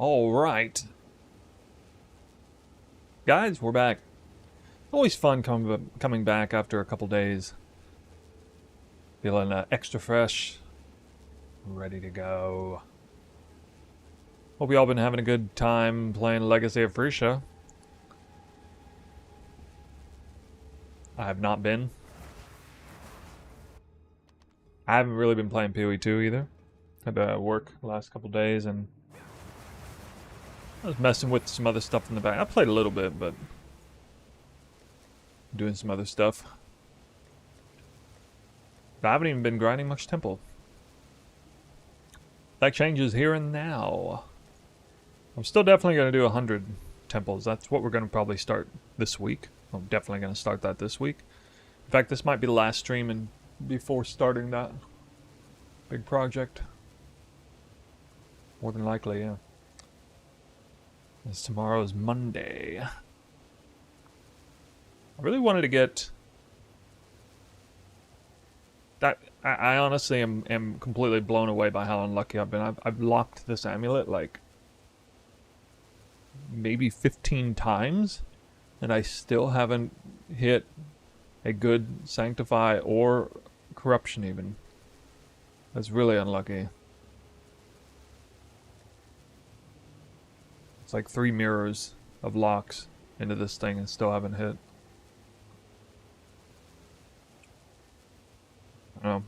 Alright. Guys, we're back. Always fun coming back after a couple days. Feeling extra fresh. Ready to go. Hope you all been having a good time playing Legacy of Frisia. I have not been. I haven't really been playing PoE 2 either. Had to work the last couple days and I was messing with some other stuff in the back. I played a little bit, but doing some other stuff. But I haven't even been grinding much temple. That changes here and now. I'm still definitely going to do 100 temples. That's what we're going to probably start this week. I'm definitely going to start that this week. In fact, this might be the last stream before starting that big project. More than likely, yeah. As tomorrow is Monday. I really wanted to get that. I honestly am completely blown away by how unlucky I've been. I've locked this amulet like maybe 15 times, and I still haven't hit a good Sanctify or Corruption even. That's really unlucky. It's like 3 mirrors of locks into this thing and still haven't hit. I don't know.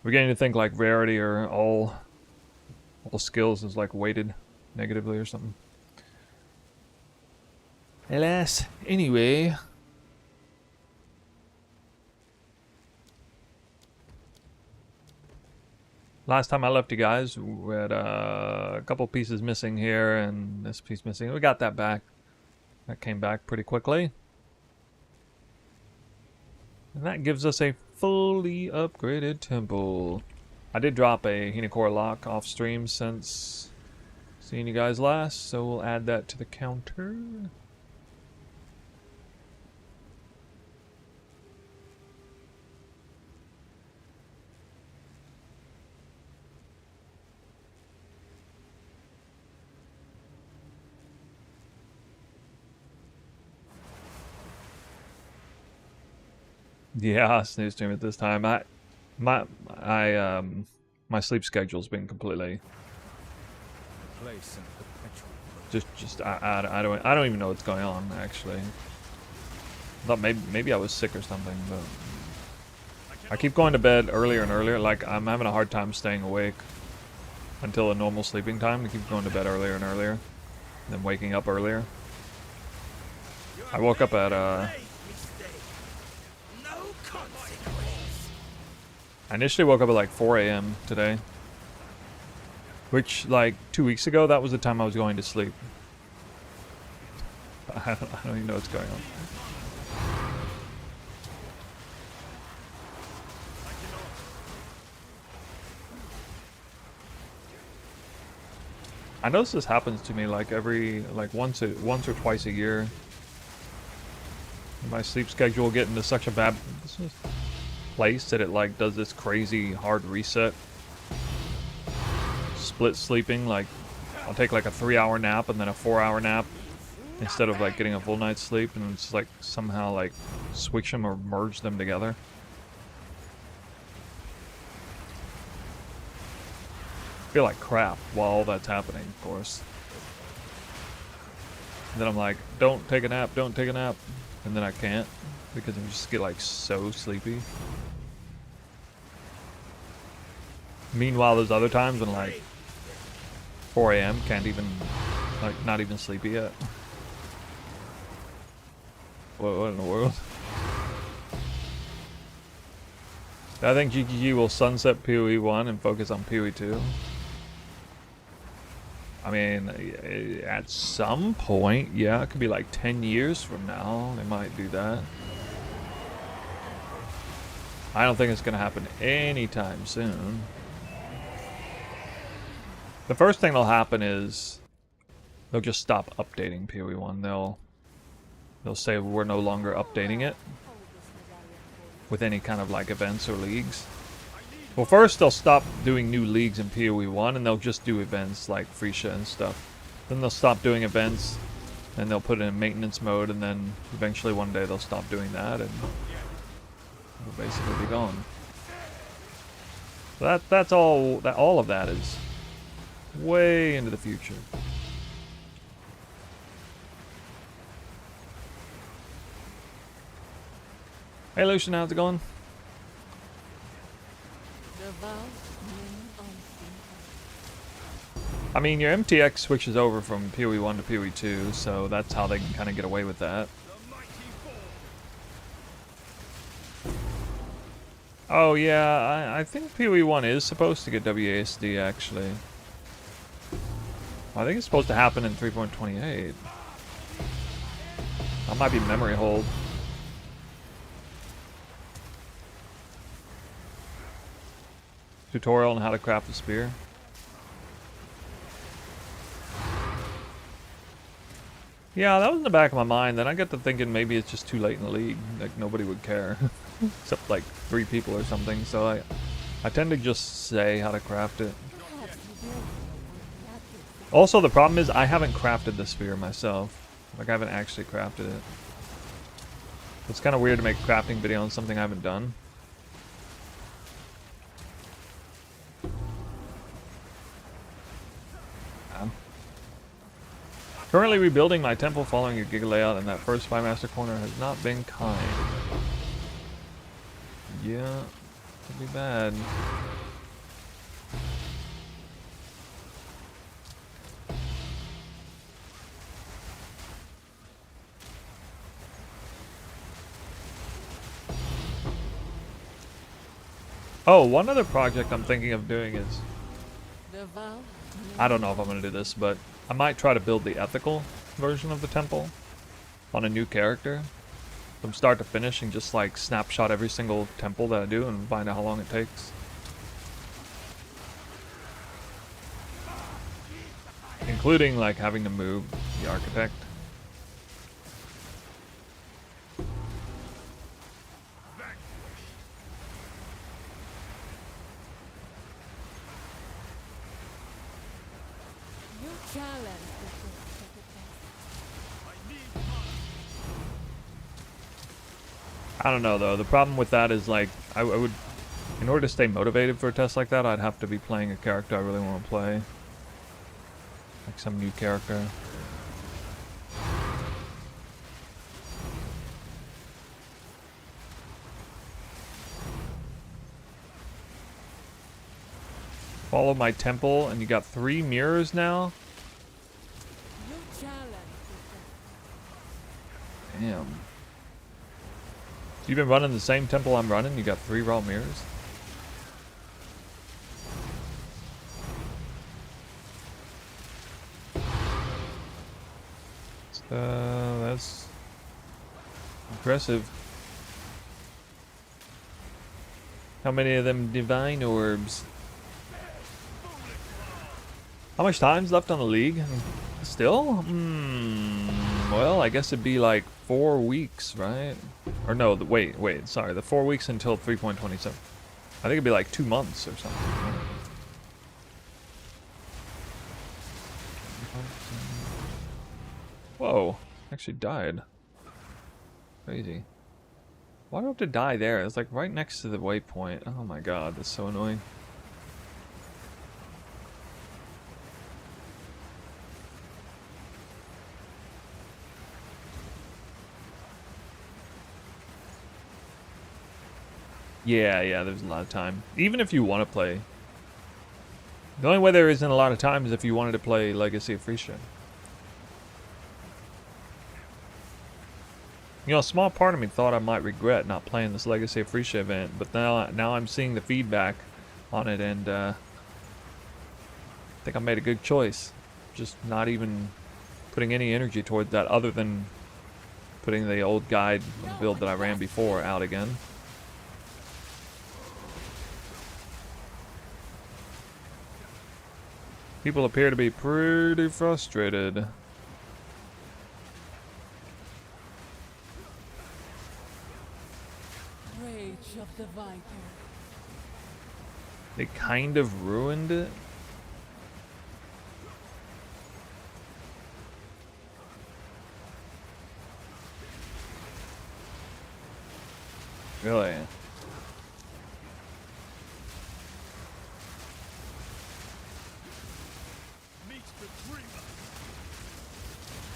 We're getting to think like Rarity or all skills is like weighted negatively or something. Alas, anyway. Last time I left you guys, we had a couple pieces missing here and this piece missing. We got that back. That came back pretty quickly. And that gives us a fully upgraded temple. I did drop a Hinekor lock off stream since seeing you guys last, so we'll add that to the counter. Yeah, snooze stream at this time. My sleep schedule's been completely I don't even know what's going on actually. I thought maybe I was sick or something, but I keep going to bed earlier and earlier. Like I'm having a hard time staying awake until a normal sleeping time. I keep going to bed earlier and earlier, and then waking up earlier. I woke up at I initially woke up at like 4 a.m. today, which like 2 weeks ago, that was the time I was going to sleep. I don't even know what's going on. I notice this happens to me like once or twice a year. My sleep schedule will get into such a bad place that it like does this crazy hard reset. Split sleeping, like I'll take like a 3-hour nap and then a 4-hour nap instead of like getting a full night's sleep, and it's like somehow like switch them or merge them together. I feel like crap while all that's happening, of course. And then I'm like, don't take a nap, don't take a nap, and then I can't because I just get like so sleepy. Meanwhile, there's other times when like 4 a.m. can't even, like, not even sleepy yet. What in the world? I think GGG will sunset PoE 1 and focus on PoE 2. I mean, at some point, yeah, it could be like 10 years from now, they might do that. I don't think it's going to happen anytime soon. The first thing that'll happen is they'll just stop updating PoE 1. They'll say we're no longer updating it with any kind of like events or leagues. Well, first they'll stop doing new leagues in PoE 1 and they'll just do events like Frisia and stuff. Then they'll stop doing events, and they'll put it in maintenance mode, and then eventually one day they'll stop doing that, and it'll basically be gone. So that's all. All of that is way into the future. Hey Lucian, how's it going? I mean, your MTX switches over from PoE 1 to PoE 2, so that's how they can kind of get away with that. Oh yeah, I think PoE 1 is supposed to get WASD actually. I think it's supposed to happen in 3.28. That might be memory hold. Tutorial on how to craft a spear. Yeah, that was in the back of my mind. Then I got to thinking maybe it's just too late in the league. Like, nobody would care. Except, like, 3 people or something. So I tend to just say how to craft it. Also, the problem is I haven't crafted the spear myself. Like, I haven't actually crafted it. It's kind of weird to make a crafting video on something I haven't done. Currently rebuilding my temple following a giga layout, and that first Spymaster corner has not been kind. Yeah, could be bad. Oh, one other project I'm thinking of doing is... I don't know if I'm going to do this, but I might try to build the ethical version of the temple on a new character from start to finish and just like snapshot every single temple that I do and find out how long it takes. Including like having to move the architect. I don't know though, the problem with that is like, I would, in order to stay motivated for a test like that, I'd have to be playing a character I really want to play. Like some new character. Follow my temple, and you got 3 mirrors now? Damn. You've been running the same temple I'm running, you got 3 raw mirrors? That's impressive. How many of them divine orbs? How much time's left on the league? Still? Well, I guess it'd be like 4 weeks, right? Or no, wait, sorry, the 4 weeks until 3.27. I think it'd be like 2 months or something. Whoa, actually died. Crazy. Why do I have to die there? It's like right next to the waypoint. Oh my god, that's so annoying. Yeah, there's a lot of time. Even if you want to play. The only way there isn't a lot of time is if you wanted to play Legacy of Frisia. You know, a small part of me thought I might regret not playing this Legacy of Frisia event, but now I'm seeing the feedback on it, and I think I made a good choice. Just not even putting any energy towards that other than putting the old guide build that I ran before out again. People appear to be pretty frustrated. Rage of the Viper. They kind of ruined it. Really?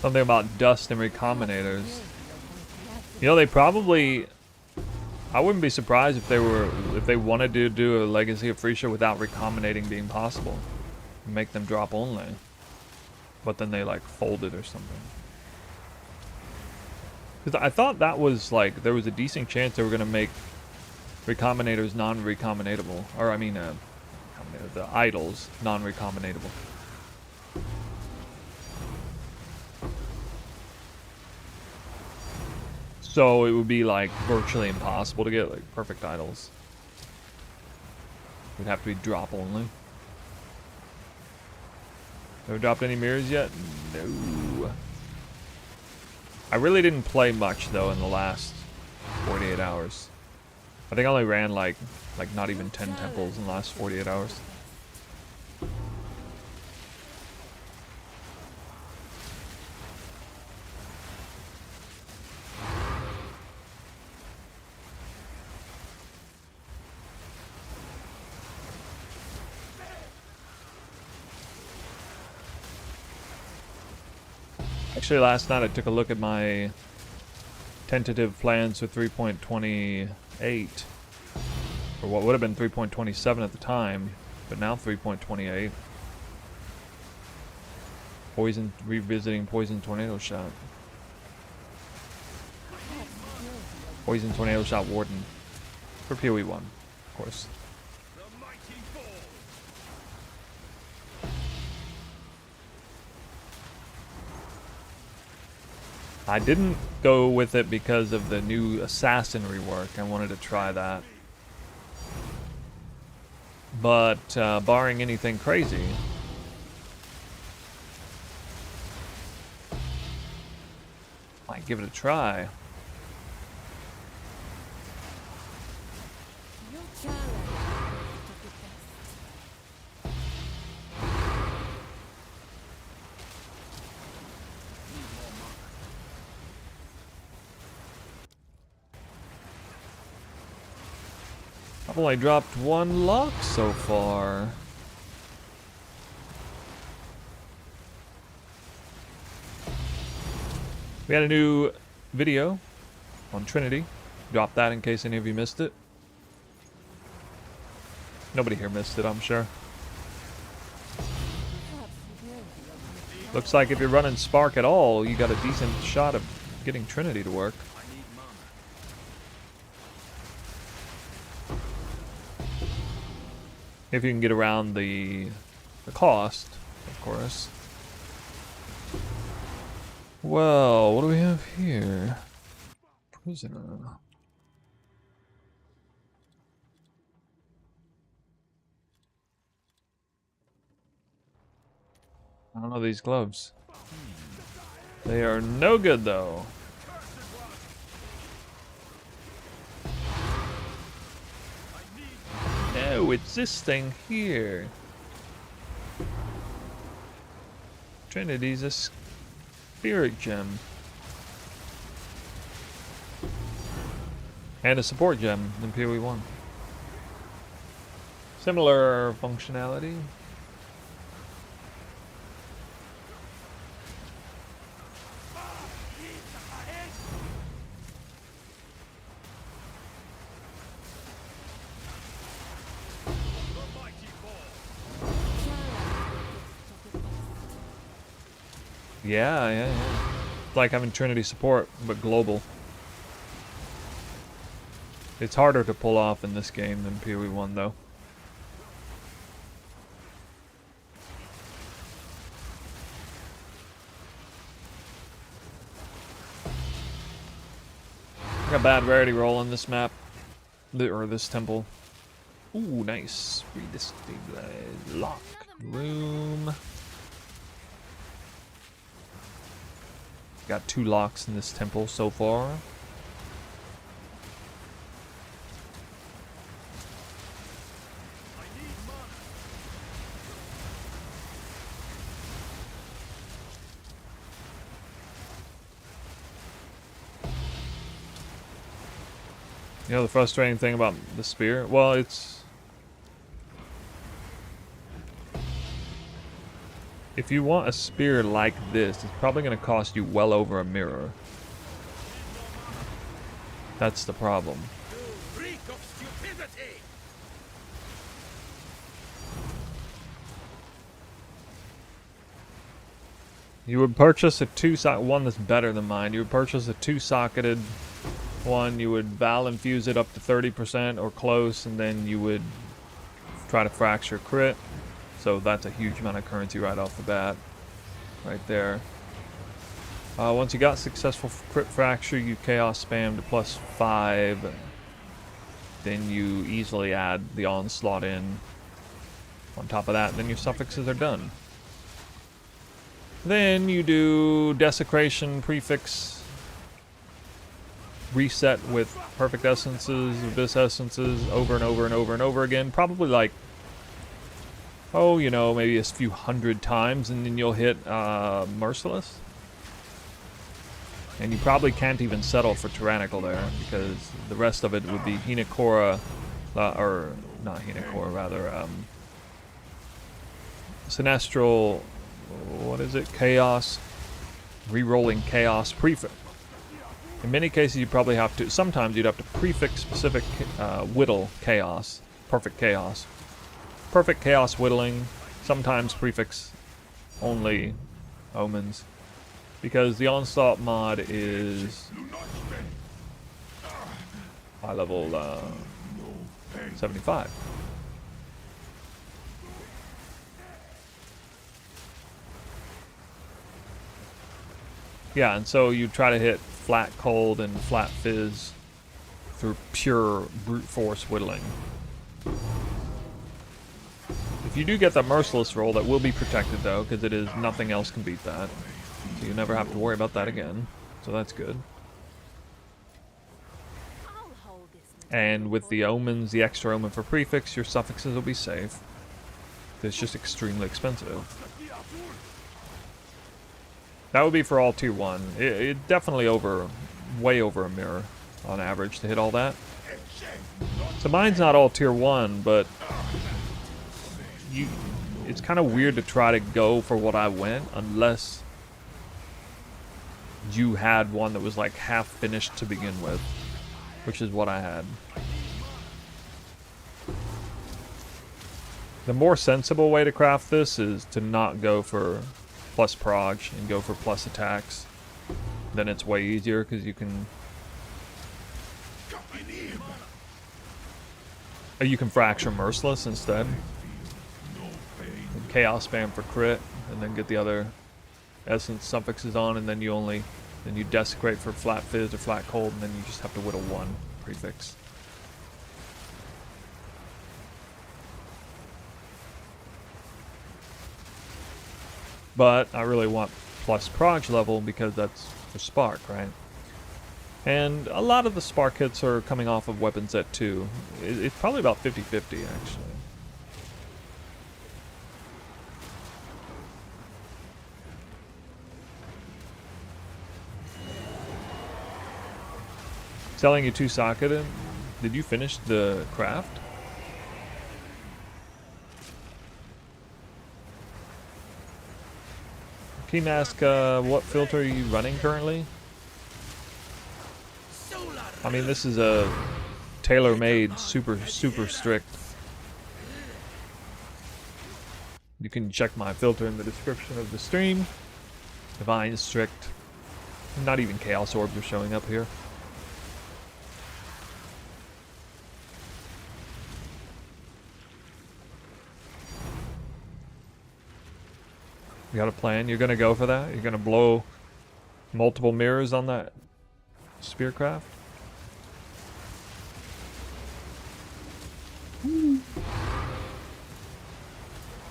Something about dust and recombinators. You know, they probably... I wouldn't be surprised if they wanted to do a Legacy of Frisia without recombinating being possible. Make them drop only. But then they like fold it or something. Because I thought that was like, there was a decent chance they were going to make recombinators non-recombinatable. Or I mean, the idols non-recombinatable. So it would be like virtually impossible to get like perfect idols. It would have to be drop only. Ever dropped any mirrors yet? No. I really didn't play much though in the last 48 hours. I think I only ran like not even 10 temples in the last 48 hours. Actually, last night I took a look at my tentative plans for 3.28, or what would have been 3.27 at the time, but now 3.28. Revisiting Poison Tornado Shot. Poison Tornado Shot Warden. For PoE 1, of course. I didn't go with it because of the new assassin rework. I wanted to try that. But barring anything crazy, might give it a try. I've only dropped one lock so far. We had a new video on Trinity. Drop that in case any of you missed it. Nobody here missed it, I'm sure. Looks like if you're running Spark at all, you got a decent shot of getting Trinity to work. If you can get around the cost, of course. Well, what do we have here? Prisoner. I don't know these gloves. They are no good though. No, it's this thing here. Trinity's a spirit gem. And a support gem in PoE 1. Similar functionality. Yeah. It's like having Trinity support, but global. It's harder to pull off in this game than PoE 1, though. Got a bad rarity roll on this map, or this temple. Ooh, nice. Redestabilize lock room. Got 2 locks in this temple so far. You know the frustrating thing about the spear? Well, it's... if you want a spear like this, it's probably going to cost you well over a mirror. That's the problem. Freak of stupidity! You would purchase a one that's better than mine. You would purchase a 2-socketed one. You would Val infuse it up to 30% or close, and then you would try to fracture crit. So that's a huge amount of currency right off the bat, right there. Once you got successful crit fracture, you chaos spam to +5. Then you easily add the onslaught in. On top of that, then your suffixes are done. Then you do desecration prefix reset with perfect essences, abyss essences over and over and over and over again. Probably like, oh, you know, maybe a few hundred times, and then you'll hit merciless. And you probably can't even settle for tyrannical there, because the rest of it would be Hinekora, or not Hinekora, rather Sinestral. What is it? Chaos. Rerolling chaos prefix. In many cases, you probably have to. Sometimes you'd have to prefix specific whittle chaos. Perfect chaos. Perfect chaos whittling. Sometimes prefix only omens. Because the onslaught mod is high level 75. Yeah, and so you try to hit flat cold and flat fizz through pure brute force whittling. If you do get that merciless roll, that will be protected though, because it is nothing else can beat that. So you never have to worry about that again. So that's good. And with the omens, the extra omen for prefix, your suffixes will be safe. It's just extremely expensive. That would be for all tier 1. It definitely way over a mirror on average to hit all that. So mine's not all tier 1, but it's kind of weird to try to go for what I went unless you had one that was like half finished to begin with, which is what I had. The more sensible way to craft this is to not go for plus prog and go for plus attacks. Then it's way easier because you can fracture merciless instead. And chaos spam for crit, and then get the other essence suffixes on, and then you desecrate for flat fizz or flat cold, and then you just have to whittle 1 prefix. But I really want plus prog level because that's for spark, right? And a lot of the spark hits are coming off of weapons at 2. It's probably about 50-50 actually. Selling you 2-socketed. Did you finish the craft? Can you ask what filter are you running currently? I mean, this is a tailor-made, super strict. You can check my filter in the description of the stream. Divine strict. Not even chaos orbs are showing up here. You got a plan? You're gonna go for that? You're gonna blow multiple mirrors on that spearcraft?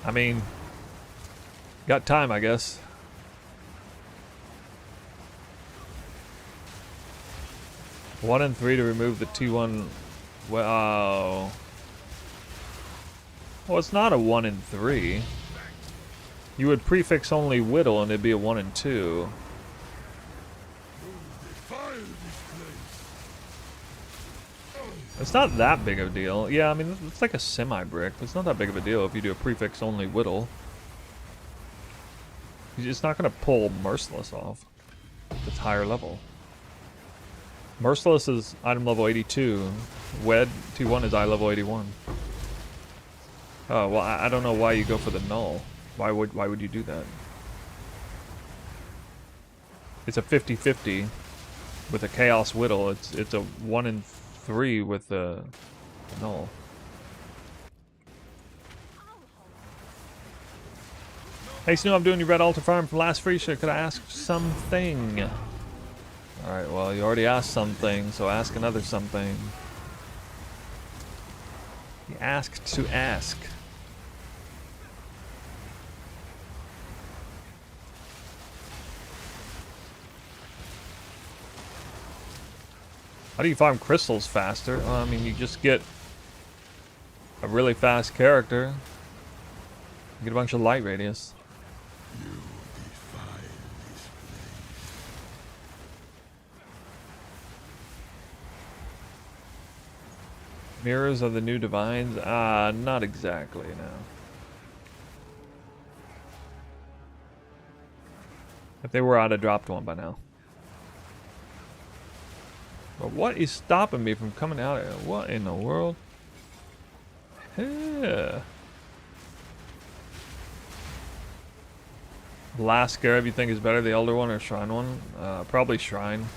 I mean, got time, I guess. One and 3 to remove the T1. Wow. Well, it's not a 1 and 3. You would prefix only whittle and it'd be a 1 and 2. It's not that big of a deal. Yeah, I mean, it's like a semi-brick. It's not that big of a deal if you do a prefix-only whittle. It's not going to pull Merciless off. It's higher level. Merciless is item level 82. Wed T1 is eye level 81. Oh, well, I don't know why you go for the null. Why would you do that? It's a 50-50 with a Chaos Whittle. It's a 1 in 3 with the null. Hey Snow, I'm doing your red altar farm from last free show. Could I ask something? Alright, well, you already asked something, so ask another something. You asked to ask. How do you farm crystals faster? Well, I mean, you just get a really fast character. You get a bunch of light radius. Mirrors of the new divines? Not exactly, no. If they were, I'd have dropped one by now. But what is stopping me from coming out here? What in the world? Yeah. Last Scarab you think is better, the Elder one or Shrine one? Probably Shrine.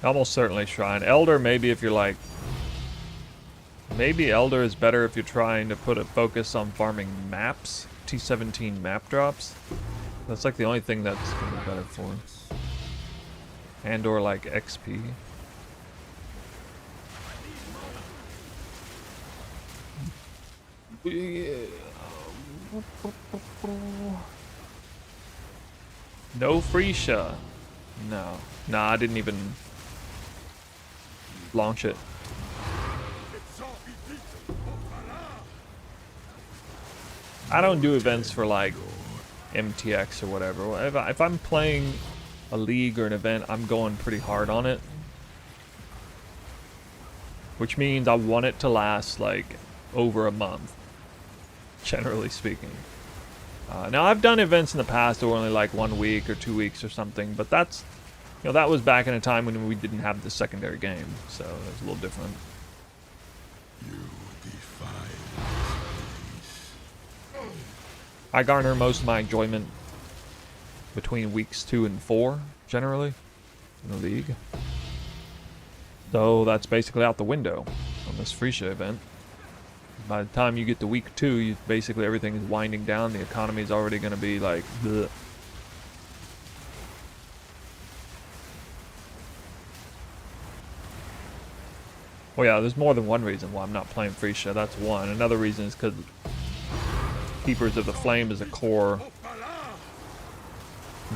Almost certainly Shrine. Elder maybe if you're like... Maybe Elder is better if you're trying to put a focus on farming maps. T17 map drops. That's like the only thing that's gonna be better for. And or like XP. No Freesia. No. Nah, I didn't even launch it. I don't do events for like MTX or whatever. If I'm playing a league or an event, I'm going pretty hard on it. Which means I want it to last like over a month, generally speaking. Now I've done events in the past that were only like 1 week or 2 weeks or something, but that's, you know, that was back in a time when we didn't have the secondary game, so it was a little different. I garner most of my enjoyment between weeks 2 and 4, generally, in the league. So that's basically out the window on this Freesia event. By the time you get to week 2, basically everything is winding down. The economy is already going to be like, bleh. Well, yeah, there's more than one reason why I'm not playing Freesia. That's one. Another reason is because Keepers of the Flame is a core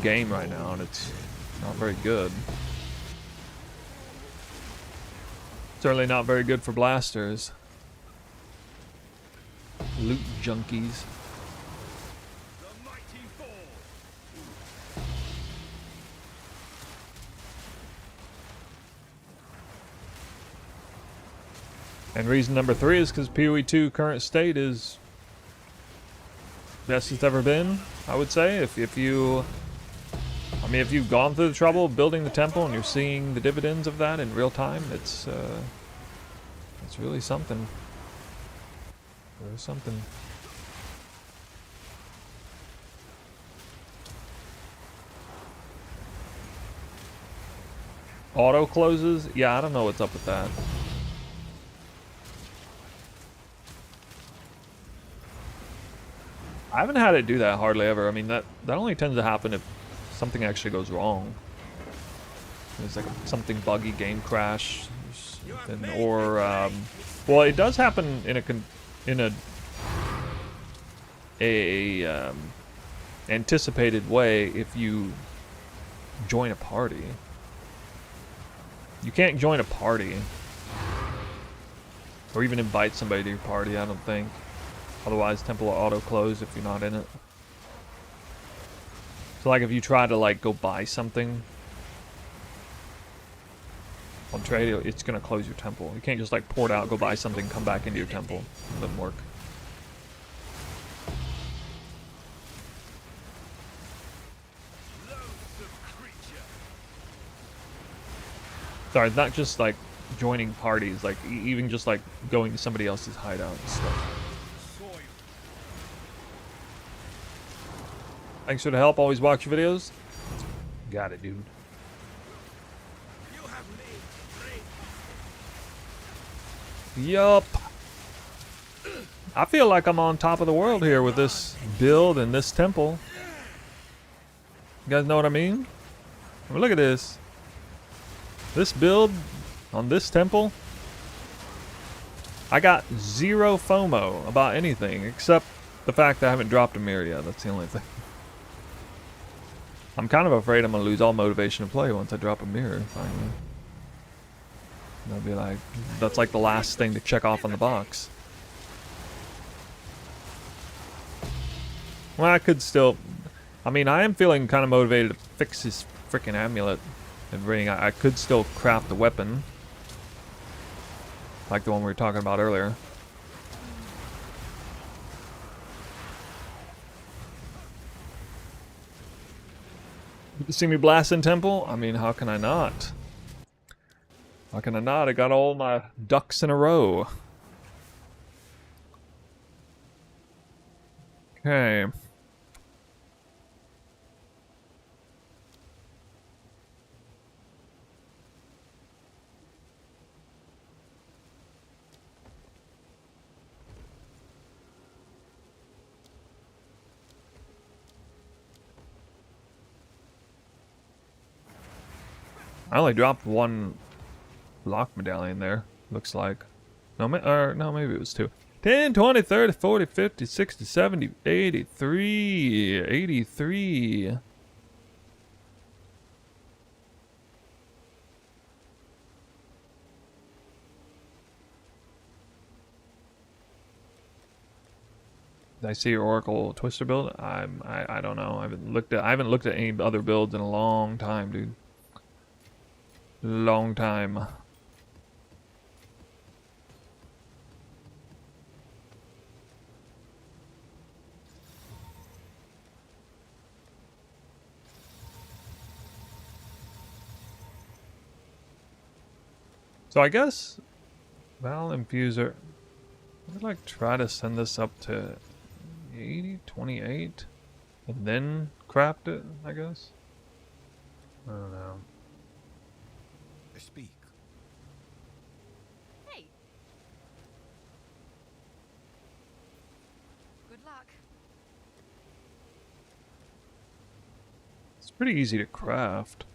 game right now, and it's not very good. Certainly not very good for blasters. Loot junkies. And reason number 3 is because PoE 2 current state is best it's ever been, I would say. If you, I mean, if you've gone through the trouble of building the temple and you're seeing the dividends of that in real time, it's really something. Really something. Auto closes? Yeah, I don't know what's up with that. I haven't had it do that hardly ever. I mean, that only tends to happen if something actually goes wrong. There's like something buggy, game crash, or well, it does happen in a anticipated way if you join a party. You can't join a party or even invite somebody to your party, I don't think. Otherwise, temple will auto-close if you're not in it. So like if you try to like go buy something On trade, it's gonna close your temple. You can't just like port out, go buy something, come back into your temple. It doesn't work. Sorry, not just like joining parties, like even just like going to somebody else's hideout and stuff. Thanks for the help. Always watch your videos. Got it, dude. You have made great. Yup. I feel like I'm on top of the world here with this build and this temple. You guys know what I mean? I mean, look at this. This build on this temple, I got zero FOMO about anything except the fact that I haven't dropped a mirror yet. That's the only thing. I'm kind of afraid I'm gonna lose all motivation to play once I drop a mirror finally. I'll be like, that's like the last thing to check off on the box. Well, I could still, I mean, I am feeling kind of motivated to fix this freaking amulet and ring. I could still craft a weapon, like the one we were talking about earlier. You see me blasting temple? I mean, how can I not? How can I not? I got all my ducks in a row. Okay. I only dropped one lock medallion there, looks like. No, no, maybe it was two. 10, 20, 30, 40, 50, 60, 70, 83. 83. Did I see your Oracle Twister build? I don't know. I haven't looked at any other builds in a long time, dude. Long time. So I guess Val Infuser, I'd like try to send this up to 80, 28 and then craft it, I guess. I don't know. Speak. Hey. Good luck. It's pretty easy to craft.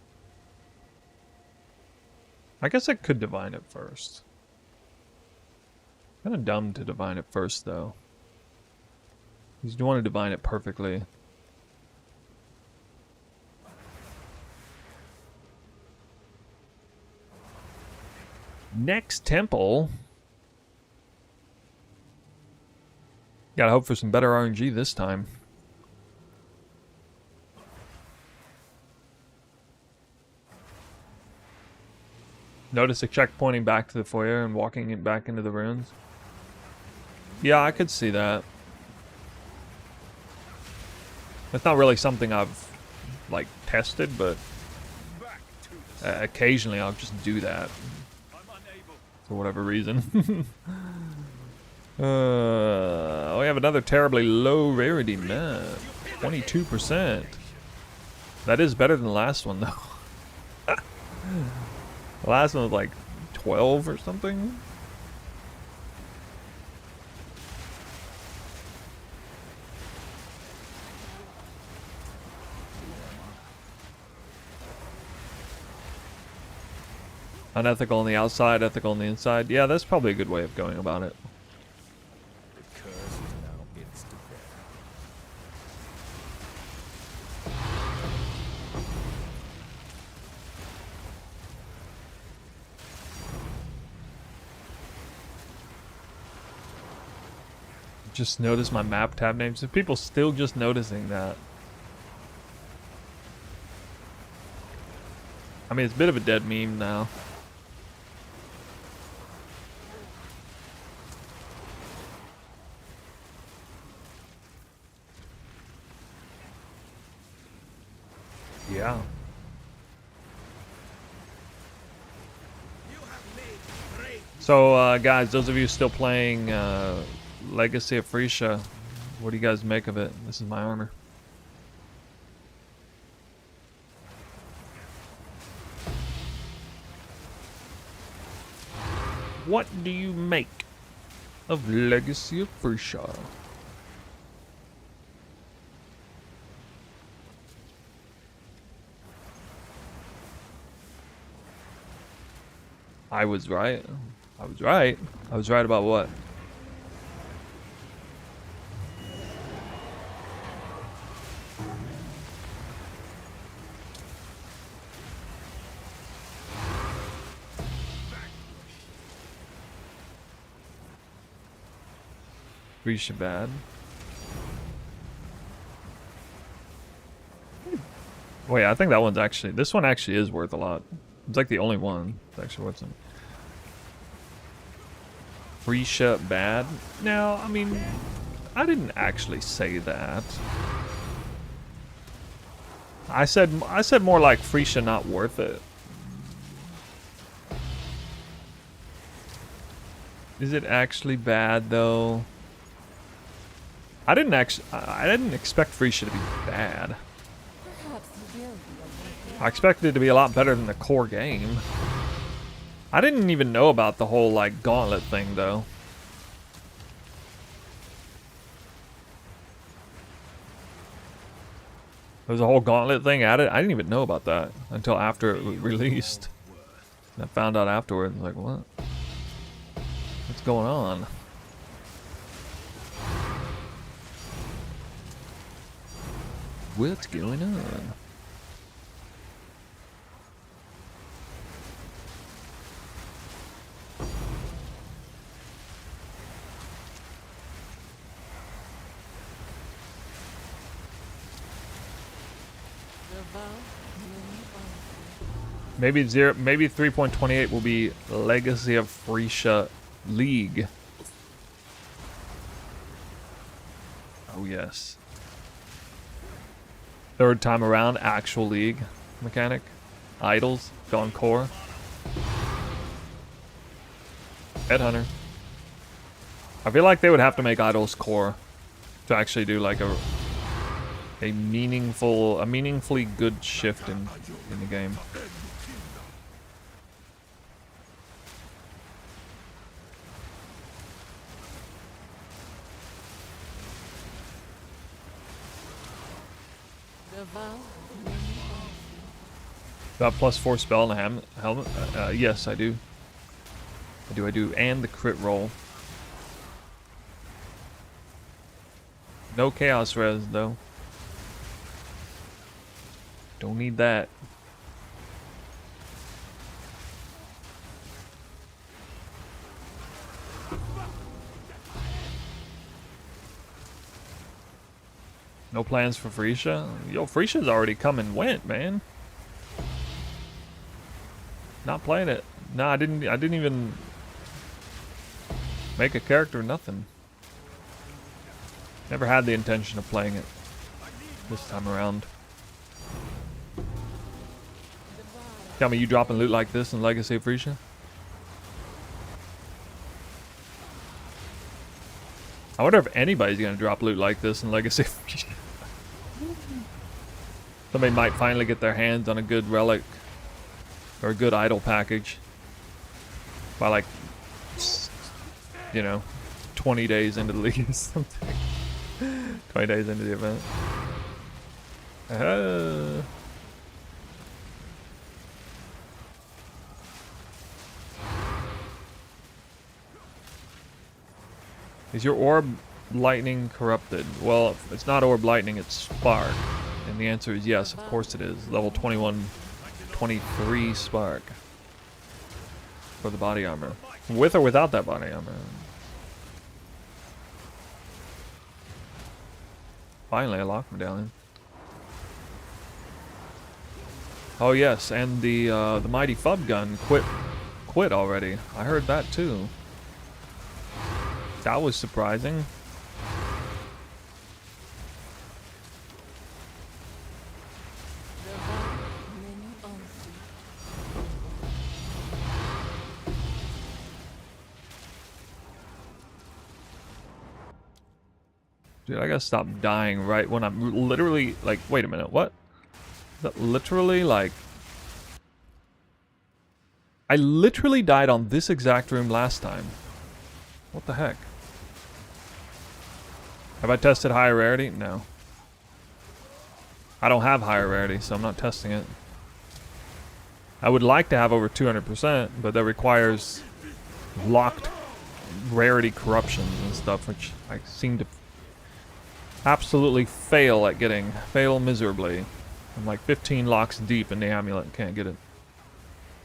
I guess I could divine it first. Kind of dumb to divine it first, though. Because you want to divine it perfectly. Next temple. Gotta hope for some better RNG this time. Notice a check pointing back to the foyer and walking it back into the ruins. Yeah, I could see that. It's not really something I've like tested, but occasionally I'll just do that for whatever reason. We have another terribly low rarity map. 22%. That is better than the last one, though. The last one was like 12 or something. Unethical on the outside, ethical on the inside. Yeah, that's probably a good way of going about it. The curse is now its to bear. Just notice my map tab names. If people still just noticing that. I mean, it's a bit of a dead meme now. Yeah. So, guys, those of you still playing Legacy of Frisia, what do you guys make of it? This is my armor. What do you make of Legacy of Frisia? I was right. I was right. I was right about what? Frisia bad. Wait, I think that one's actually... This one actually is worth a lot. It's like the only one that's actually worth something. Frisia bad? No, I mean... I didn't actually say that. I said more like Frisia not worth it. Is it actually bad though? I didn't expect Frisia to be bad. I expected it to be a lot better than the core game. I didn't even know about the whole like gauntlet thing though. There was a whole gauntlet thing added. I didn't even know about that until after it was released. And I found out afterwards, like, what? What's going on? What's going on? Maybe 3.28 will be Legacy of Frisia League. Oh yes. Third time around, actual League mechanic. Idols, gone core. Headhunter. I feel like they would have to make Idols core to actually do like a meaningfully good shift in the game. Got +4 spell and a helmet? Yes, I do. I do. And the crit roll. No chaos res, though. Don't need that. No plans for Frisia? Yo, Frisia's already come and went, man. Not playing it. No, I didn't even make a character, nothing. Never had the intention of playing it this time around. Tell me you dropping loot like this in Legacy of Frisia? I wonder if anybody's gonna drop loot like this in Legacy of Frisia. Somebody might finally get their hands on a good relic or a good idol package by like, you know, 20 days into the league or something. 20 days into the event. Is your orb lightning corrupted? Well, it's not orb lightning, it's spark. And the answer is yes, of course it is. Level 21, 23 spark. For the body armor. With or without that body armor. Finally, a lock medallion. Oh yes, and the mighty Fub gun quit already. I heard that too. That was surprising. Dude, I gotta stop dying right when I'm literally like, wait a minute, what? That literally like, I literally died on this exact room last time. What the heck? Have I tested higher rarity? No. I don't have higher rarity, so I'm not testing it. I would like to have over 200%, but that requires locked rarity corruptions and stuff, which I seem to absolutely fail at getting. Fail miserably. I'm like 15 locks deep in the amulet, can't get it.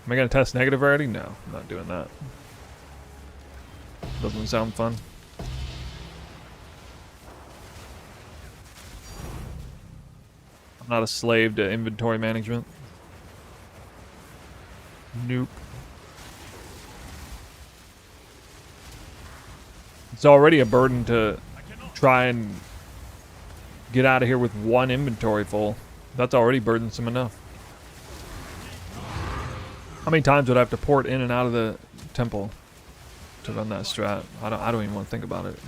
Am I gonna test negative rarity? No, I'm not doing that. Doesn't sound fun. I'm not a slave to inventory management. Nope. It's already a burden to try and get out of here with one inventory full. That's already burdensome enough. How many times would I have to port in and out of the temple to run that strat? I don't even want to think about it.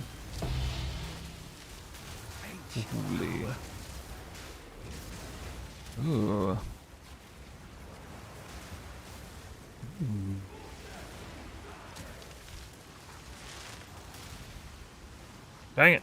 Holy. Ooh. Dang it.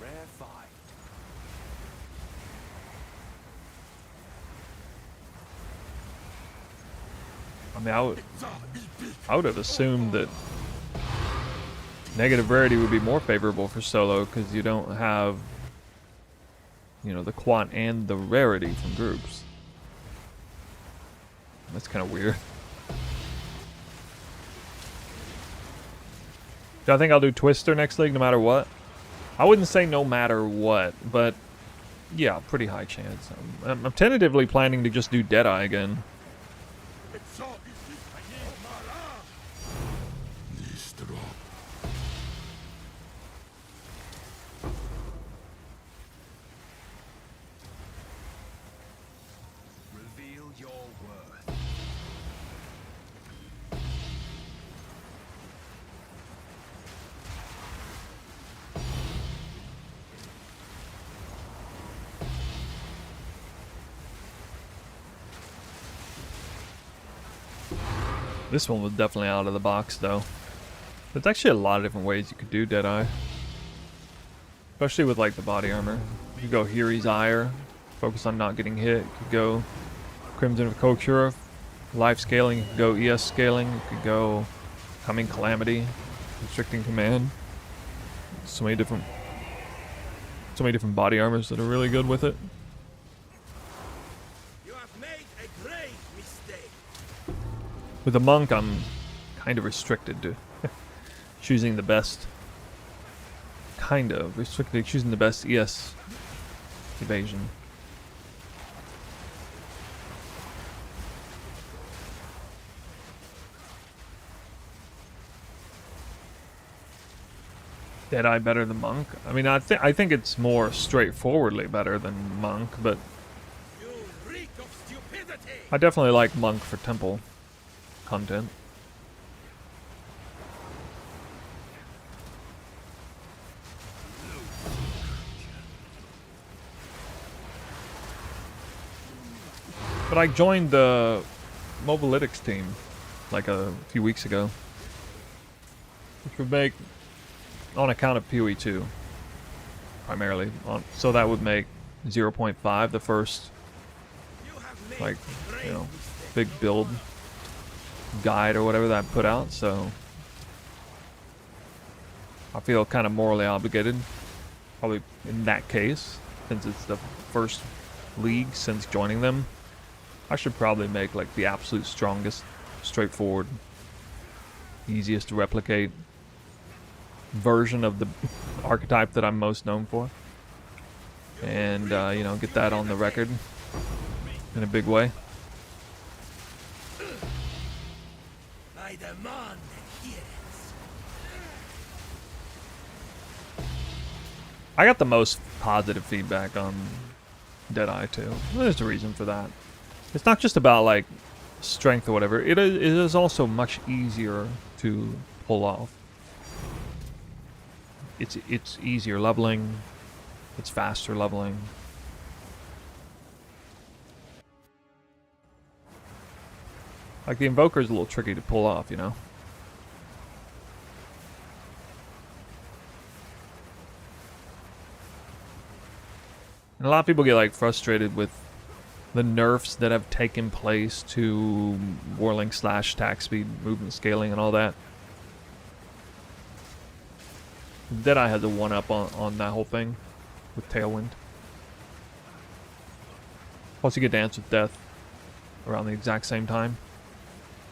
Rare find. I mean, I would have assumed that negative rarity would be more favorable for solo because you don't have, you know, the quant and the rarity from groups. That's kind of weird. Do I think I'll do Twister next league no matter what? I wouldn't say no matter what, but yeah, pretty high chance. I'm tentatively planning to just do Deadeye again. Reveal your worth. This one was definitely out of the box, though. There's actually a lot of different ways you could do Deadeye. Especially with, like, the body armor. You could go Hiri's Ire, focus on not getting hit. You could go Crimson of Kokura, life scaling. You could go ES scaling. You could go Coming Calamity, restricting command. So many different body armors that are really good with it. With a monk, I'm kind of restricted to choosing the best. Kind of restricted to choosing the best ES evasion. Deadeye better than monk? I mean, I think it's more straightforwardly better than monk, but I definitely like monk for temple content. But I joined the Mobalytics team like a few weeks ago, which would make, on account of PoE 2 primarily, so that would make 0.5 the first, like, you know, big build guide or whatever that I put out, so I feel kind of morally obligated, probably in that case, since it's the first league since joining them. I should probably make like the absolute strongest, straightforward, easiest to replicate version of the archetype that I'm most known for, and you know, get that on the record in a big way. I demand adherence. I got the most positive feedback on Deadeye 2. There's a reason for that. It's not just about like strength or whatever. It is also much easier to pull off. It's easier leveling. It's faster leveling. Like the Invoker is a little tricky to pull off, you know? And a lot of people get like frustrated with the nerfs that have taken place to whirling slash, attack speed, movement scaling, and all that. Deadeye has a 1-up on that whole thing with Tailwind. Plus you get Dance with Death around the exact same time.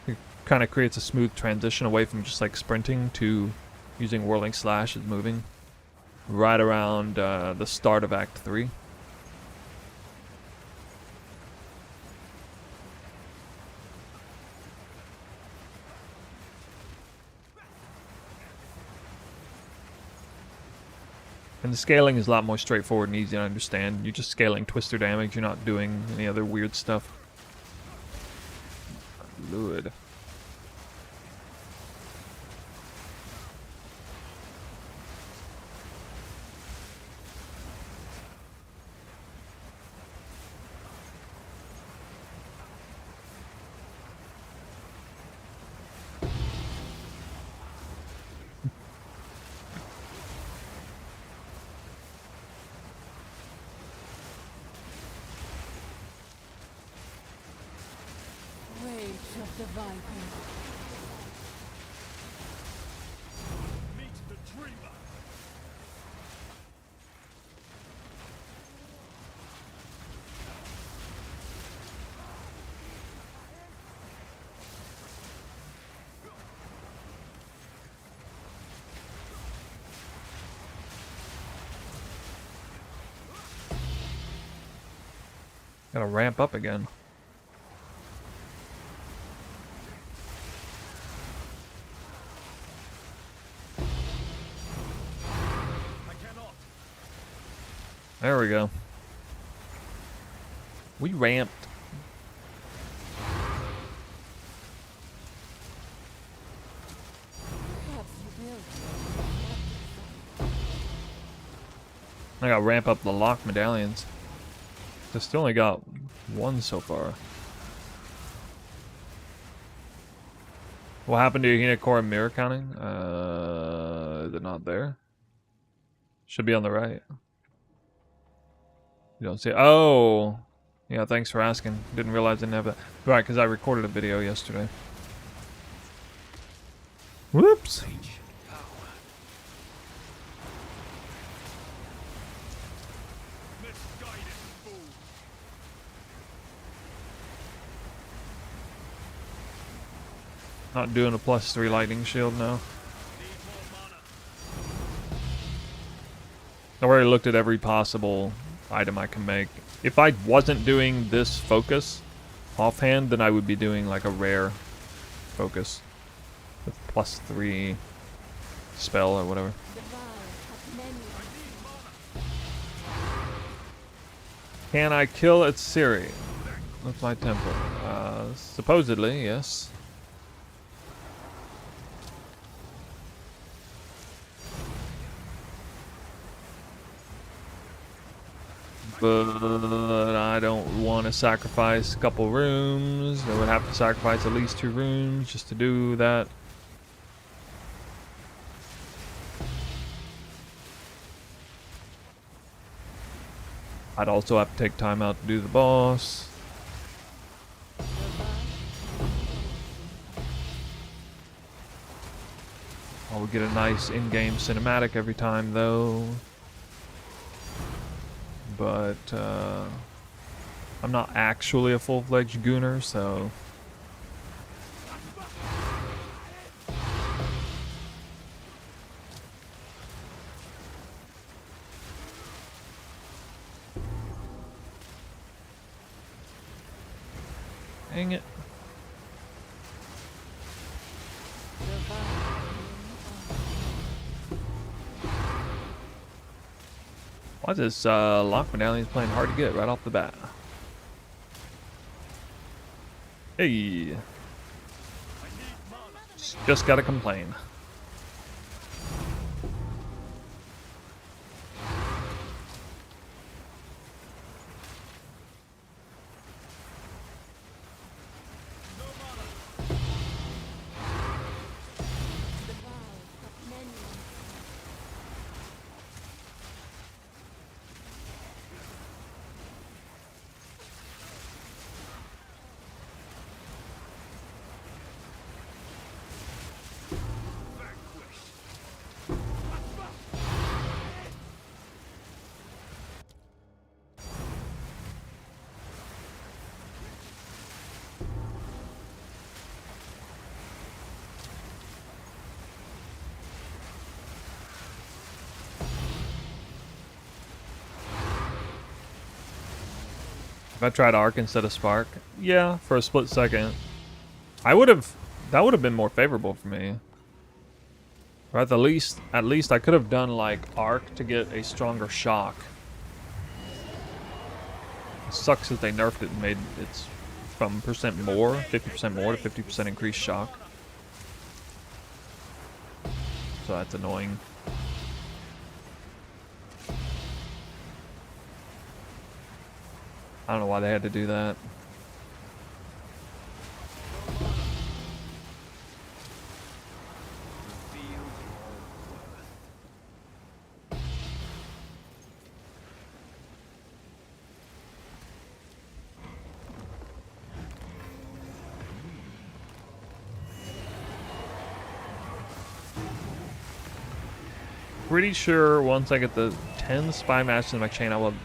It kind of creates a smooth transition away from just like sprinting to using whirling slash as moving right around the start of Act 3. And the scaling is a lot more straightforward and easy to understand. You're just scaling twister damage, you're not doing any other weird stuff. Fluid. Rage of the Viper. Meet the dreamer. Gotta ramp up again. There we go. We ramped. I gotta ramp up the lock medallions. I still only got one so far. What happened to your Hina and mirror counting? Is it not there? Should be on the right. You don't see it. Oh! Yeah, thanks for asking. Didn't realize I didn't have that. Right, because I recorded a video yesterday. Whoops! Not doing a +3 lightning shield now. I already looked at every possible item I can make. If I wasn't doing this focus offhand, then I would be doing like a rare focus with +3 spell or whatever. Can I kill Atsiri with my temple? Supposedly, yes. But I don't want to sacrifice a couple rooms. I would have to sacrifice at least 2 rooms just to do that. I'd also have to take time out to do the boss. I would get a nice in-game cinematic every time though. But I'm not actually a full-fledged gooner, so dang it. Why is this lock medallion's playing hard to get right off the bat? Hey. Just gotta complain. If I tried arc instead of spark, yeah, for a split second, that would have been more favorable for me. Or at least I could have done like arc to get a stronger shock. It sucks that they nerfed it and made it from percent more, 50% more to 50% increased shock. So that's annoying. I don't know why they had to do that. Pretty sure once I get the 10 spy matches in my chain, I will have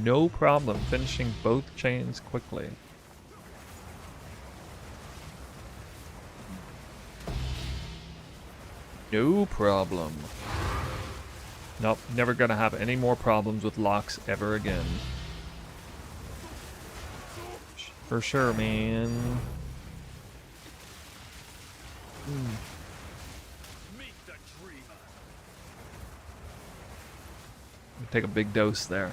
no problem finishing both chains quickly. No problem. Nope, never gonna have any more problems with locks ever again. For sure, man. Take a big dose there.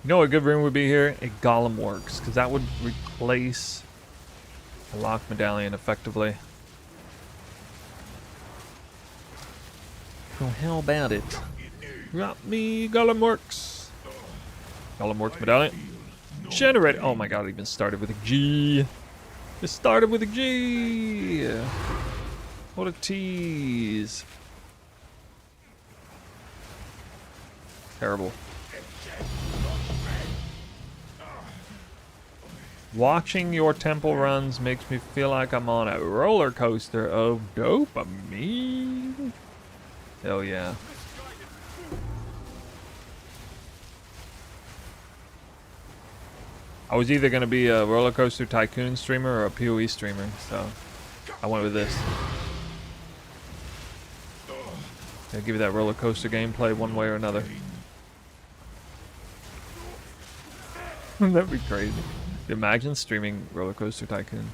You know what a good room would be here? A Golem Works, because that would replace a lock medallion effectively. So how about it? Drop me Golem Works. Golem Works medallion. Generate. Oh my god, it even started with a G. It started with a G. What a tease. Terrible. Watching your temple runs makes me feel like I'm on a roller coaster of dopamine. Hell yeah. I was either going to be a roller coaster tycoon streamer or a PoE streamer, so I went with this. I'll give you that roller coaster gameplay one way or another. That'd be crazy. Imagine streaming roller coaster tycoon.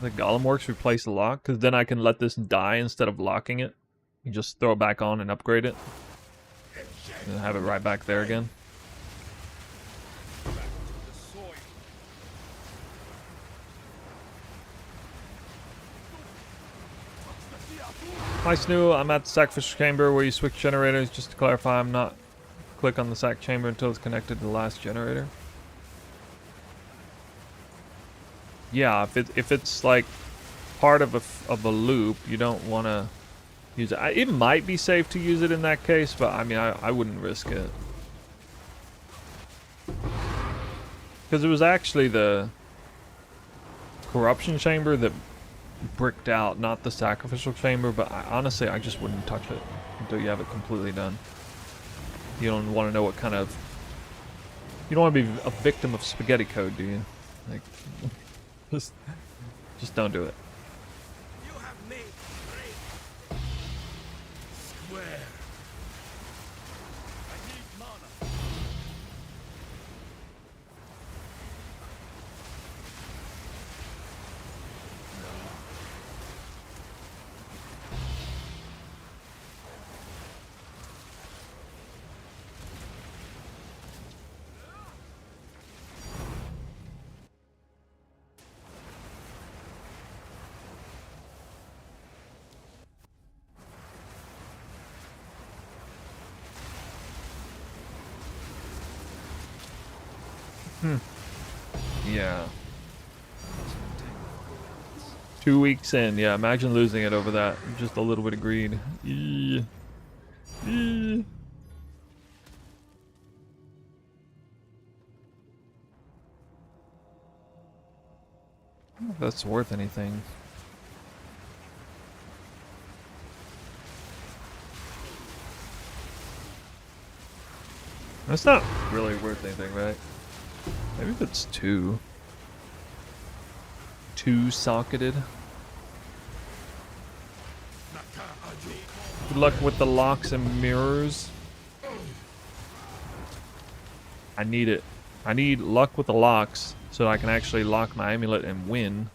The Golem Works replace the lock, because then I can let this die instead of locking it. You just throw it back on and upgrade it. And have it right back there again. Hi Snoo, I'm at the sacrificial chamber where you switch generators. Just to clarify, I'm not click on the sac chamber until it's connected to the last generator. Yeah, if it's like part of a loop, you don't want to use it. It might be safe to use it in that case, but I mean, I wouldn't risk it. Because it was actually the corruption chamber that bricked out, not the sacrificial chamber, but honestly, I just wouldn't touch it until you have it completely done. You don't want to know what kind of... You don't want to be a victim of spaghetti code, do you? Like, just Just don't do it. You have made great square. I need mana. Yeah. 2 weeks in, yeah. Imagine losing it over that. Just a little bit of greed. Eee. Eee. I don't know if that's worth anything. That's not really worth anything, right? Maybe if it's two. Two-socketed. Good luck with the locks and mirrors. I need it. I need luck with the locks so I can actually lock my amulet and win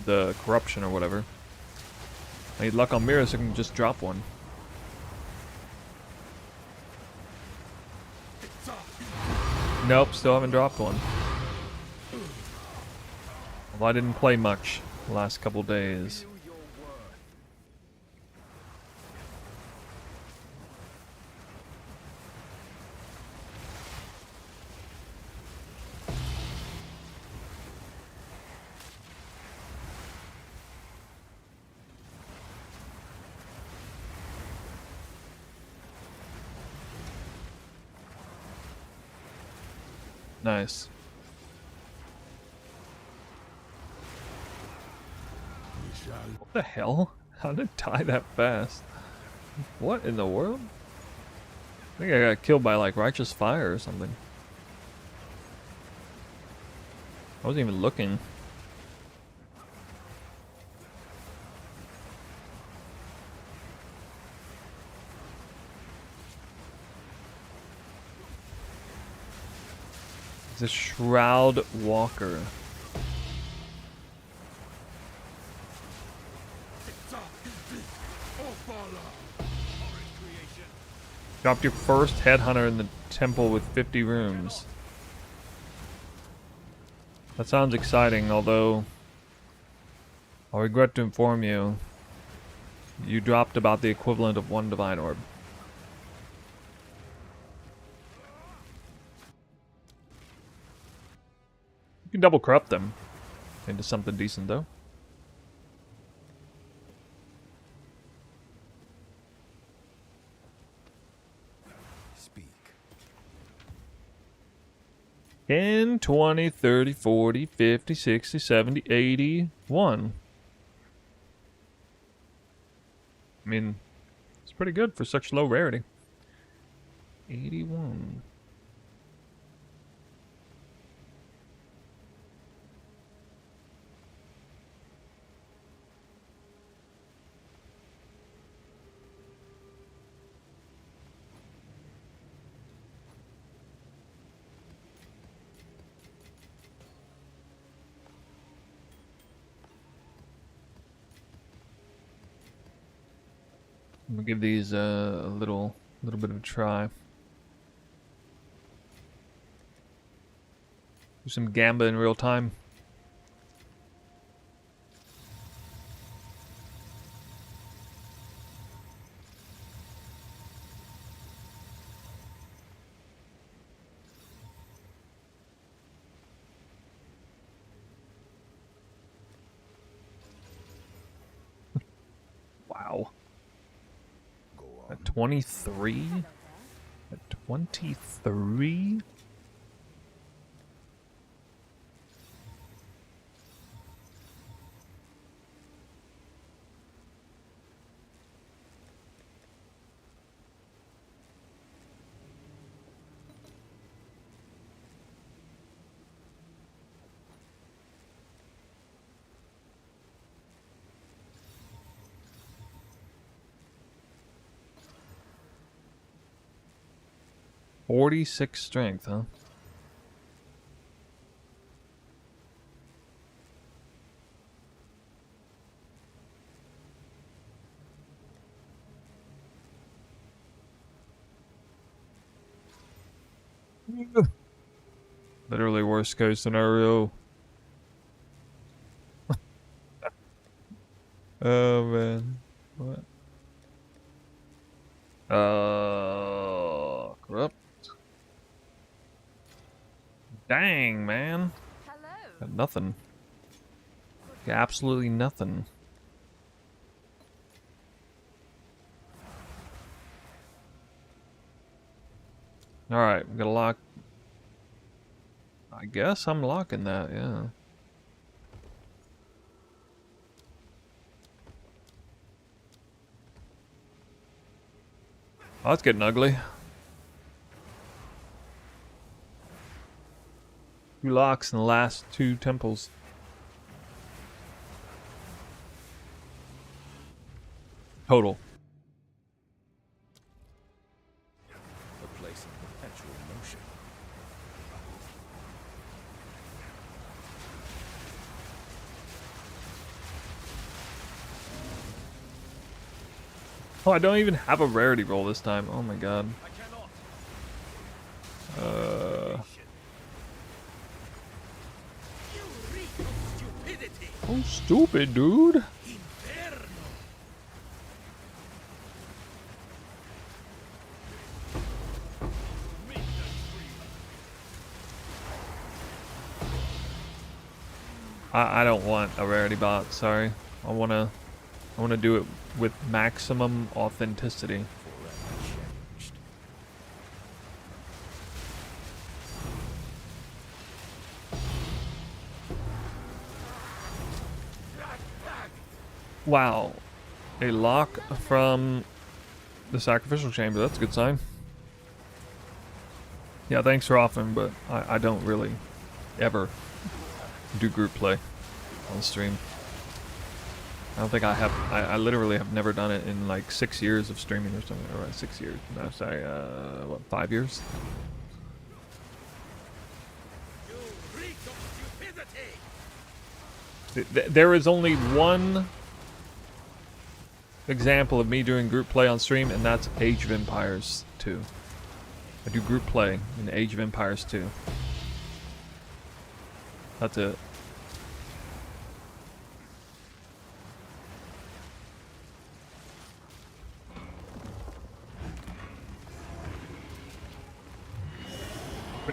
the corruption or whatever. I need luck on mirrors so I can just drop one. Nope, still haven't dropped one. Well, I didn't play much the last couple days. Nice. What the hell? How did it die that fast? What in the world? I think I got killed by like righteous fire or something. I wasn't even looking. It's a Shroud Walker. Dropped your first headhunter in the temple with 50 rooms. That sounds exciting, although I regret to inform you, you dropped about the equivalent of one divine orb. You can double corrupt them into something decent, though. Speak. 10, 20, 30, 40, 50, 60, 70, 81. I mean, it's pretty good for such low rarity. 81. I'm gonna give these a little bit of a try. Do some gamba in real time. Wow. Go on. At 23? At 23? 46 strength, huh? Literally worst case scenario. Oh man. What? Corrupt. Dang, man. Got nothing. Got absolutely nothing. Alright, we gotta lock. I guess I'm locking that, yeah. Oh, that's getting ugly. 2 locks in the last 2 temples. Total. A place in perpetual motion. Oh, I don't even have a rarity roll this time. Oh my god. I cannot. You reek of stupidity. Oh, stupid, dude. Inferno. I don't want a rarity bot, sorry. I wanna do it with maximum authenticity. Forever changed. Wow. A lock from the sacrificial chamber, that's a good sign. Yeah, thanks for offering, but I don't really ever do group play on stream. I don't think I have. I literally have never done it in like 6 years of streaming or something. Or 6 years. No, sorry. What? 5 years? You reek of stupidity. There is only one example of me doing group play on stream, and that's Age of Empires 2. I do group play in Age of Empires 2. That's it.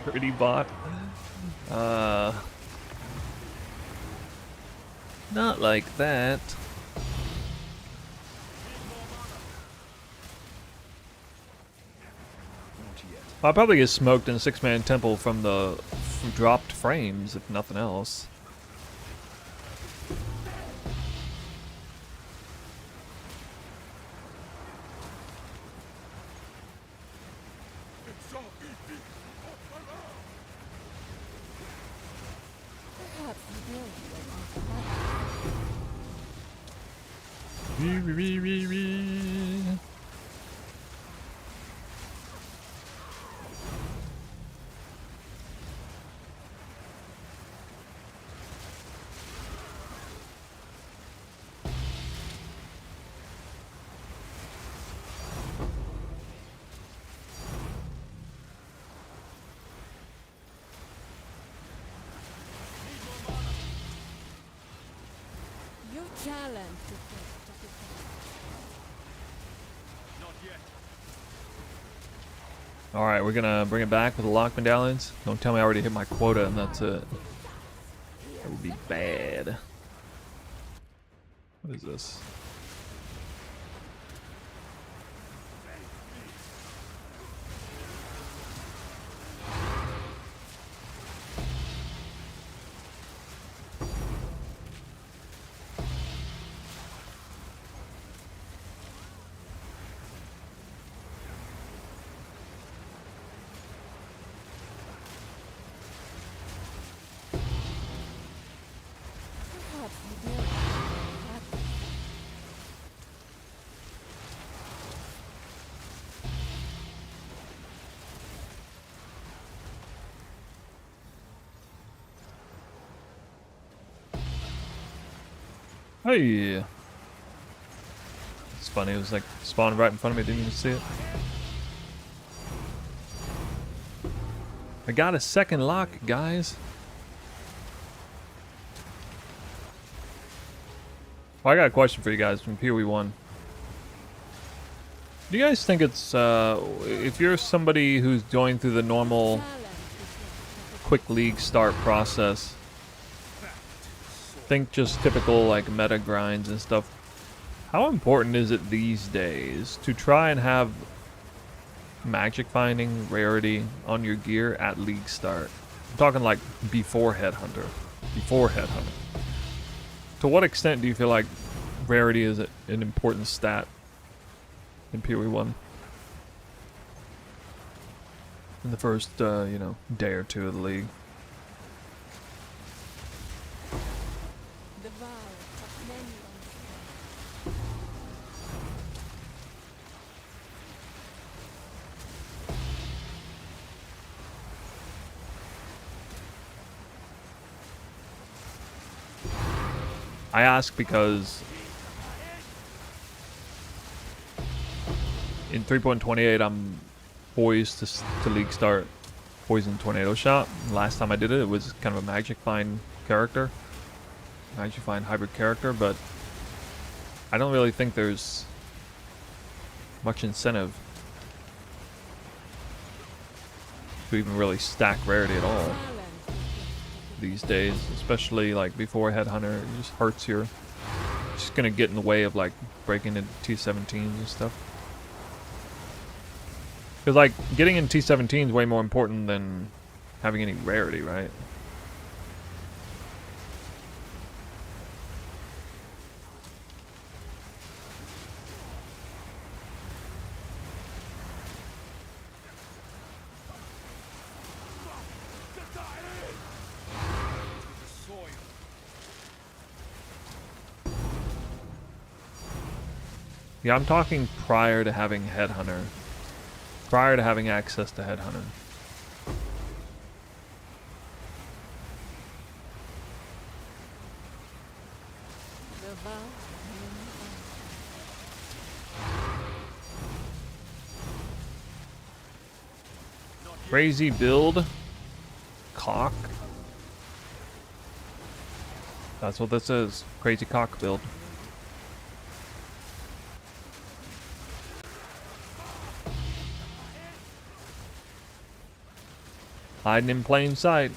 Pretty bot. Not like that. Not yet. I'll probably get smoked in a 6-man temple from the dropped frames, if nothing else. Perhaps you will Your talent to Not yet. Alright, we're gonna bring it back with the lock medallions. Don't tell me I already hit my quota and that's it. That would be bad. What is this? perhaps you will. Hey! It's funny, it was like spawned right in front of me, didn't even see it. I got a second lock, guys. Well, I got a question for you guys from PoE1. Do you guys think it's, if you're somebody who's going through the normal quick league start process, think just typical like meta grinds and stuff, how important is it these days to try and have magic finding rarity on your gear at league start? I'm talking like before Headhunter. Before Headhunter. To what extent do you feel like rarity is an important stat in PoE1? In the first, you know, day or two of the league. The vow of many I ask because in 3.28 I'm poised to league start Poison Tornado Shot. Last time I did it, it was kind of a Magic Find character. Magic Find hybrid character, but I don't really think there's much incentive to even really stack rarity at all these days, especially like before Headhunter. It just hurts your, just gonna get in the way of like breaking into T17s and stuff. Because like getting in T17 is way more important than having any rarity, right? Yeah, I'm talking prior to having Headhunter. Prior to having access to Headhunter. the vow of many Crazy build. Cock. That's what this is. Crazy cock build. Hiding in plain sight.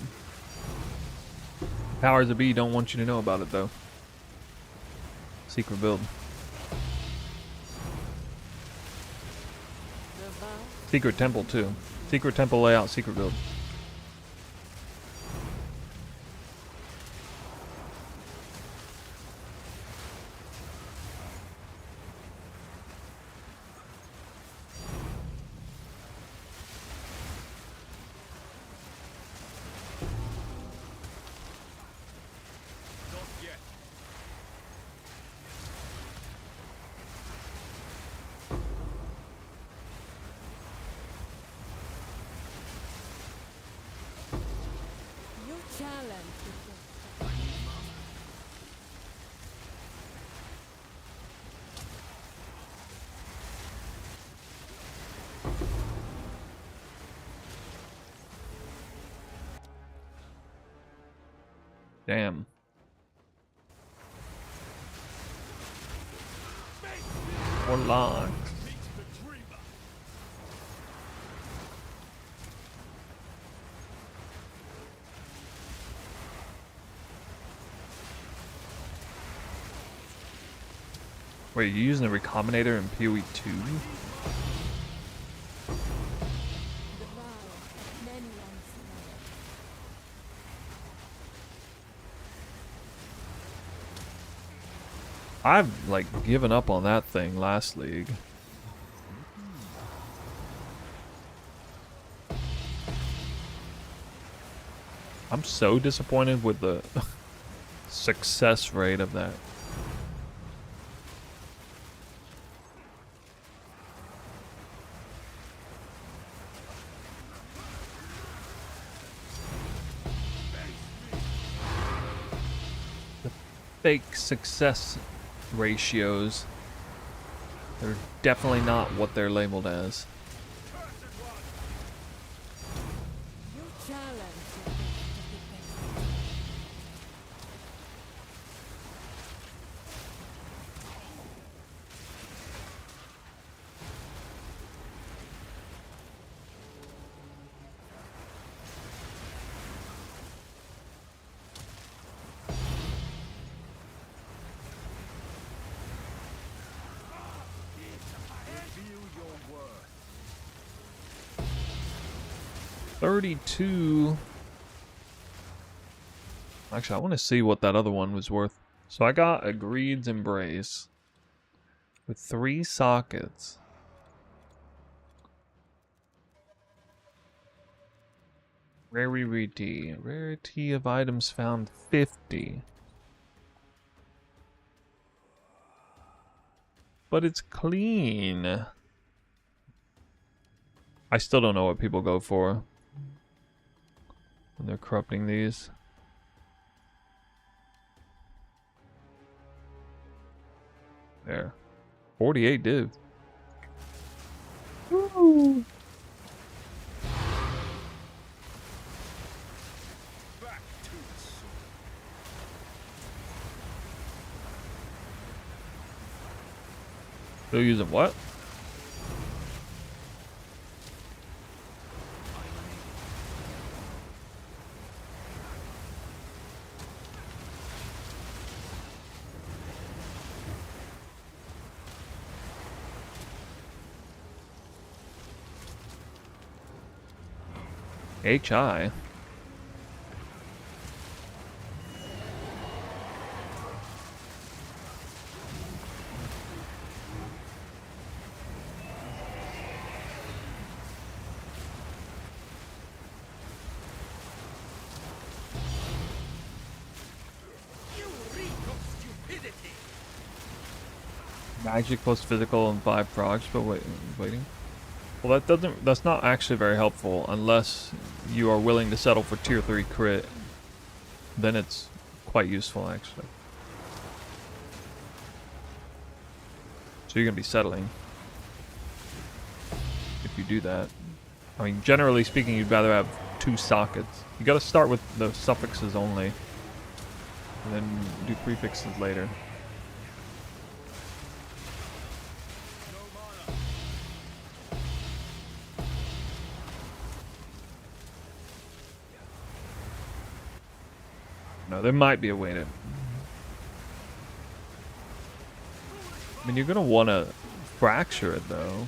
Powers of B don't want you to know about it though. Secret build. the vow. Secret temple too. Secret temple layout, secret build. Your challenge is Damn. Or locked. Wait, you using a Recombinator in PoE 2? the vow of many unseen. I've like given up on that thing last league. I'm so disappointed with the success rate of that. fake success ratios. They're definitely not what they're labeled as. You challenge your defense. Reveal your worth. 32. Actually, I want to see what that other one was worth. So I got a Greed's Embrace with 3 sockets. Rarity. Rarity of items found 50. But it's clean. I still don't know what people go for when they're corrupting these. There. 48 div. Woo! Back to the sword. Still using what? HI. You reek of stupidity. Magic plus physical and 5 procs, but waiting. Well, that's not actually very helpful unless you are willing to settle for tier 3 crit. Then it's quite useful, actually. So you're gonna be settling if you do that. I mean, generally speaking, you'd rather have 2 sockets. You gotta start with the suffixes only, and then do prefixes later. No, there might be a way to... I mean, you're gonna want to fracture it, though.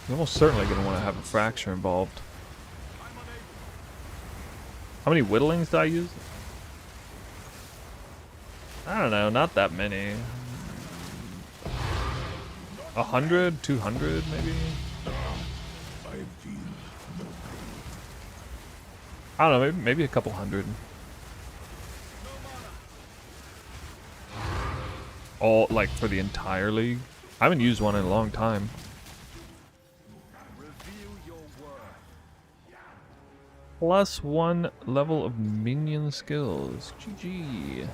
You're almost certainly gonna want to have a fracture involved. How many whittlings did I use? I don't know, not that many. 100, 200, maybe? I don't know, maybe a couple hundred. All, like, for the entire league? I haven't used one in a long time. Reveal your worth. Plus 1 level of minion skills. GG.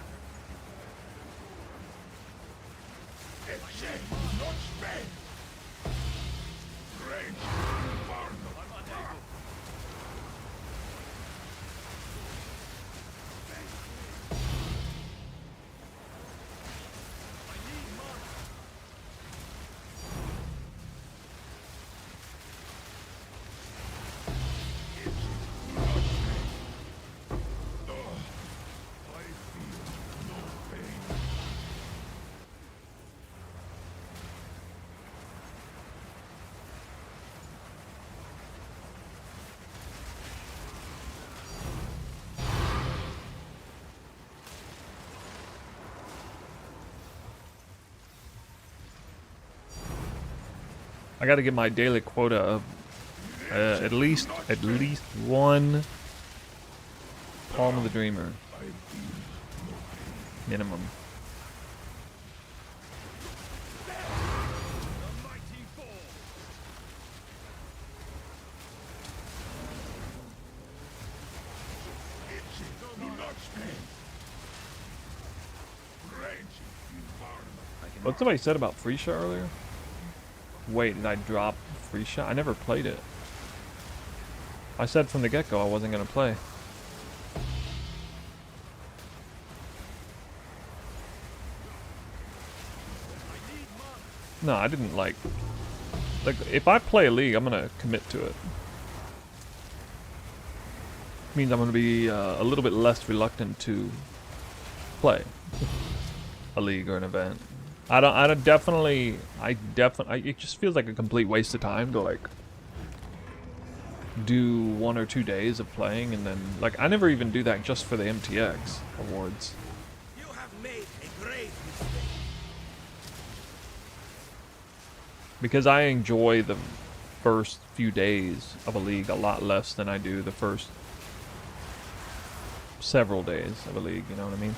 I gotta get my daily quota of at least one Palm of the Dreamer. Minimum. What somebody said about Freesia earlier? Wait, did I drop Freesia? I never played it. I said from the get-go I wasn't gonna play. No, I didn't like if I play a league, I'm gonna commit to it. Means I'm gonna be a little bit less reluctant to play a league or an event. It just feels like a complete waste of time to like do 1 or 2 days of playing and then like I never even do that just for the MTX awards. You have made a grave mistake. Because I enjoy the first few days of a league a lot less than I do the first several days of a league, you know what I mean?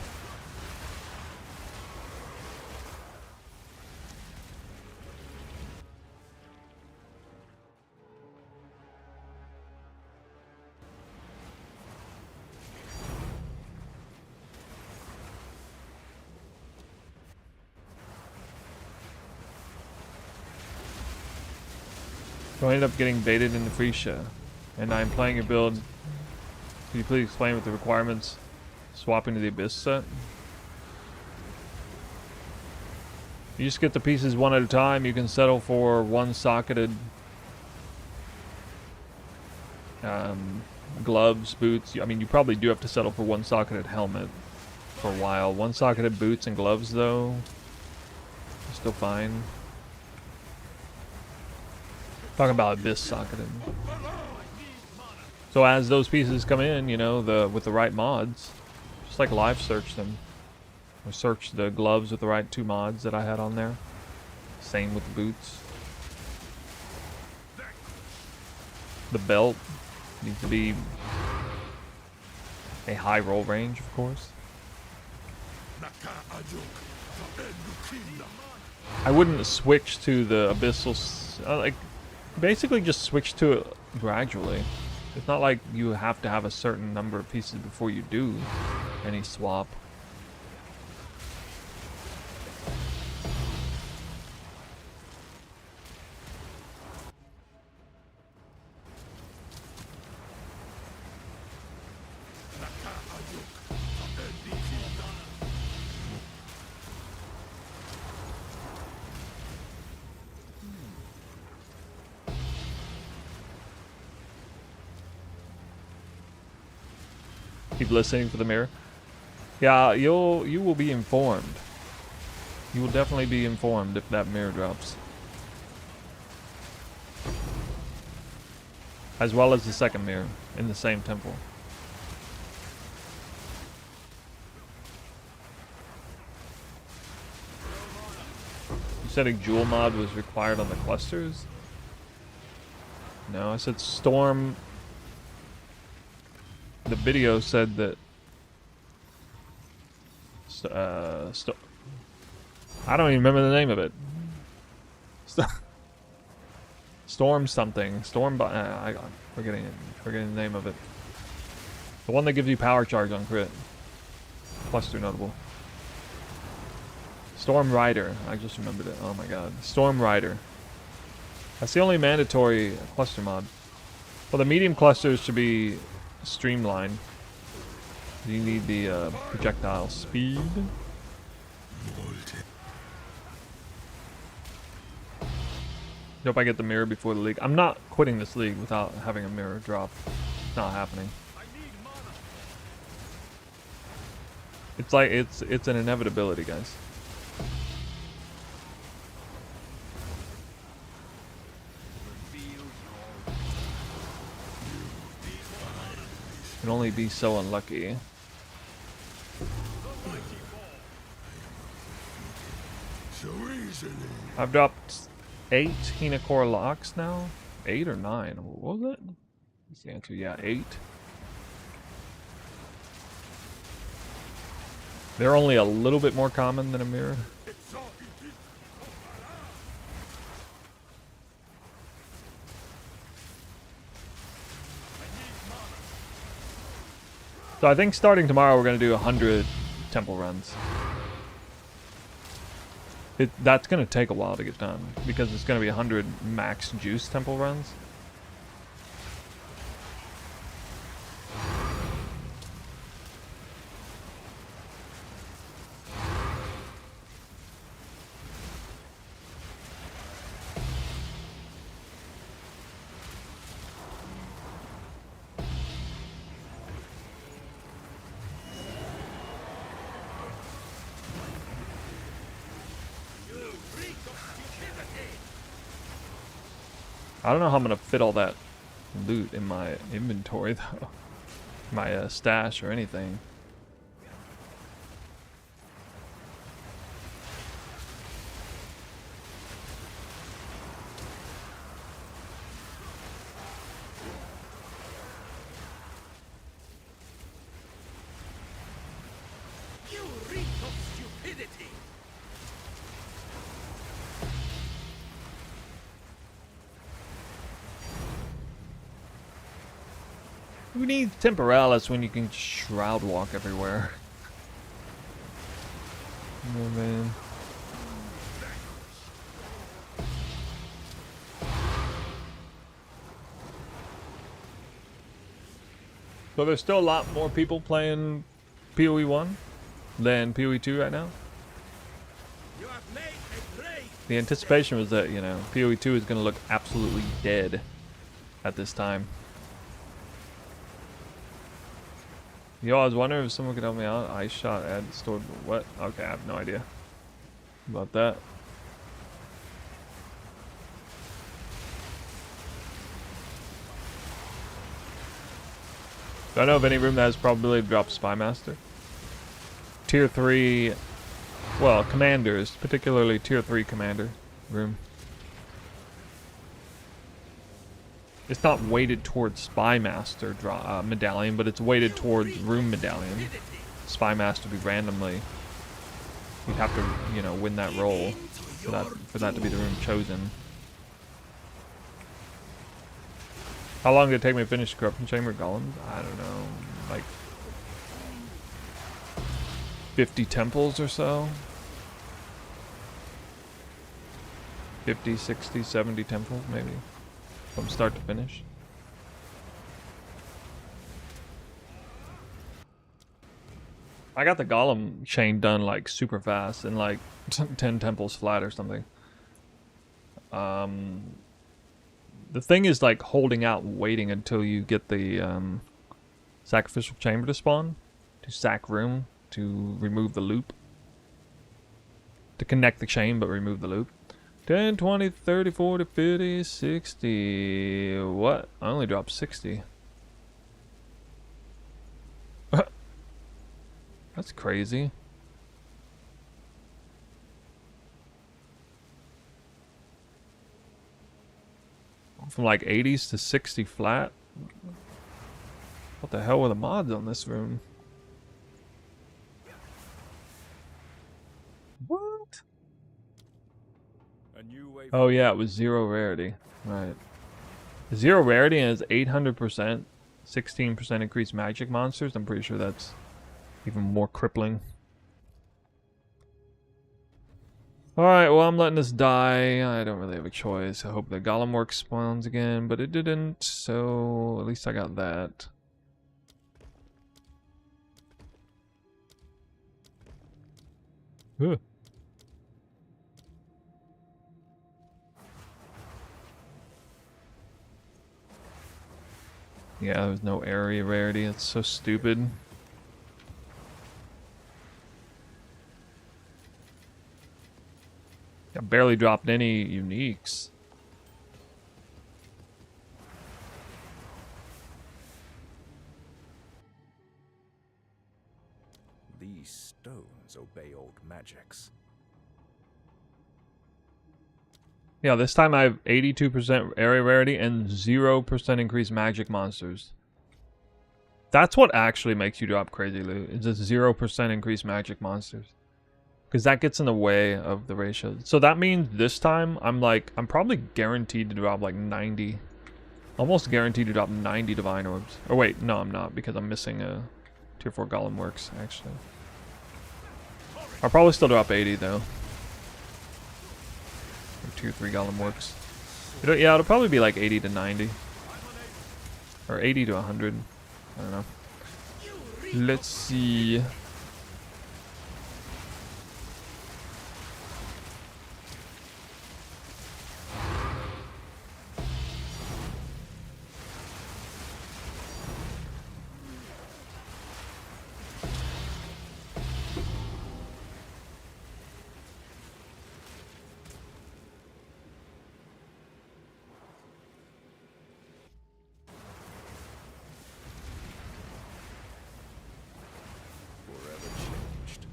So I ended up getting baited into Freesia, and I'm playing your build. Can you please explain what the requirements swapping to the Abyss set? You just get the pieces one at a time. You can settle for one socketed gloves, boots. I mean, you probably do have to settle for one socketed helmet for a while. One socketed boots and gloves, though, still fine. Talking about Abyss socketed. So as those pieces come in, you know, with the right mods, just like live search them. Or search the gloves with the right 2 mods that I had on there. Same with the boots. The belt needs to be a high roll range, of course. I wouldn't switch to the Abyssal, like, basically just switch to it gradually. It's not like you have to have a certain number of pieces before you do any swap. Keep listening for the mirror. Yeah, you will be informed. You will definitely be informed if that mirror drops. As well as the second mirror in the same temple. You said a jewel mod was required on the clusters? No, I said storm. The video said that I don't even remember the name of it. Storm something. I'm forgetting the name of it. The one that gives you power charge on crit. Cluster notable. Storm Rider. I just remembered it. Oh my god. Storm Rider. That's the only mandatory cluster mod. Well, the medium clusters should be streamlined. You need the projectile speed. Hope I get the mirror before the league. I'm not quitting this league without having a mirror drop. It's not happening. It's like it's an inevitability, guys. Can only be so unlucky. I've dropped 8 Hinacore locks now. 8 or 9? What was it? That's the answer. Yeah, 8. They're only a little bit more common than a mirror. So I think starting tomorrow we're going to do 100 temple runs. That's gonna take a while to get done because it's gonna be 100 max juice temple runs. I don't know how I'm gonna fit all that loot in my inventory though, my stash or anything. You reek of stupidity! Who needs Temporalis when you can shroud walk everywhere? Oh man. So there's still a lot more people playing PoE 1 than PoE 2 right now. You have made a grave. The anticipation was that, you know, PoE 2 is going to look absolutely dead at this time. Yo, I was wondering if someone could help me out. Ice shot add stored what? Okay, I have no idea about that. Do I know of any room that has probability to drop Spy Master? Tier 3, well, commanders, particularly Tier 3 commander room. It's not weighted towards Spy Master medallion, but it's weighted towards room medallion. Spy Master would be randomly. You'd have to, you know, win that roll for that to be the room chosen. How long did it take me to finish Corruption Chamber Golems? I don't know, like 50 temples or so. 50, 60, 70 temples maybe. From start to finish. I got the golem chain done like super fast in like 10 temples flat or something. The thing is like holding out and waiting until you get the sacrificial chamber to spawn, to sack room, to remove the loop, to connect the chain but remove the loop. 10, 20, 30, 40, 50, 60. What? I only dropped 60. That's crazy. From like 80s to 60 flat. What the hell were the mods on this room? What? A new way. Oh yeah, it was 0 rarity. Right. 0 rarity and it's 800%, 16% increased magic monsters. I'm pretty sure that's even more crippling. Alright, well I'm letting this die. I don't really have a choice. I hope the Golem work spawns again, but it didn't, so at least I got that. Ugh. Yeah, there's no area rarity. It's so stupid. I barely dropped any uniques. These stones obey old magics. Yeah, this time I have 82% area rarity and 0% increased magic monsters. That's what actually makes you drop crazy loot, is just 0% increased magic monsters. Because that gets in the way of the ratio. So that means this time, I'm probably guaranteed to drop like 90. Almost guaranteed to drop 90 divine orbs. Or wait, no I'm not, because I'm missing a tier 4 golem works, actually. I'll probably still drop 80 though. 2 3 golem works. Yeah, it'll probably be like 80 to 90. Or 80 to 100. I don't know. Let's see. Forever changed.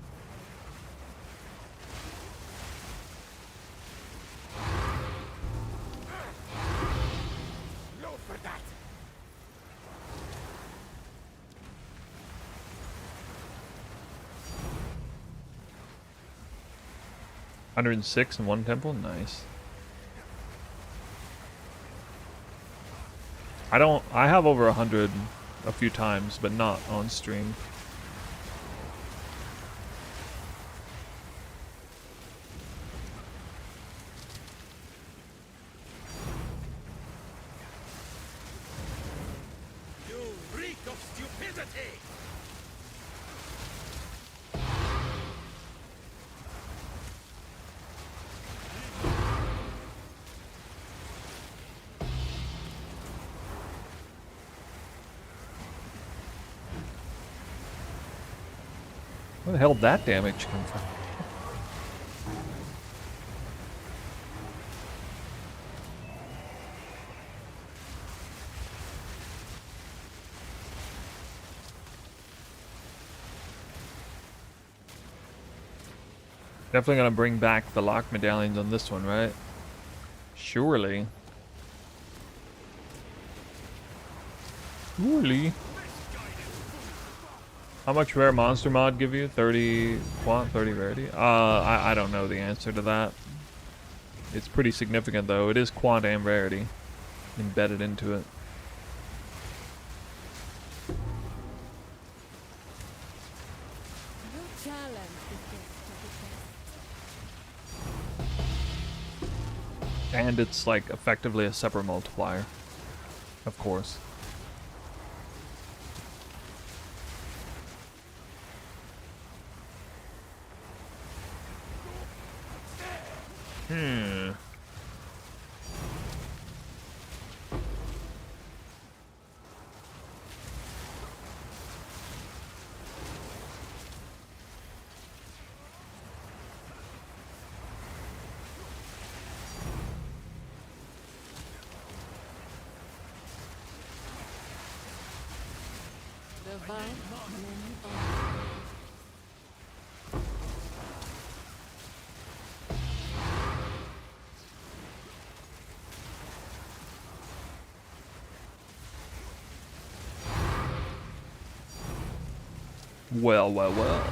Go for that. $106 in one temple, nice. I have over 100 a few times, but not on stream. You reek of stupidity. Where the hell did that damage come from? Definitely gonna bring back the lock medallions on this one, right? Surely. Surely. How much rare monster mod give you? 30 quant, 30 rarity? I don't know the answer to that. It's pretty significant though. It is quant and rarity embedded into it. Your challenge is just to the best. And it's like effectively a separate multiplier. Of course. Divine many honors. Well, well, well.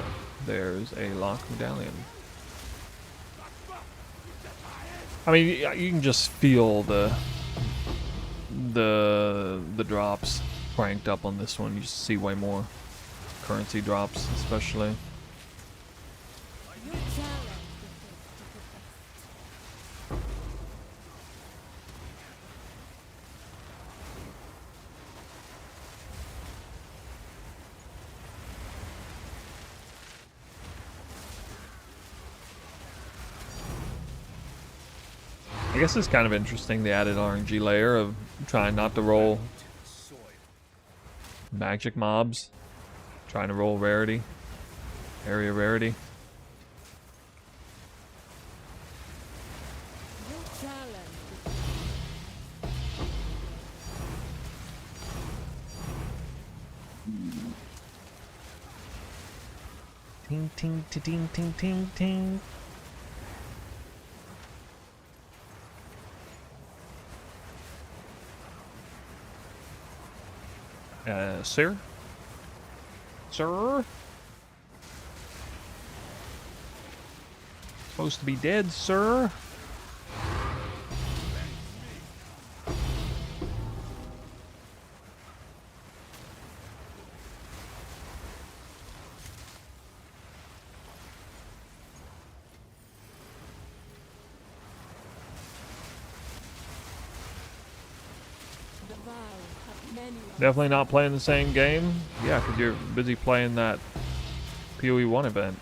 There's a lock medallion. I mean, you can just feel the drops cranked up on this one. You just see way more currency drops, especially. Your challenge is just to the best. I guess it's kind of interesting, the added RNG layer of trying not to roll Soil. magic mobs, trying to roll rarity, area rarity. Your challenge is Ting ting ting ting ting ting ting. Sir? Sir? Supposed to be dead, sir? have many on Definitely not playing the same game. Yeah, because you're busy playing that PoE 1 event.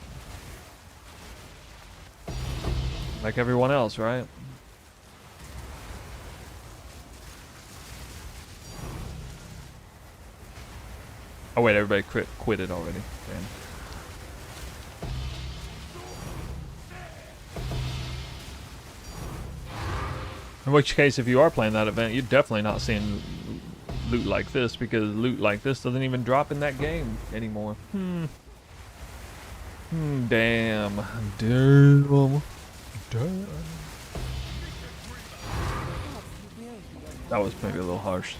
Like everyone else, right? Oh wait, everybody quit it already. Damn. In which case, if you are playing that event, you're definitely not seeing loot like this, because loot like this doesn't even drop in that game anymore. Damn. Damn. That was maybe a little harsh.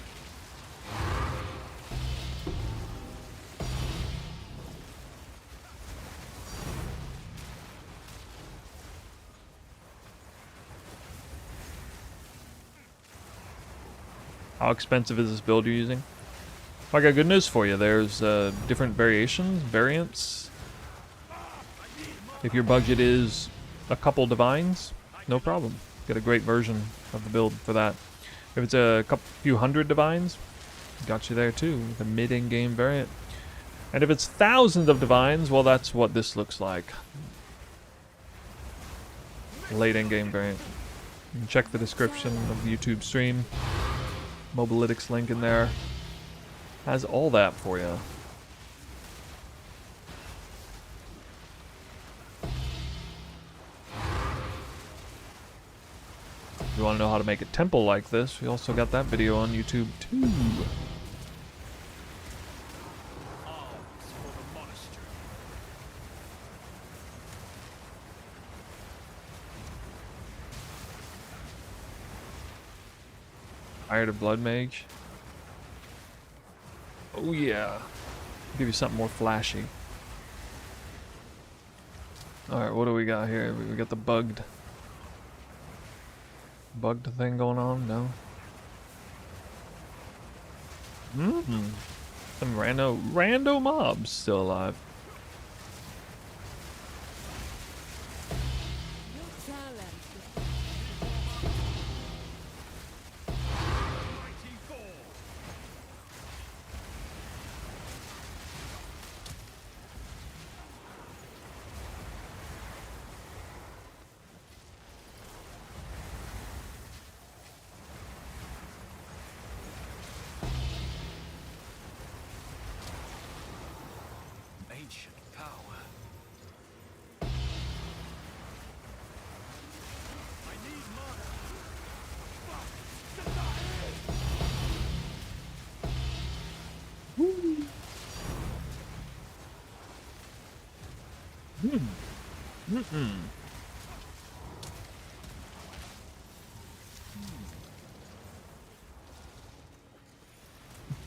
How expensive is this build you're using? I got good news for you. There's different variants. If your budget is a couple divines, no problem. Get a great version of the build for that. If it's a few hundred divines, got you there too. The mid-in-game variant. And if it's thousands of divines, well, that's what this looks like. Late in-game variant. You can check the description of the YouTube stream. Mobalytics link in there. Has all that for you. If you want to know how to make a temple like this, we also got that video on YouTube too. Hired a blood mage. Oh yeah. Give you something more flashy. Alright, what do we got here? We got the bugged thing going on? No? Some rando mobs still alive. your talent. Ancient power. I need mana. Mm-mm.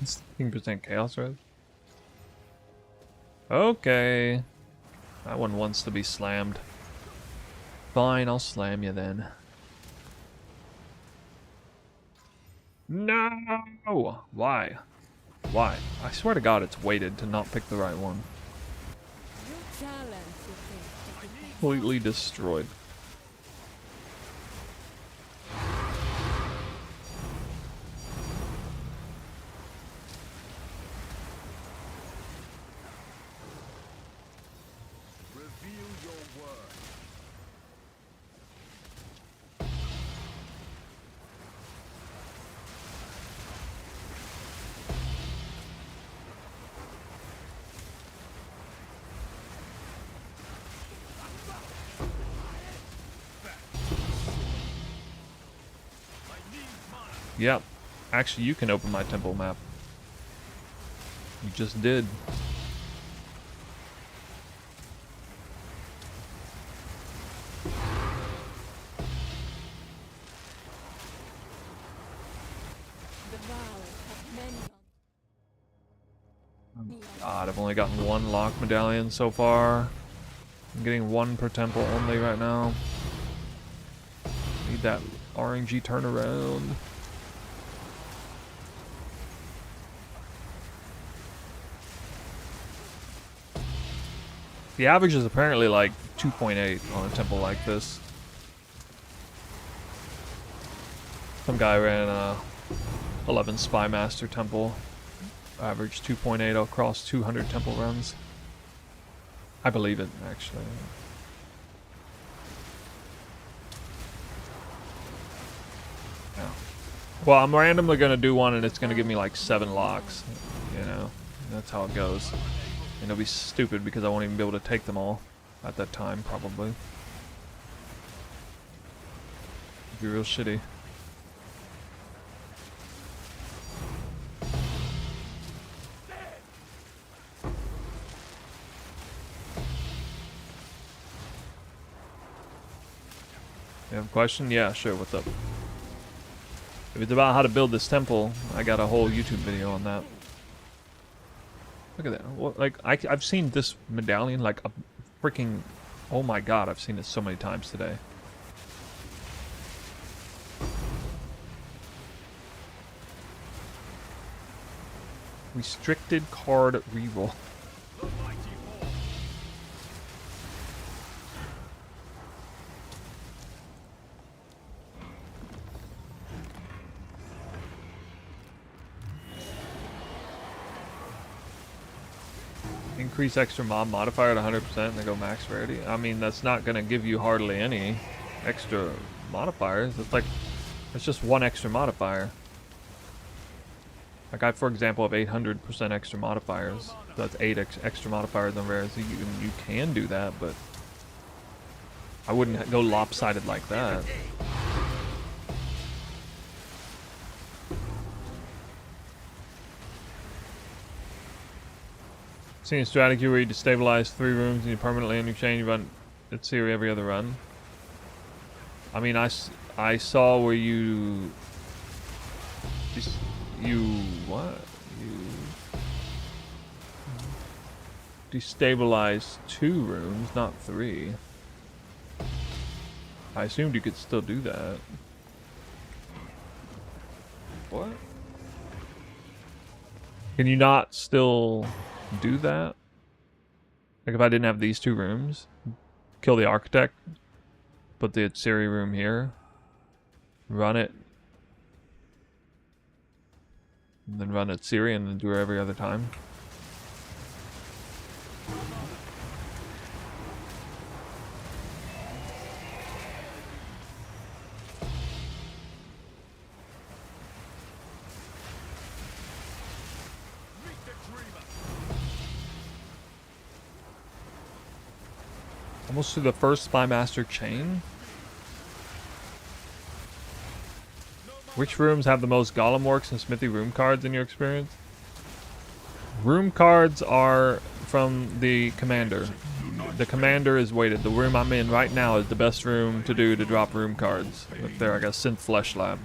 16% chaos res. Okay. That one wants to be slammed. Fine, I'll slam you then. No! Why? Why? I swear to God it's weighted to not pick the right one. Your talent, you think. Completely destroyed. Reveal your word. Yep. Actually, you can open my temple map. You just did. Devour have many on. God, I've only gotten one lock medallion so far. I'm getting one per temple only right now. Need that RNG turnaround. The average is apparently like 2.8 on a temple like this. Some guy ran 11 Spy Master Temple. Average 2.8 across 200 temple runs. I believe it, actually. Yeah. Well, I'm randomly going to do one and it's going to give me like 7 locks. You know, that's how it goes. And it'll be stupid because I won't even be able to take them all at that time, probably. It'd be real shitty. You have a question? Yeah, sure, what's up? If it's about how to build this temple, I got a whole YouTube video on that. Look at that. What, like, I've seen this medallion like a freaking... Oh my god, I've seen it so many times today. Restricted card reroll. Increase extra mob modifier at 100% and they go max rarity. I mean, that's not going to give you hardly any extra modifiers. It's like, it's just one extra modifier. Like I, for example, have 800% extra modifiers. So that's 8 extra modifiers on rarity. You can do that, but I wouldn't go lopsided like that. Seen a strategy where you destabilize 3 rooms and you permanently interchange run its theory every other run. I mean, I saw where you what? You destabilize 2 rooms, not 3. I assumed you could still do that. What? Can you not still do that? Like if I didn't have these 2 rooms, kill the architect, put the Atsiri room here, run it, and then run Atsiri and then do it every other time. Almost to the first Spy Master chain. Which rooms have the most Golem Works and Smithy room cards in your experience? Room cards are from the commander. The commander is weighted. The room I'm in right now is the best room to do to drop room cards. Look there, I got Synth Flesh Lab.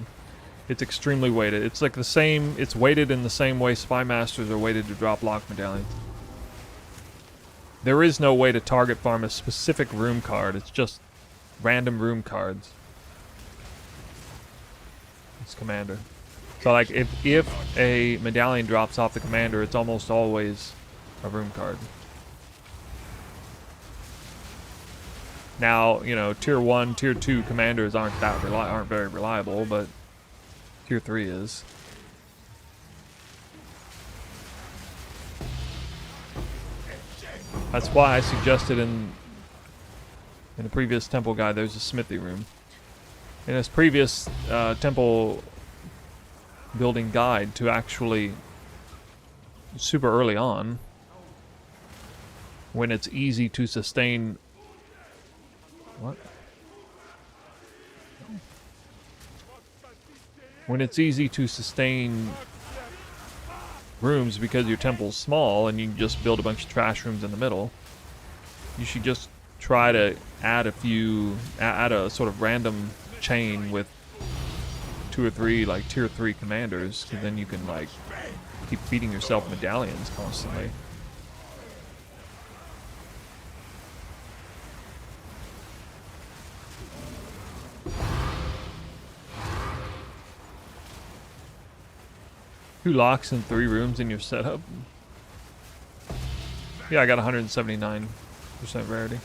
It's extremely weighted. It's like the same, it's weighted in the same way Spy Masters are weighted to drop lock medallions. There is no way to target farm a specific room card. It's just random room cards. It's commander. So like if a medallion drops off the commander, it's almost always a room card. Now, you know, tier 1, tier 2 commanders aren't very reliable, but tier 3 is. That's why I suggested in the previous temple guide there's a smithy room. In this previous temple building guide to actually super early on, when it's easy to sustain what? When it's easy to sustain rooms because your temple's small and you can just build a bunch of trash rooms in the middle, you should just try to add a sort of random chain with 2 or 3 like tier 3 commanders, because then you can like keep feeding yourself medallions constantly. Two locks and 3 rooms in your setup. Yeah, I got 179% rarity.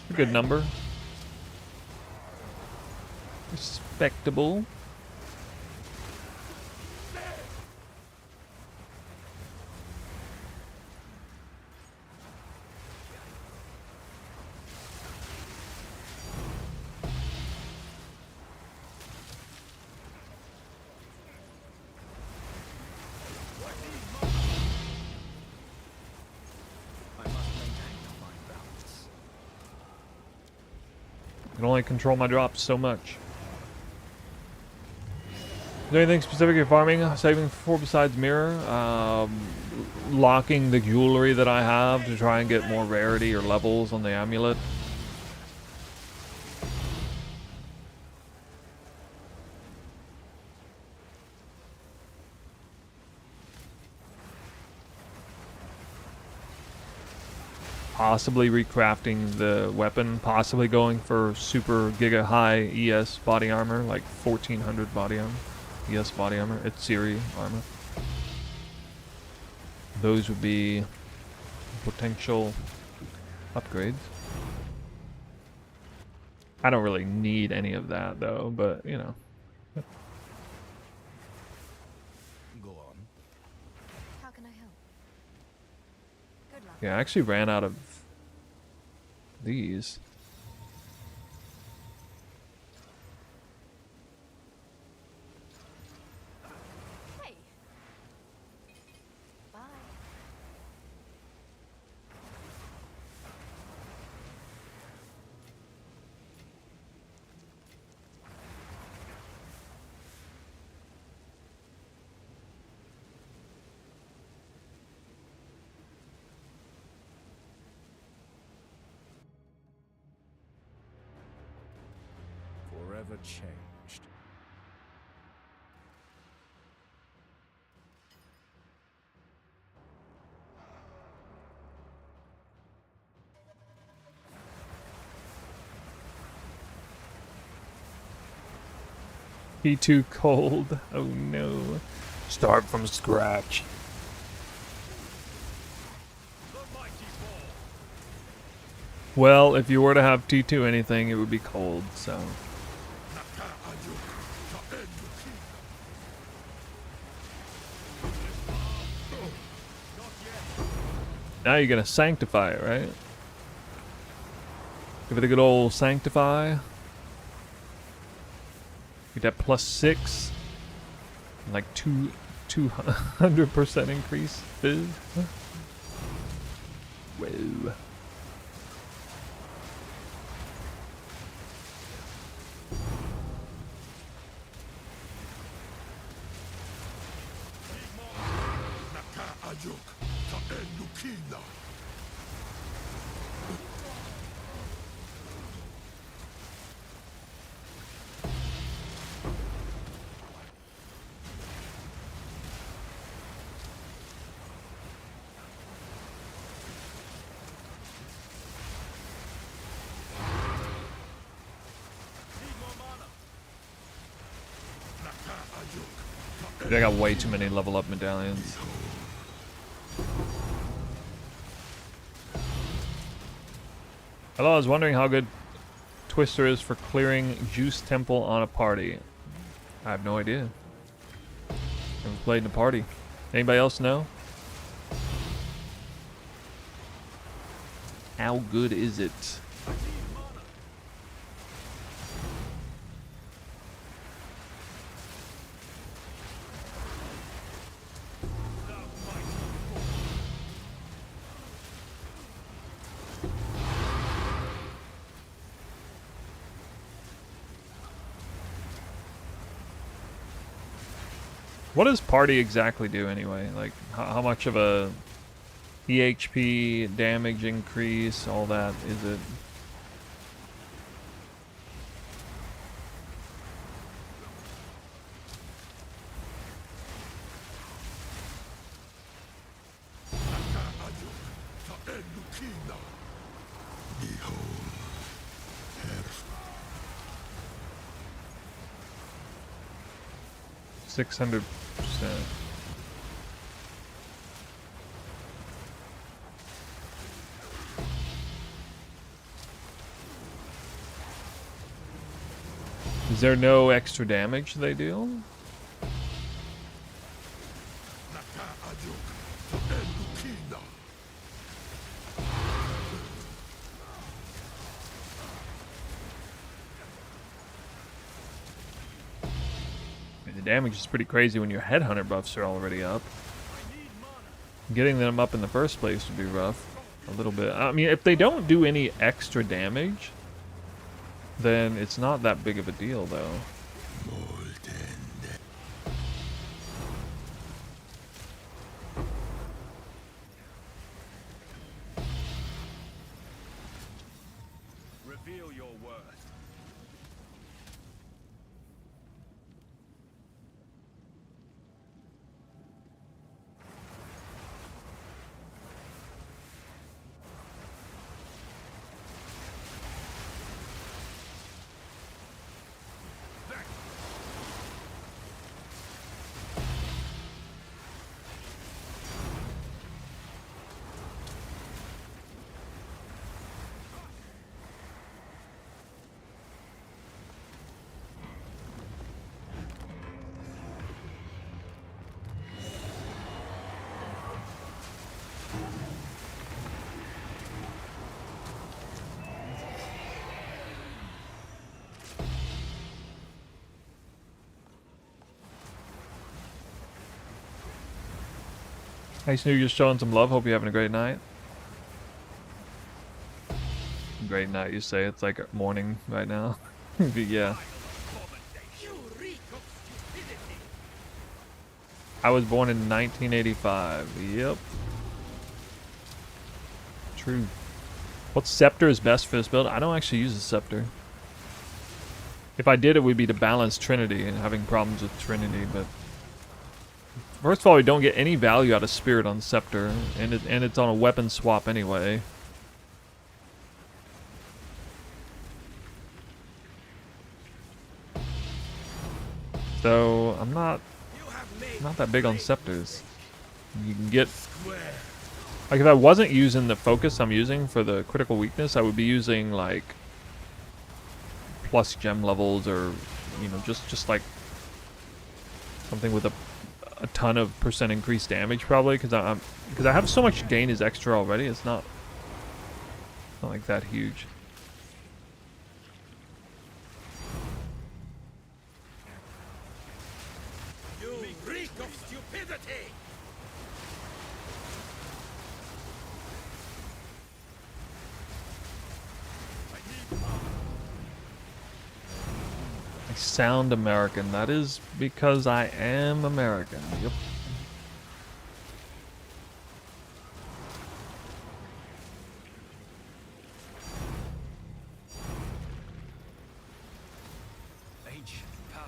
A good number. Respectable. I must maintain my balance. I can only control my drops so much. Is there anything specific you're farming, saving for besides mirror? Locking the jewelry that I have to try and get more rarity or levels on the amulet. Possibly recrafting the weapon, possibly going for super giga high ES body armor, like 1400 body armor. ES body armor, it's Siri armor. Those would be potential upgrades. I don't really need any of that though, but you know. Go on. How can I help? Good luck. Yeah, I actually ran out of these. Hey. Bye. Forever changed. P2 cold. Oh no. Start from scratch. Well, if you were to have T2 anything, it would be cold, so. Now you're gonna sanctify it, right? Give it a good old sanctify. Get that +6. Like 200% increase. Fizz. Whoa. Dude, I got way too many level up medallions. Hello, I was wondering how good Twister is for clearing Juice Temple on a party. I have no idea. Never played in a party. Anybody else know? How good is it? What does party exactly do anyway? Like, how much of a EHP damage increase, all that is it? Behold, 600%. Is there no extra damage they deal? The damage is pretty crazy when your headhunter buffs are already up. Getting them up in the first place would be rough. A little bit. I mean, if they don't do any extra damage, then it's not that big of a deal, though. Reveal your worth. Hey Snoo, just showing some love. Hope you're having a great night. Great night, you say. It's like morning right now. But yeah. I was born in 1985. Yep. True. What scepter is best for this build? I don't actually use a scepter. If I did, it would be to balance Trinity, and having problems with Trinity, but... First of all, we don't get any value out of Spirit on Scepter, and it's on a weapon swap anyway. So, I'm not that big on Scepters. You can get... Like, if I wasn't using the focus I'm using for the critical weakness, I would be using, like, plus gem levels, or, you know, just like something with a ton of % increased damage, probably, because I have so much gain as extra already. It's not like that huge. You reek of stupidity. I sound American. That is because I am American. Yep. Ancient power.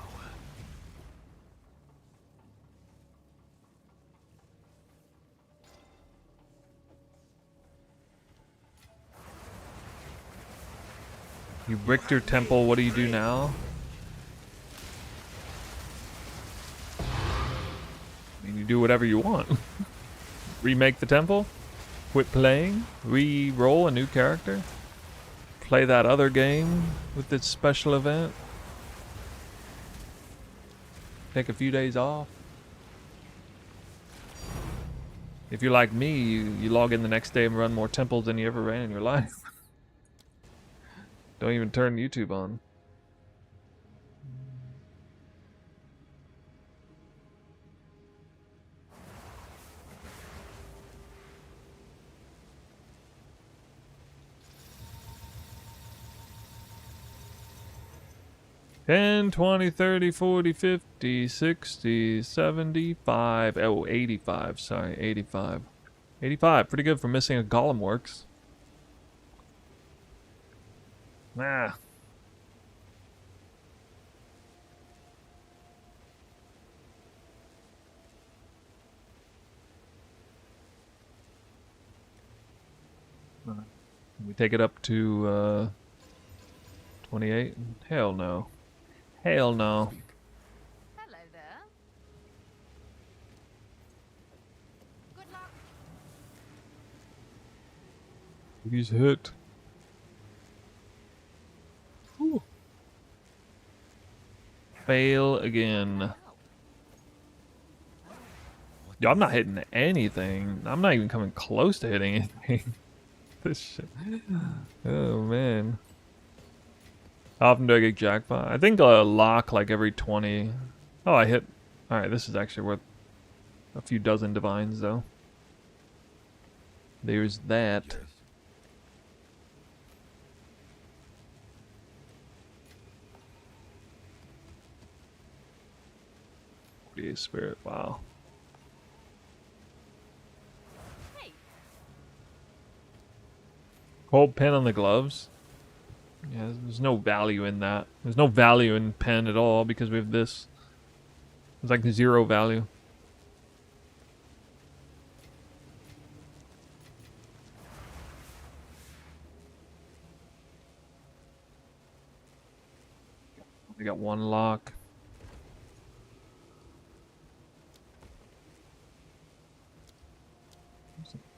You bricked your temple. What do you do now? You do whatever you want. Remake the temple, quit playing, re-roll a new character, play that other game with its special event, take a few days off. If you're like me, you log in the next day and run more temples than you ever ran in your life. Don't even turn YouTube on. $10, $20, $30, $40, $50, $60, $75, oh, $85, sorry, $85. $85, pretty good for missing a Golem works. Nah. We take it up to 28? Hell no. Hell no. Hello there. Good luck. He's hit. Whew. fail again. Yo, I'm not hitting anything. I'm not even coming close to hitting anything. This shit. Oh, man. How often do I get jackpot? I think lock like every 20. Oh, I hit. Alright, this is actually worth a few dozen divines, though. There's that. Yes. Spirit, wow. Hold pen on the gloves. Yeah, there's no value in that. There's no value in pen at all because we have this. It's like 0 value. We got 1 lock.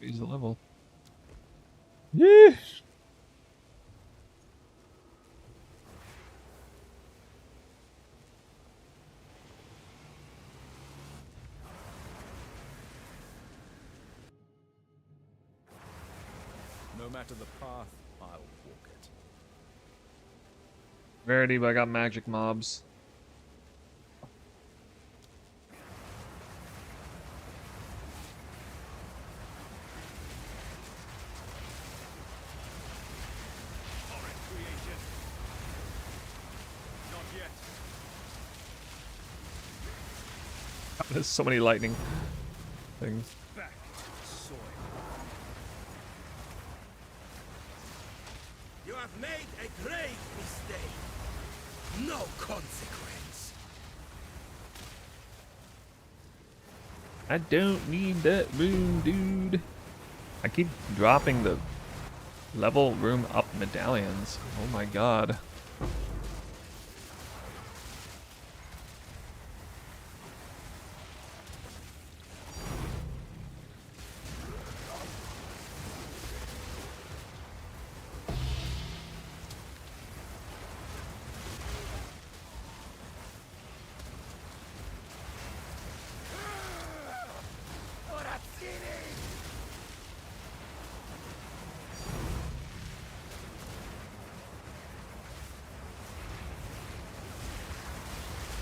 Raise the level. Yeesh. No matter the path, I'll walk it. Rarity, but I got magic mobs. There's so many lightning things. Back to soil. You have made a grave mistake. No consequence. I don't need that room, dude. I keep dropping the level room up medallions. Oh my god.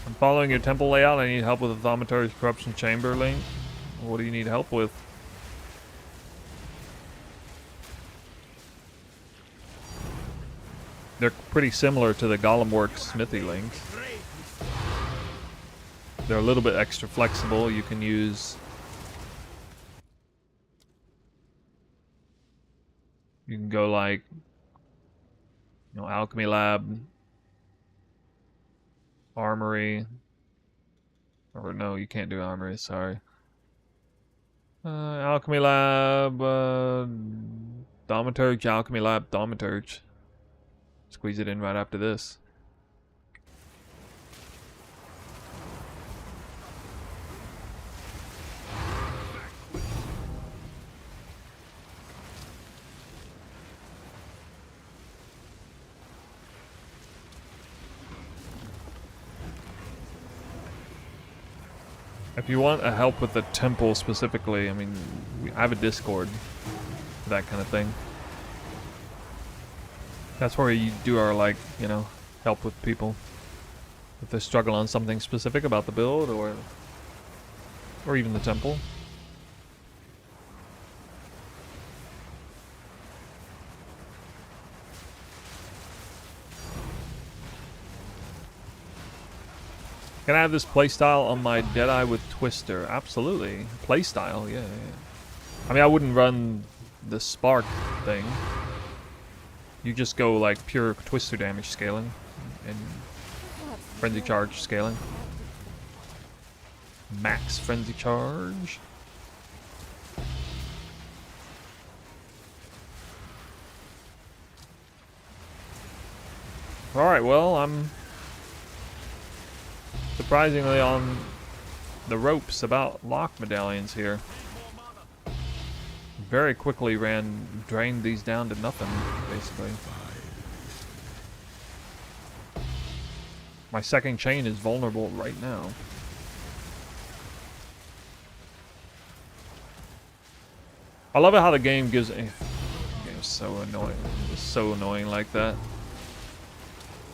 I'm following your temple layout. I need help with the Thaumaturge's Corruption Chamber link. What do you need help with? They're pretty similar to the Golemworks Smithy links. They're a little bit extra flexible. You can use... You can go like... You know, Alchemy Lab... Armory. Or no, you can't do Armory, sorry. Alchemy Lab... Thaumaturge, Alchemy Lab, Thaumaturge. Squeeze it in right after this. If you want a help with the temple specifically, I mean, I have a Discord for that kind of thing. That's where you do our, like, you know, help with people if they struggle on something specific about the build or even the temple. Can I have this playstyle on my Deadeye with Twister? Absolutely. Playstyle, yeah. I mean, I wouldn't run the Spark thing. You just go like pure Twister damage scaling and Frenzy Charge scaling. Max Frenzy Charge. Alright, well, I'm surprisingly on the ropes about lock medallions here. Very quickly drained these down to nothing, basically. My second chain is vulnerable right now. I love it how the game gives... The game's so annoying. It's so annoying like that.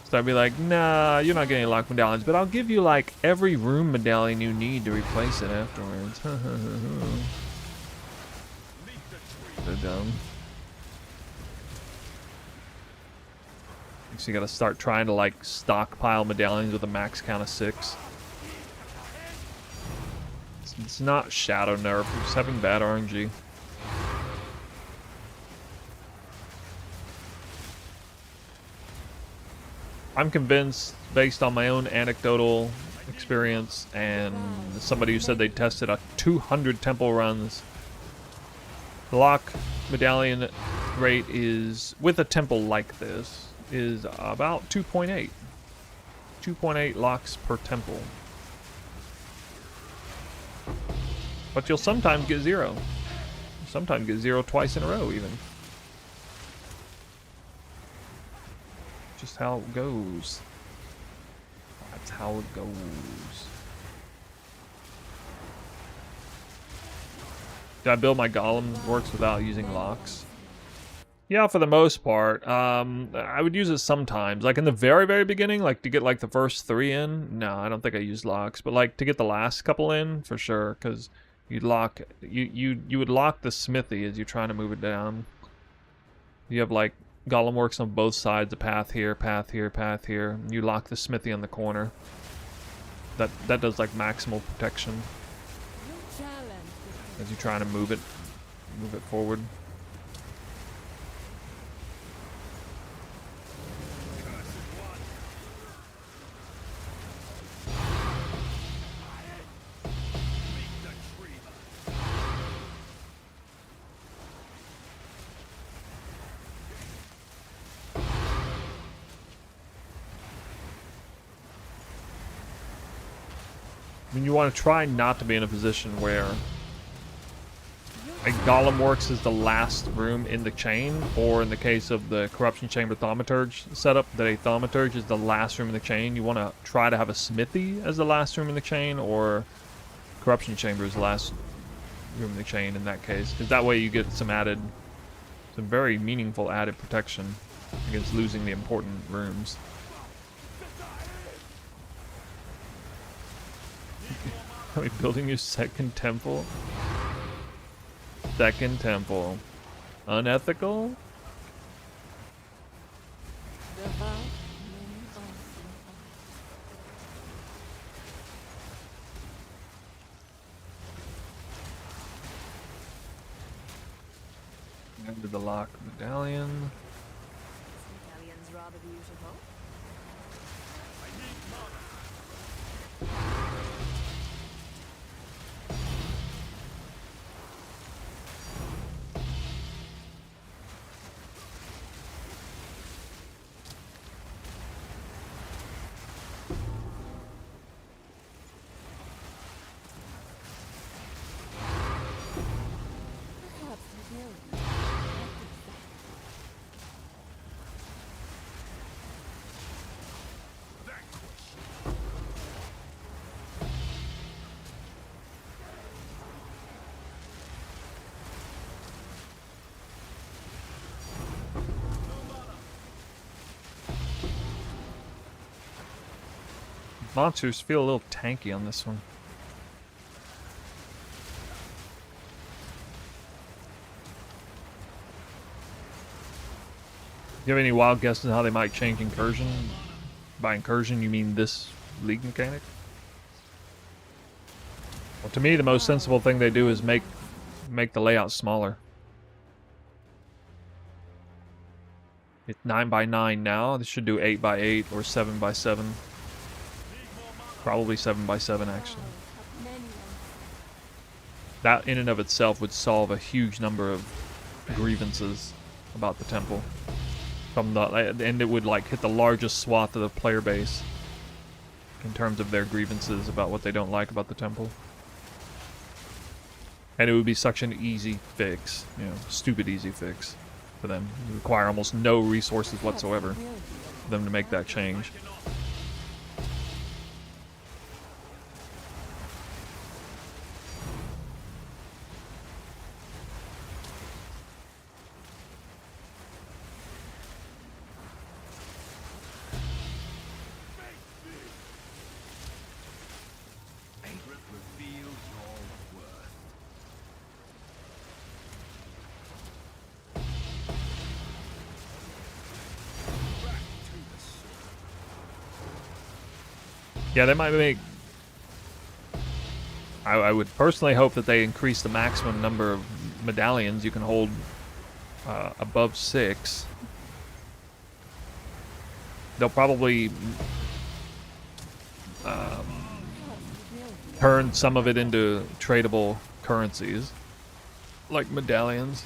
So I'd be like, nah, you're not getting locked medallions, but I'll give you like every room medallion you need to replace it afterwards. So dumb. So you gotta start trying to like stockpile medallions with a max count of 6. It's not shadow nerf, we're just having bad RNG. I'm convinced, based on my own anecdotal experience and somebody who said they tested 200 temple runs, the lock medallion rate is, with a temple like this, is about 2.8. 2.8 locks per temple. But you'll sometimes get 0. Sometimes get 0 twice in a row, even. Just how it goes. That's how it goes. Did I build my golem works without using locks? Yeah, for the most part. I would use it sometimes. Like in the very, very beginning, like to get like the first 3 in. No, I don't think I used locks. But like to get the last couple in, for sure. Because you'd lock, you would lock the smithy as you're trying to move it down. You have like golem works on both sides, a path here, path here, path here. You lock the smithy on the corner. That does like maximal protection as you're trying to move it forward. I mean, you want to try not to be in a position where a golem works as the last room in the chain, or in the case of the corruption chamber thaumaturge setup, that a thaumaturge is the last room in the chain. You want to try to have a smithy as the last room in the chain, or corruption chamber is the last room in the chain in that case, because that way you get some very meaningful added protection against losing the important rooms. Are we building your second temple? Second temple. Unethical? Into the lock medallion. Medallion's rather beautiful. Perhaps you will. Monsters feel a little tanky on this one. Do you have any wild guesses on how they might change incursion? By incursion, you mean this league mechanic? Well, to me, the most sensible thing they do is make the layout smaller. It's 9x9 now. This should do 8x8 or 7x7. Probably 7x7 actually. That in and of itself would solve a huge number of grievances about the temple. And it would like hit the largest swath of the player base in terms of their grievances about what they don't like about the temple. And it would be such an easy fix, you know, stupid easy fix for them. It would require almost no resources whatsoever for them to make that change. Yeah, they might make... I would personally hope that they increase the maximum number of medallions you can hold above 6. They'll probably turn some of it into tradable currencies, like medallions.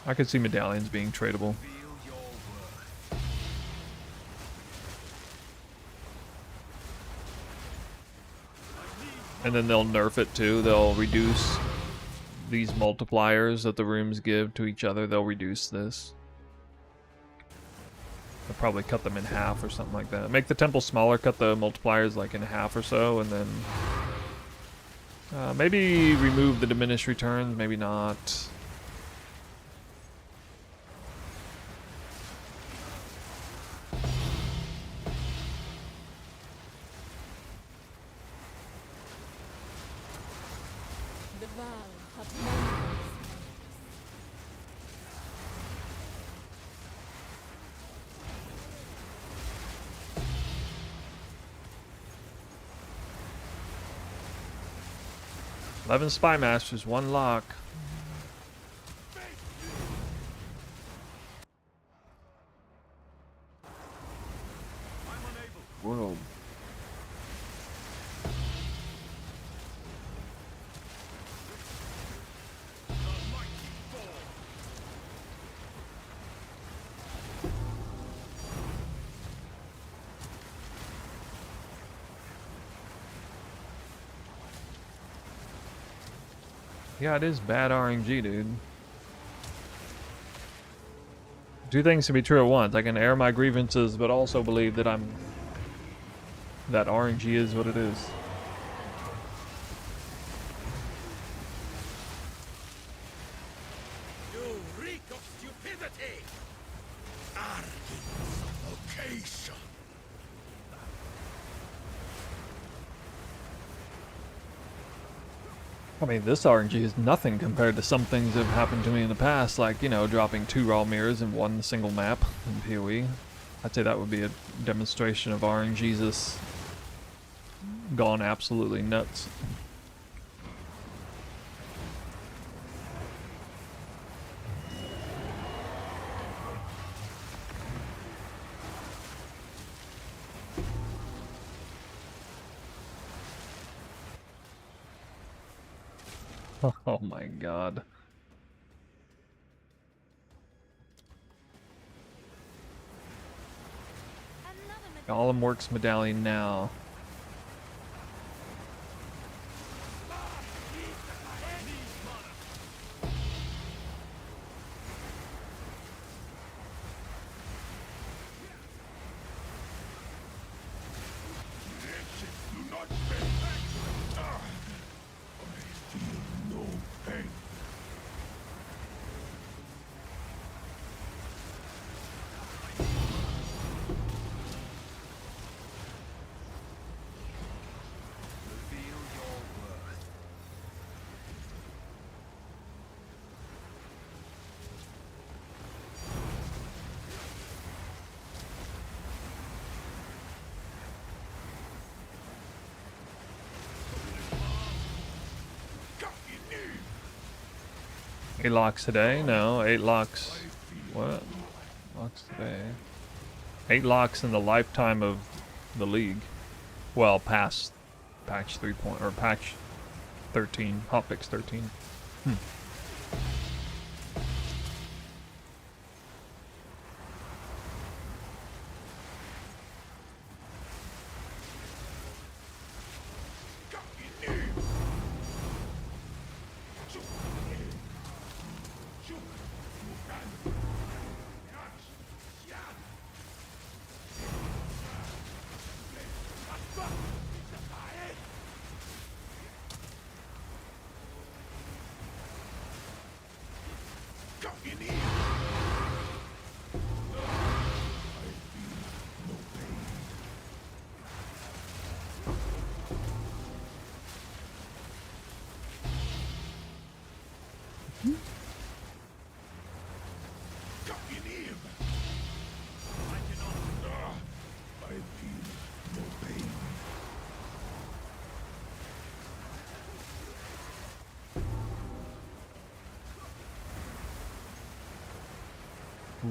I could see medallions being tradable. And then they'll nerf it too. They'll reduce these multipliers that the rooms give to each other. They'll reduce this. They'll probably cut them in half or something like that. Make the temple smaller, cut the multipliers like in half or so, and then maybe remove the diminished returns, maybe not. The Val have many. 11 Spy Masters, 1 lock. Whoa. Yeah, it is bad RNG, dude. Two things can be true at once. I can air my grievances, but also believe that that RNG is what it is. You reek of stupidity! Arrogance of vocation! I mean, this RNG is nothing compared to some things that have happened to me in the past, like, you know, dropping 2 raw mirrors in one single map in PoE. I'd say that would be a demonstration of RNGesus gone absolutely nuts. Oh my god. Gollum works medallion now. Eight locks today? No, 8 locks. What? Locks today. 8 locks in the lifetime of the league. Well, past patch 3 or patch 13, hotfix 13.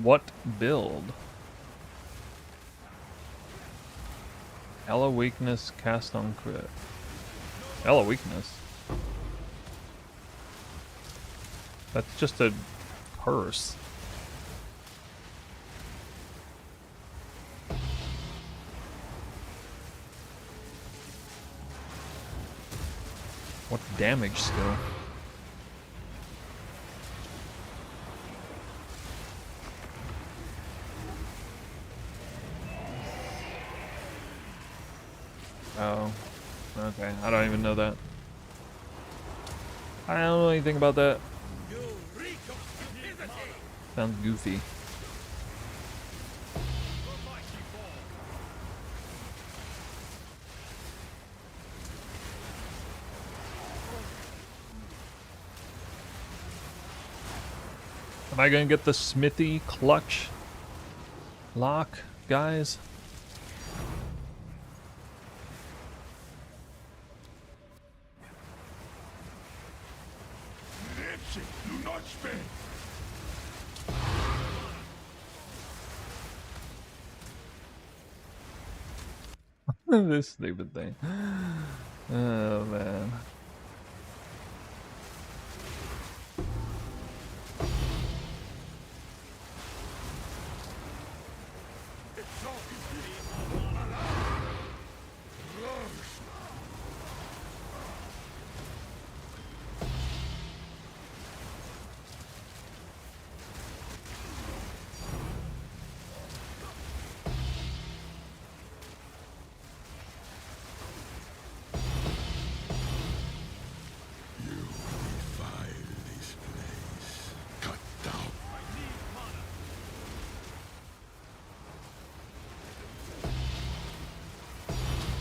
What build? Ella weakness, cast on crit. Ella weakness? That's just a curse. What damage skill? Oh, okay. I don't even know that. I don't know anything about that. You reek of stupidity! Sounds goofy. Am I gonna get the Smithy clutch lock, guys? This stupid thing. Oh man.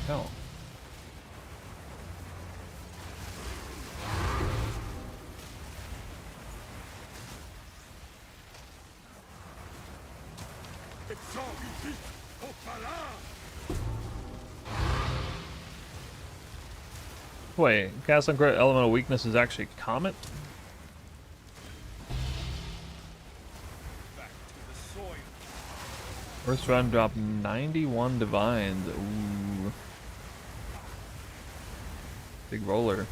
Hell. Wait, cast on crit elemental weakness is actually Comet? First round drop 91 divines. Ooh. Big roller.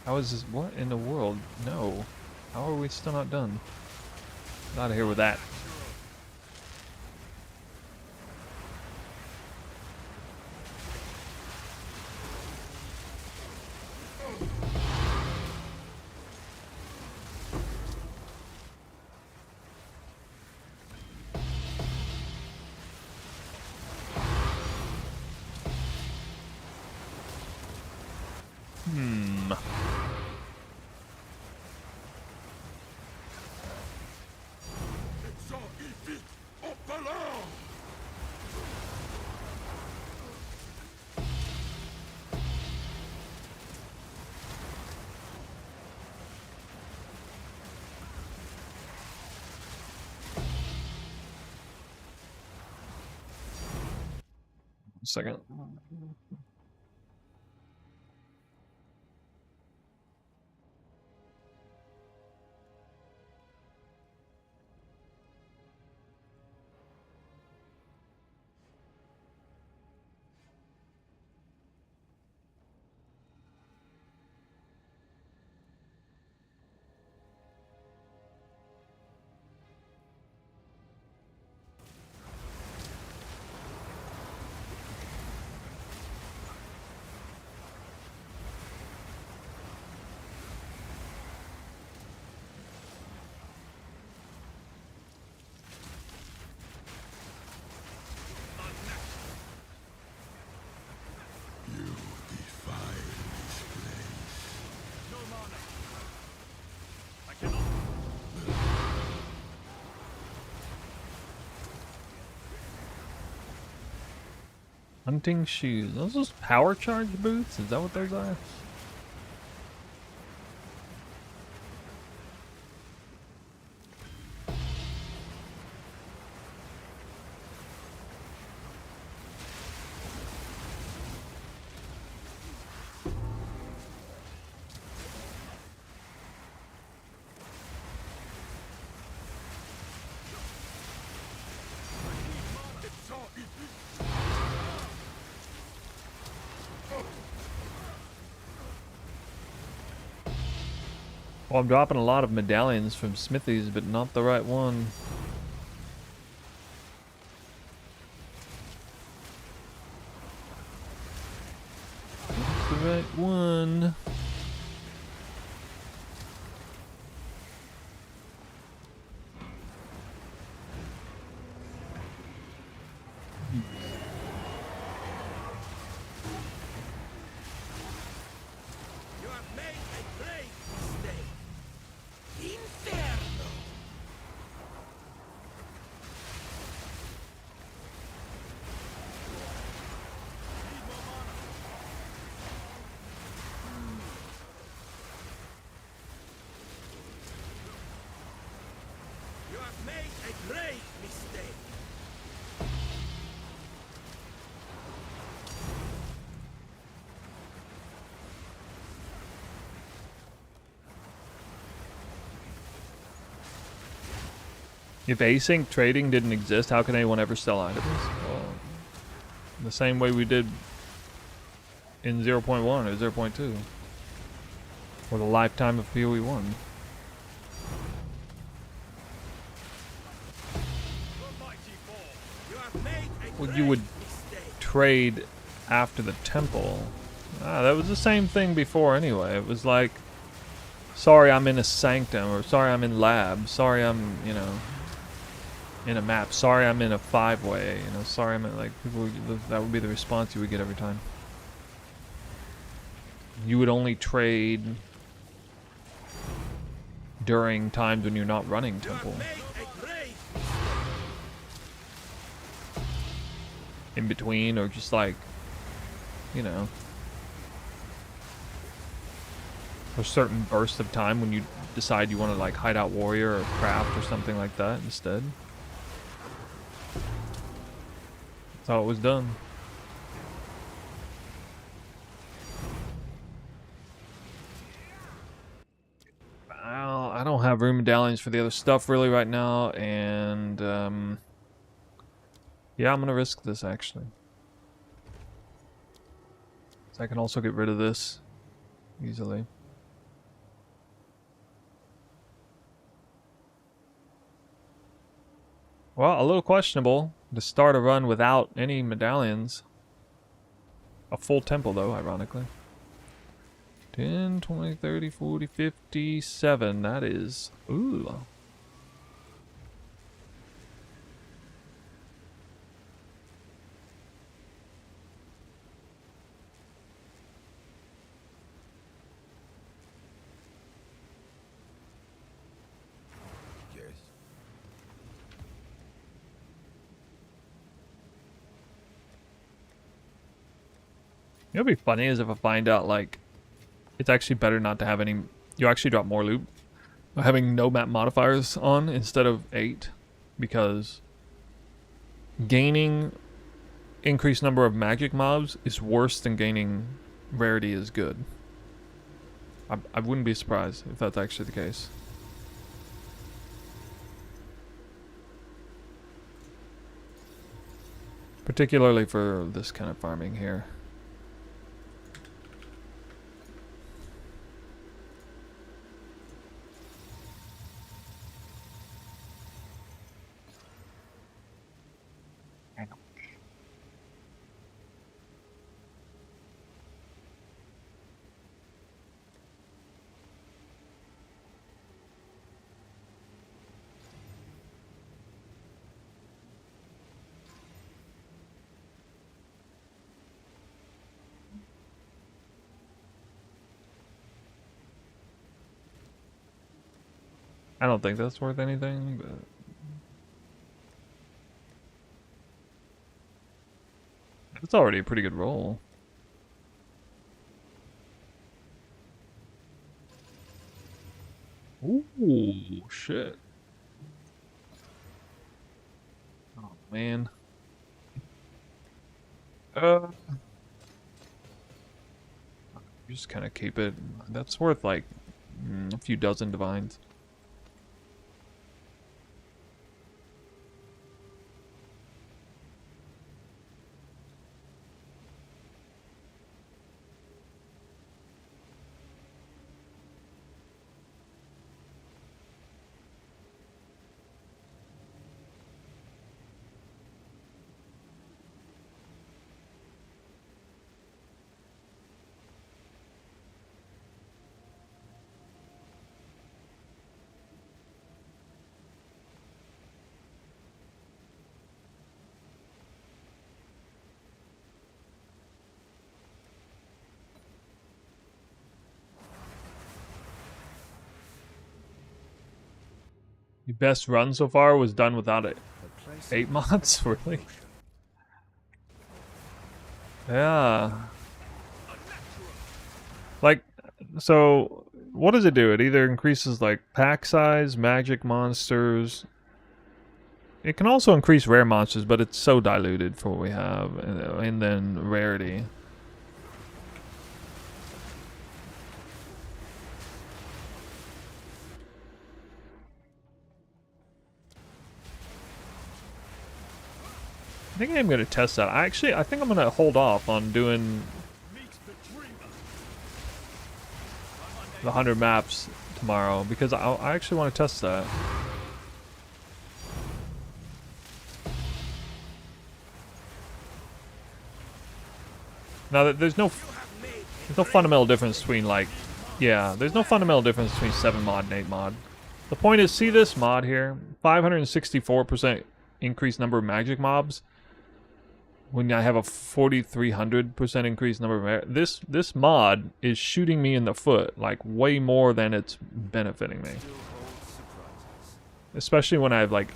How is this? What in the world? No. How are we still not done? Out of here with that. Second. Hunting shoes. Those are power charge boots? Is that what those are? Well, I'm dropping a lot of medallions from Smithies, but not the right one. Not the right one. You have made a great mistake. Inferno! You have made a great mistake. If async trading didn't exist, how can anyone ever sell items? Well, the same way we did in 0.1 or 0.2. Or the lifetime of PoE 1. You have made a Well, great you would mistake. trade after the temple. Ah, that was the same thing before anyway. It was like, sorry I'm in a sanctum, or sorry I'm in lab, sorry I'm, you know, in a map, sorry I'm in a 5-way, you know, sorry I'm in, like, people, that would be the response you would get every time. You would only trade during times when you're not running You have temple. made a great In between, or just like, you know, a certain burst of time when you decide you want to like hideout warrior or craft or something like that instead. That's how it was done. Well, I don't have room medallions for the other stuff really right now, and yeah, I'm gonna risk this actually. So I can also get rid of this easily. Well, a little questionable to start a run without any medallions. A full temple though, ironically. 10, 20, 30, 40, 57. That is... Ooh. Yes. You know what'd be funny is if I find out, like, it's actually better not to have any... You actually drop more loot by having no map modifiers on instead of 8. Because gaining increased number of magic mobs is worse than gaining rarity is good. I wouldn't be surprised if that's actually the case. Particularly for this kind of farming here. I don't think that's worth anything, but... It's already a pretty good roll. Ooh, shit. Oh, man. Just kind of keep it. That's worth like a few dozen divines. Your best run so far was done without it. A place 8 mods? Really? Yeah. Like, so what does it do? It either increases like pack size, magic monsters. It can also increase rare monsters, but it's so diluted for what we have. And then rarity. I think I'm going to test that. I think I'm going to hold off on doing the 100 maps tomorrow because I actually want to test that. Now, there's no fundamental difference between like, yeah, there's no fundamental difference between 7 mod and 8 mod. The point is, see this mod here, 564% increased number of magic mobs. When I have a 4,300% increased number of this mod is shooting me in the foot like way more than it's benefiting me. Especially when I have like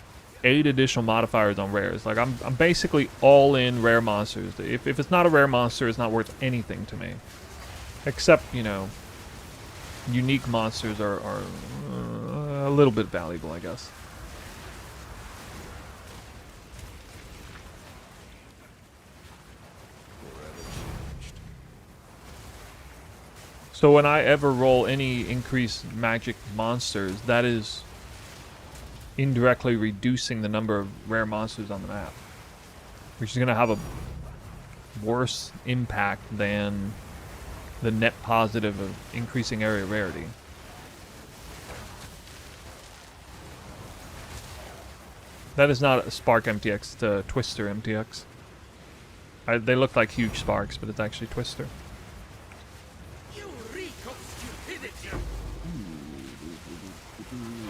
8 additional modifiers on rares. Like I'm basically all in rare monsters. If it's not a rare monster, it's not worth anything to me. Except, you know, unique monsters are a little bit valuable, I guess. So when I ever roll any increased magic monsters, that is indirectly reducing the number of rare monsters on the map. Which is going to have a worse impact than the net positive of increasing area rarity. That is not a Spark MTX, it's a Twister MTX. They look like huge sparks, but it's actually Twister.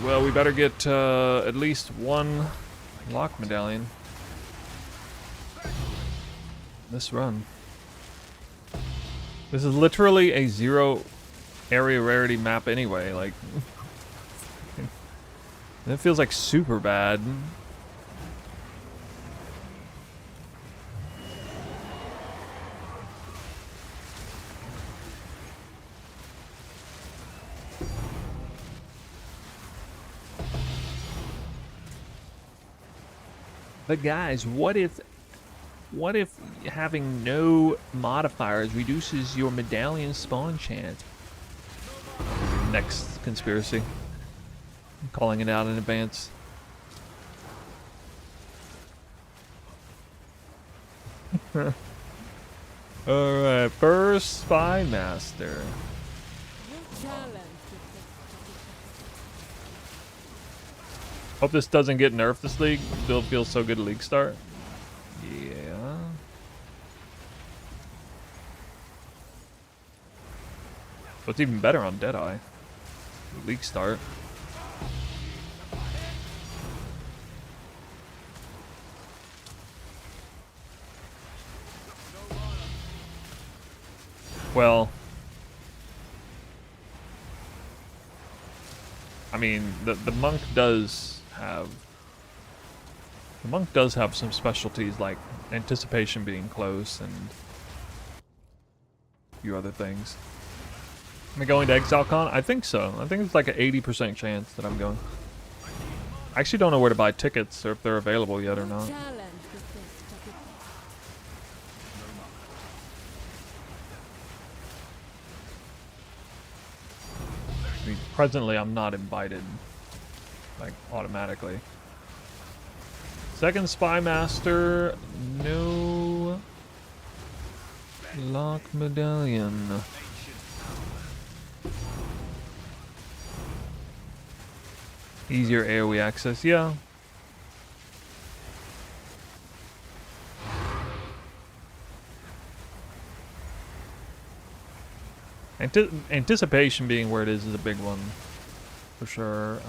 Well, we better get at least one lock medallion this run. This is literally a 0 area rarity map anyway, like it feels like super bad. But guys, what if having no modifiers reduces your medallion spawn chance? Next conspiracy. I'm calling it out in advance. Alright, first Spy Master. Hope this doesn't get nerfed this league. Still feels so good at league start. Yeah. What's even better on Deadeye? League start. Well, I mean, the monk does have some specialties like anticipation being close and a few other things. Am I going to ExileCon? I think so. I think it's like an 80% chance that I'm going. I actually don't know where to buy tickets or if they're available yet or not. I mean, presently I'm not invited, like, automatically. Second Spy Master, no lock medallion. Easier AoE access, yeah. Anticipation being where it is a big one, for sure.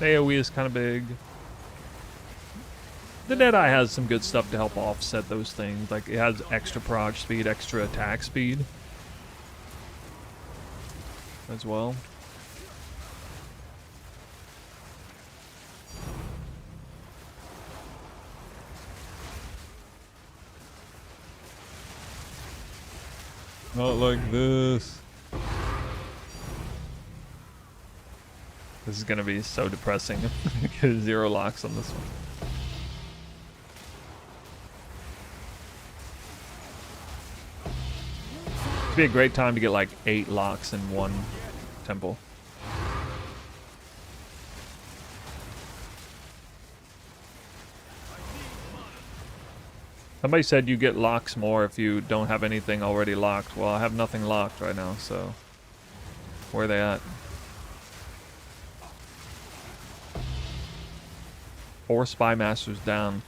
AoE is kind of big. The Deadeye has some good stuff to help offset those things. Like, it has extra prog speed, extra attack speed as well. Not like this. This is gonna be so depressing if I get 0 locks on this one. It'd be a great time to get like 8 locks in one temple. Somebody said you get locks more if you don't have anything already locked. Well, I have nothing locked right now, so where are they at? 4 spy masters down.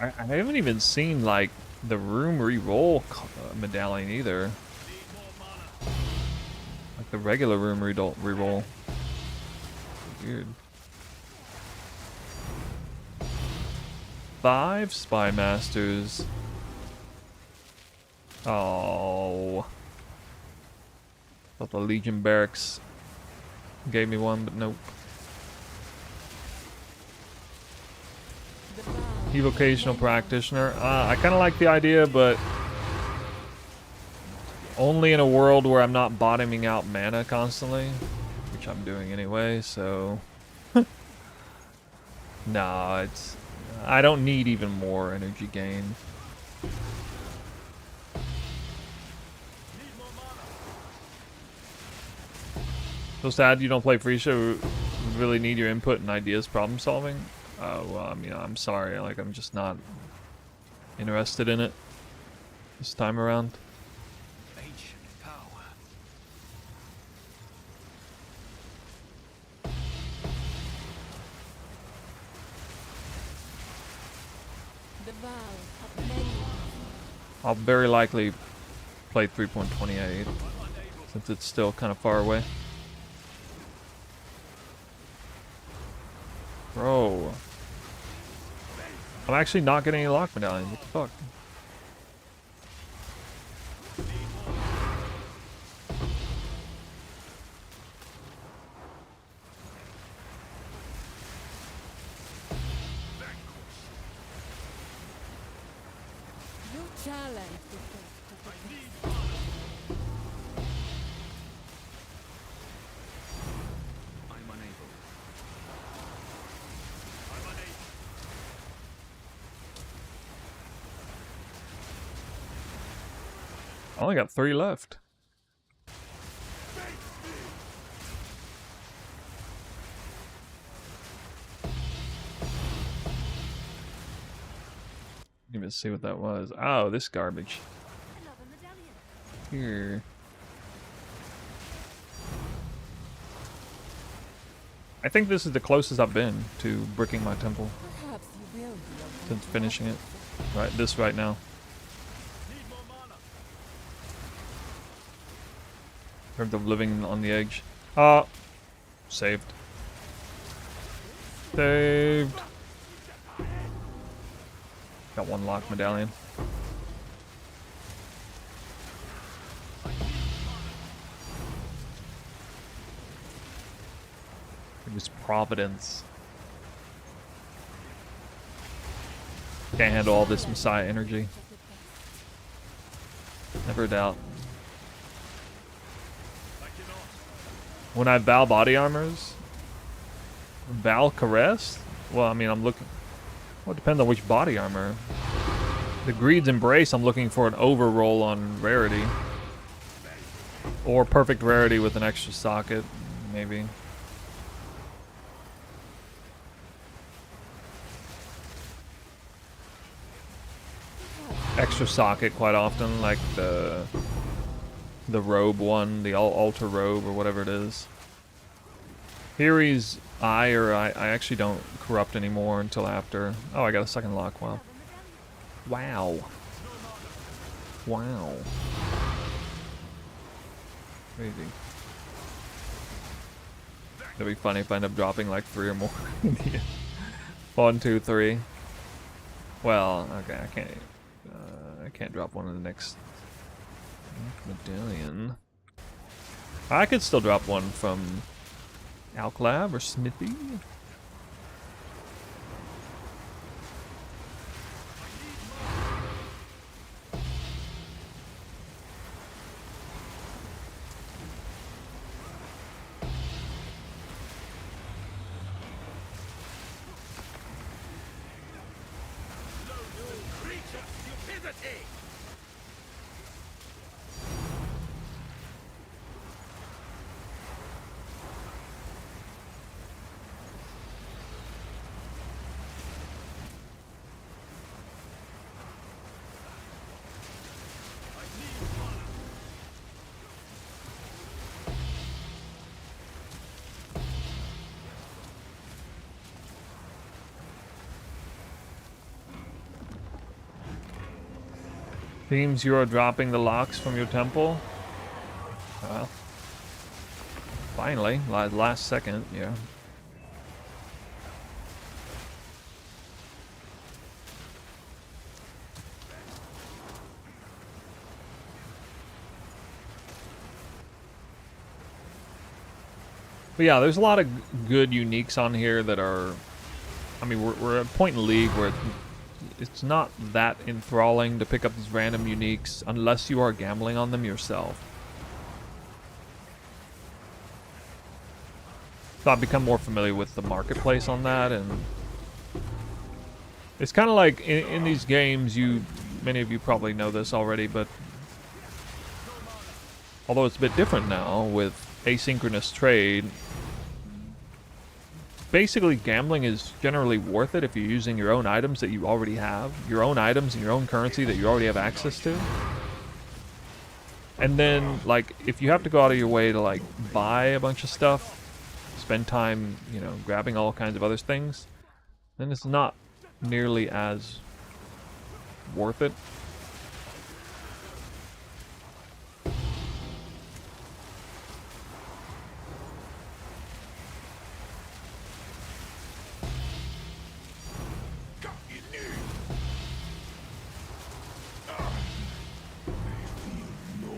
I haven't even seen like the room re-roll medallion either. Like the regular room re-roll. Weird. 5 spy masters. Oh. Thought the Legion barracks gave me one, but nope. Evocational practitioner. I kind of like the idea, but only in a world where I'm not bottoming out mana constantly, which I'm doing anyway. So, nah, I don't need even more energy gain. So sad you don't play Freesia. Really need your input and ideas problem solving. Well, I mean, I'm sorry. Like, I'm just not interested in it this time around. Ancient power. The vow of many. I'll very likely play 3.28 since it's still kind of far away. Bro. I'm actually not getting any lock medallions. What the fuck? You challenge the fate. I'm unable. I only got 3 left. Didn't even see what that was. Oh, this garbage. Here. I think this is the closest I've been to bricking my temple Perhaps you will be able since finishing it. Right, this right now. In terms of living on the edge. Saved. Saved. Got 1 lock medallion. It was Providence. Can't handle all this Messiah energy. Never a doubt. When I Val body armors, Val caress. Well, I mean, I'm looking. Well, it depends on which body armor. The Greed's Embrace, I'm looking for an overroll on Rarity, or perfect Rarity with an extra socket, maybe. Extra socket quite often, like the robe one, the altar robe or whatever it is. Hiri's I actually don't corrupt anymore until after. Oh, I got a second lock. Wow. Wow. Wow. Crazy. It'd be funny if I end up dropping like 3 or more. 1, 2, 3. Well, okay, I can't. I can't drop one in the next medallion. I could still drop one from Alclab or Smithy. Creature stupidity! Seems you are dropping the locks from your temple. Well, finally, last second, yeah. But yeah, there's a lot of good uniques on here that are. I mean, we're at a point in the league where it's not that enthralling to pick up these random uniques unless you are gambling on them yourself. So I've become more familiar with the marketplace on that, and it's kind of like in these games, many of you probably know this already, but although it's a bit different now with asynchronous trade, basically gambling is generally worth it if you're using your own items that you already have, your own items and your own currency that you already have access to. And then, like, if you have to go out of your way to, like, buy a bunch of stuff, spend time, you know, grabbing all kinds of other things, then it's not nearly as worth it.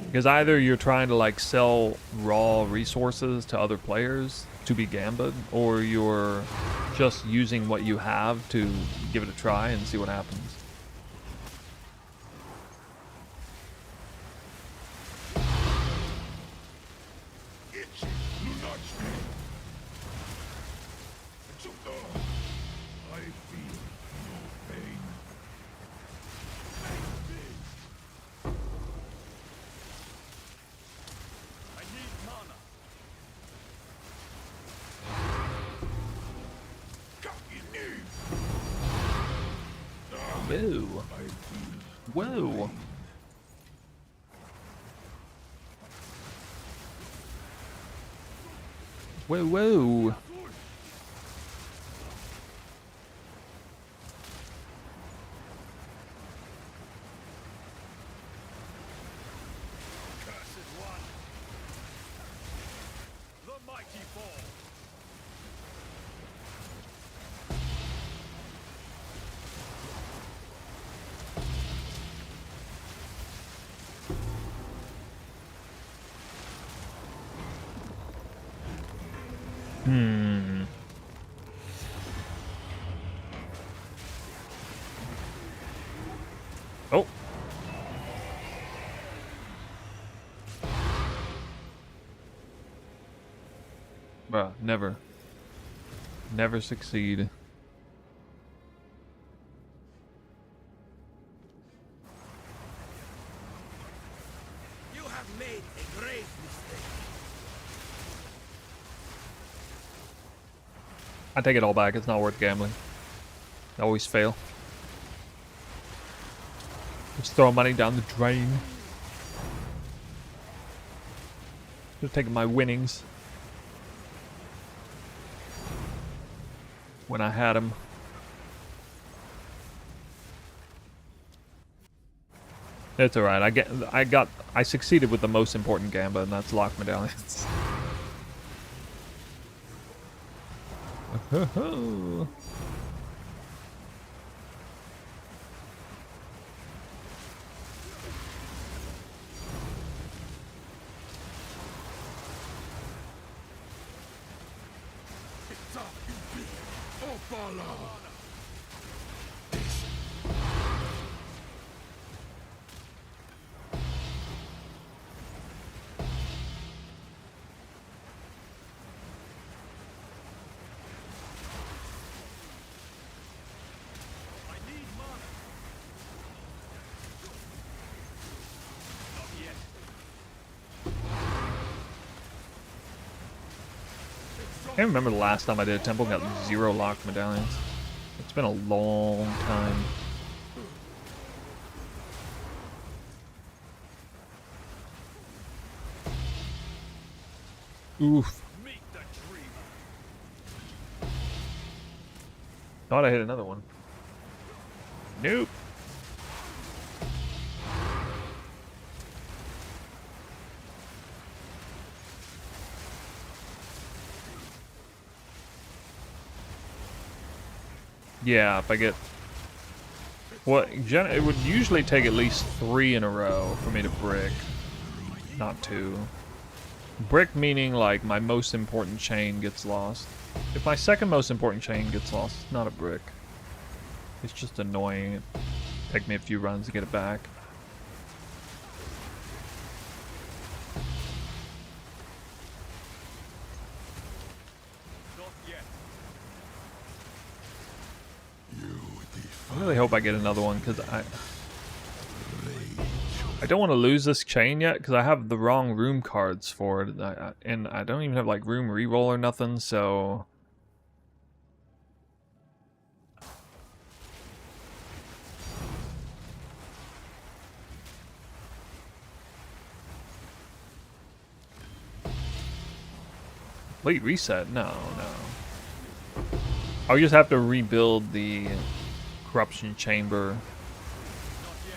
Because either you're trying to like sell raw resources to other players to be gambit, or you're just using what you have to give it a try and see what happens. Whoa. Whoa. Whoa, whoa. Cursed one! The mighty fall! Oh. Bruh, never. Never succeed. You have made a grave mistake. I take it all back. It's not worth gambling. I always fail. Just throw money down the drain. Just taking my winnings when I had them. It's alright. I succeeded with the most important gambit, and that's lock medallions. I can't remember the last time I did a temple and got 0 locked medallions. It's been a long time. Oof. Thought I hit another one. Nope. Yeah, if I get... Well, it would usually take at least 3 in a row for me to brick. Not 2. Brick meaning, like, my most important chain gets lost. If my second most important chain gets lost, it's not a brick. It's just annoying. It take me a few runs to get it back. I really hope I get another one, because I don't want to lose this chain yet, because I have the wrong room cards for it, and I don't even have like room reroll or nothing, so... Complete reset? No, no. I'll just have to rebuild the Corruption Chamber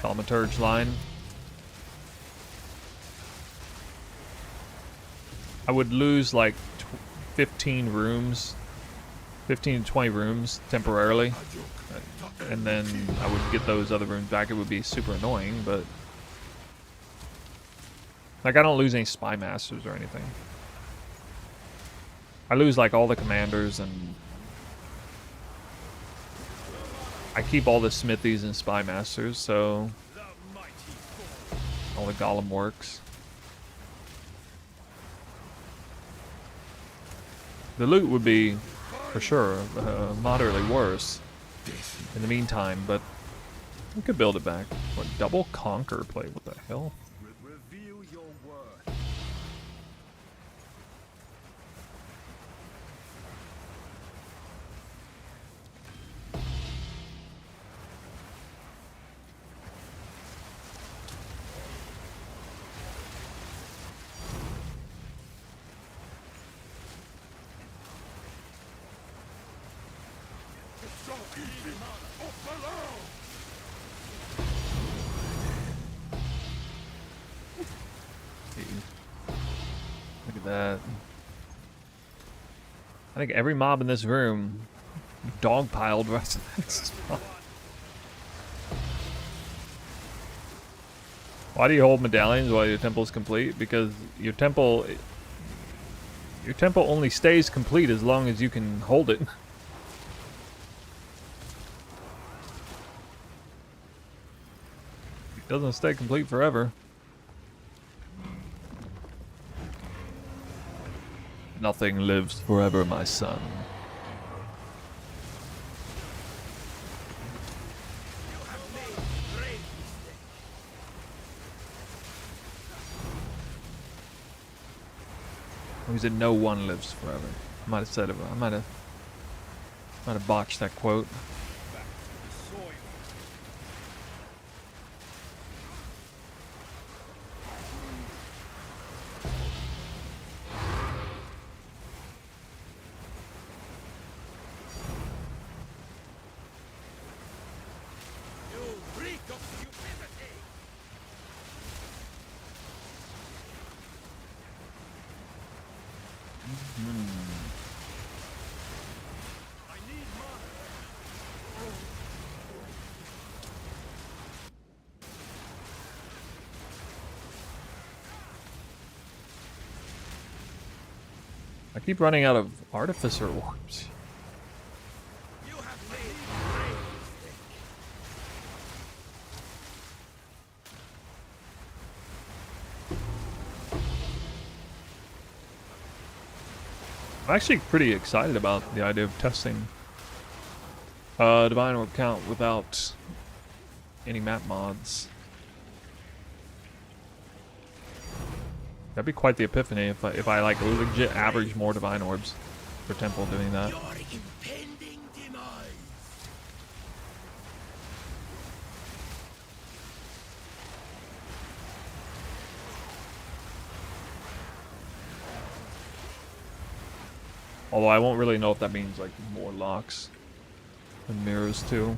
Thaumaturge line. I would lose like 15 rooms, 15 to 20 rooms temporarily, and then I would get those other rooms back. It would be super annoying, but like I don't lose any Spy Masters or anything. I lose like all the commanders, and I keep all the Smithies and Spy Masters, so all the Golem works. The loot would be, for sure, moderately worse in the meantime, but we could build it back. What, double Conquer plate? What the hell? Reveal your worth. Look at that. I think every mob in this room dogpiled right in that spot. Why do you hold medallions while your temple is complete? Because your temple only stays complete as long as you can hold it. It doesn't stay complete forever. Nothing lives forever, my son. He said no one lives forever. I might have said it, I might have botched that quote. I keep running out of Artificer Orbs. I'm actually pretty excited about the idea of testing Divine Orb count without any map mods. That'd be quite the epiphany if I like legit average more Divine Orbs per temple doing that. Your impending demise. Although I won't really know if that means like more locks and mirrors too.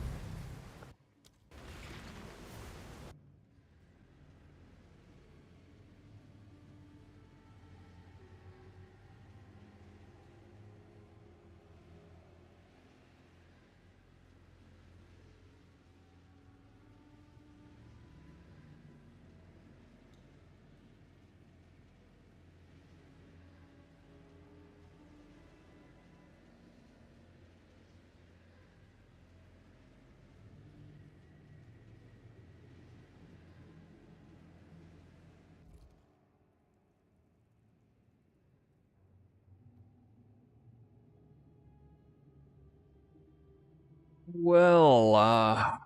Well, I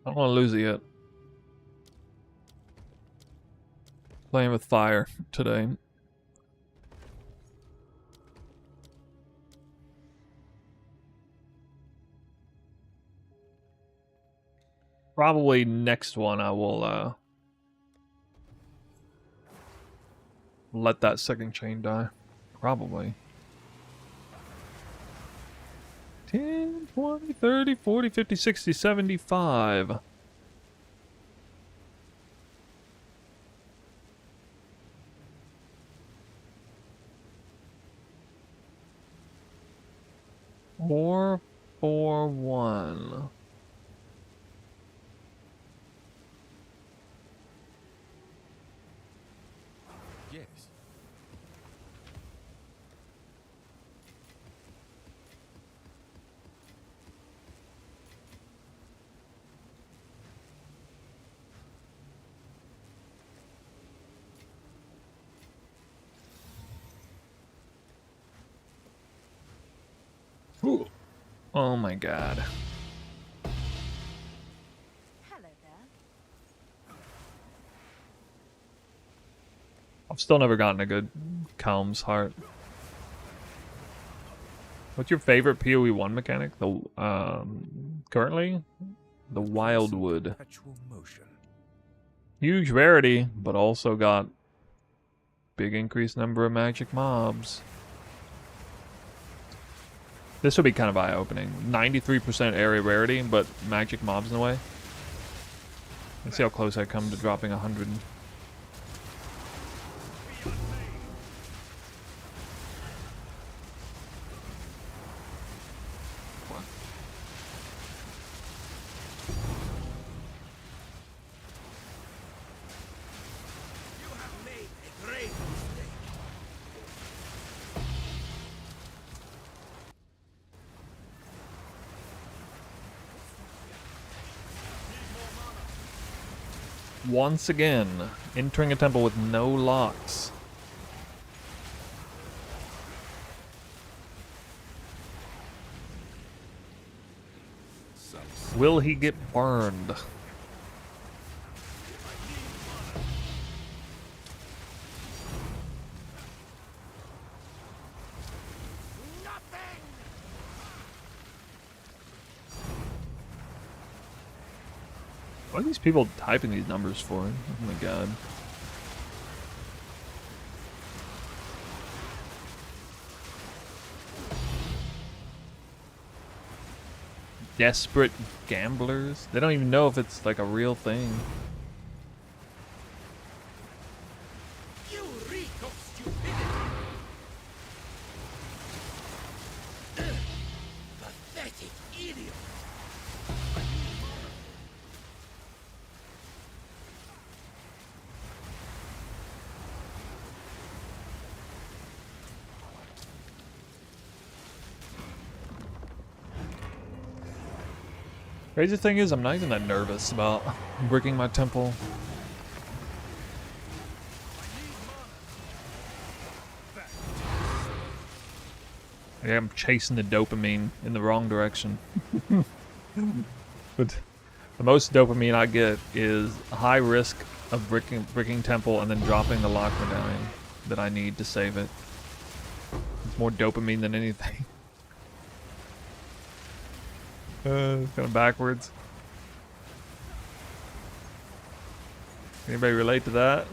don't want to lose it yet. Playing with fire today. Probably next one I will let that second chain die. Probably. 10, 20, 30, 40, 50, 60, 75. Four, 4, 1. Yes. Oh my god. Hello there. I've still never gotten a good Calm's Heart. What's your favorite PoE1 mechanic? The currently? The Wildwood. Perpetual motion. Huge rarity, but also got big increased number of magic mobs. This will be kind of eye-opening. 93% area rarity, but magic mobs in the way. Let's see how close I come to dropping 100. You have made a grave mistake. Once again, entering a temple with no locks. Will he get burned? Nothing. What are these people typing these numbers for? Oh my god. Desperate gamblers? They don't even know if it's like a real thing. You reek of stupidity. Pathetic idiot. Crazy thing is, I'm not even that nervous about bricking my temple. Yeah, I'm chasing the dopamine in the wrong direction. But the most dopamine I get is high risk of bricking temple and then dropping the lock medallion that I need to save it. It's more dopamine than anything. Kind of backwards. Anybody relate to that?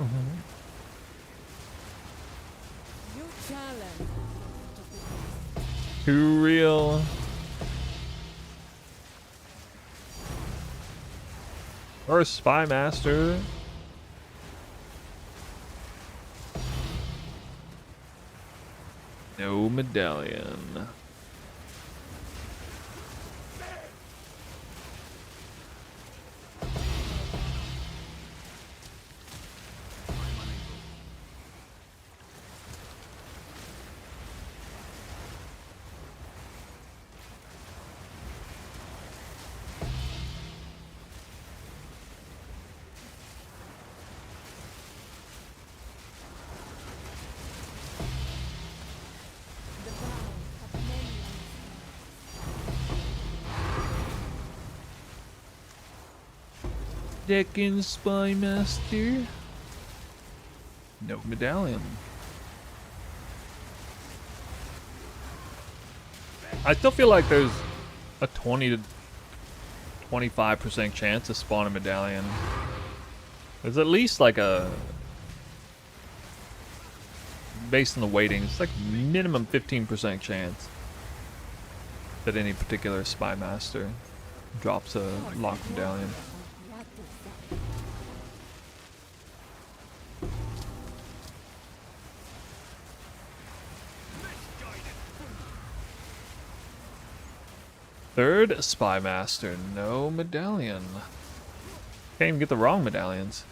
You challenge. Too real. Or a spy master. No medallion. The vow of many Deccan spy master. No medallion. I still feel like there's a 20 to 25% chance to spawn a medallion. There's at least like a, based on the weighting, it's like minimum 15% chance that any particular spy master drops a lock medallion. Third spy master, no medallion. Can't even get the wrong medallions.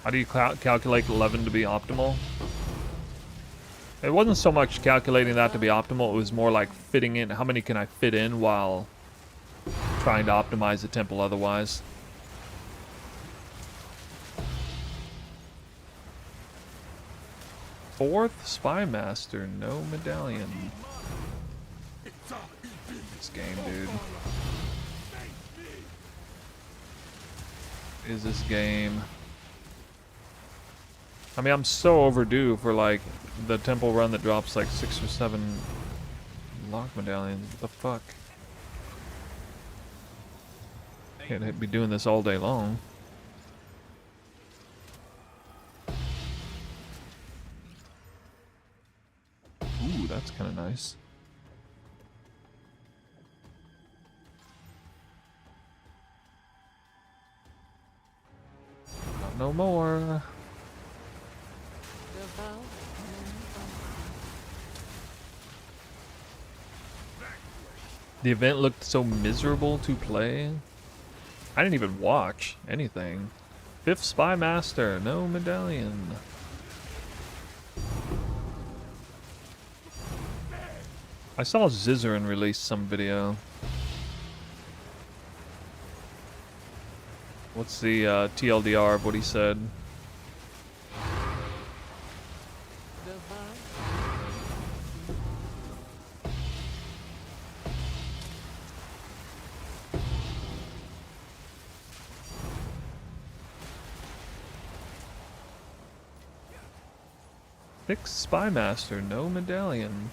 How do you calculate 11 to be optimal? It wasn't so much calculating that to be optimal, it was more like fitting in, how many can I fit in while trying to optimize the temple otherwise. Fourth spy master, no medallion. This game, dude. Is this game? I mean, I'm so overdue for like the temple run that drops like 6 or 7 lock medallions. What the fuck? Can't be doing this all day long. Ooh, that's kind of nice. Not no more. The vow of many The event looked so miserable to play. I didn't even watch anything. Fifth spy master, no medallion. I saw Zizarin release some video. What's the TLDR of what he said? The vow. Sixth spy master, no medallion.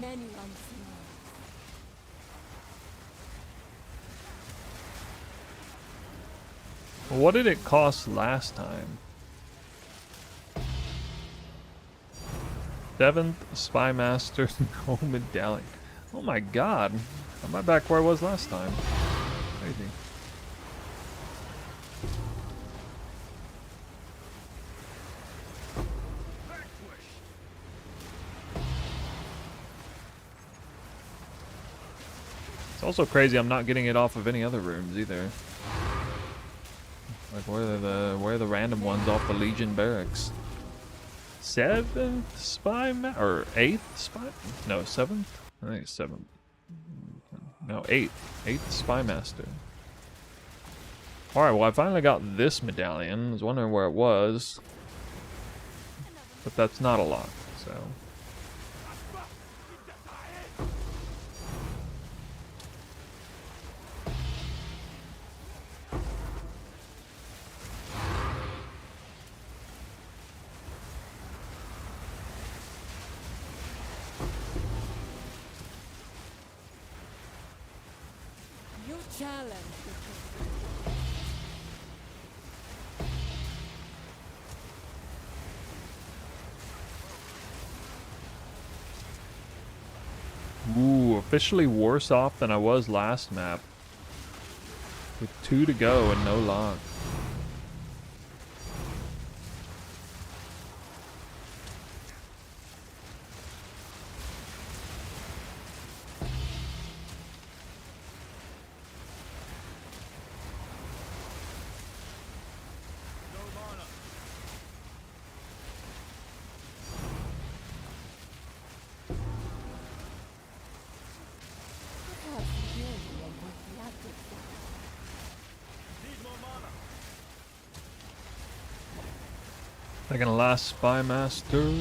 many unseen. What did it cost last time? 7th Spy Master, no medallion. Oh my god. Am I back where I was last time? Crazy. It's also crazy I'm not getting it off of any other rooms either. Like where are the random ones off the Legion barracks? 7th Spy or 8th Spy? No, 7th? I think it's 7th. No, 8th. 8th Spy Master. Alright, well I finally got this medallion. I was wondering where it was. But that's not a lot, so. You challenge the king. Ooh, officially worse off than I was last map. With 2 to go and no lock. Perhaps really a patriotic side. Second to last Spy Master.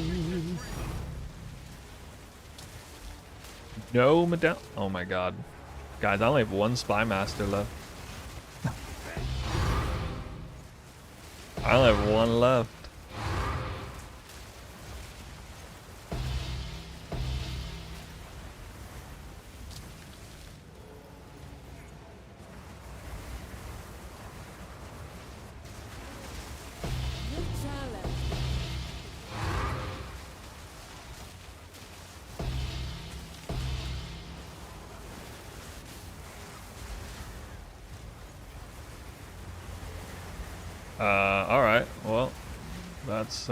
No medallion. Oh my god. Guys, I only have 1 Spy Master left. I only have 1 left. You challenge. Alright, well, that's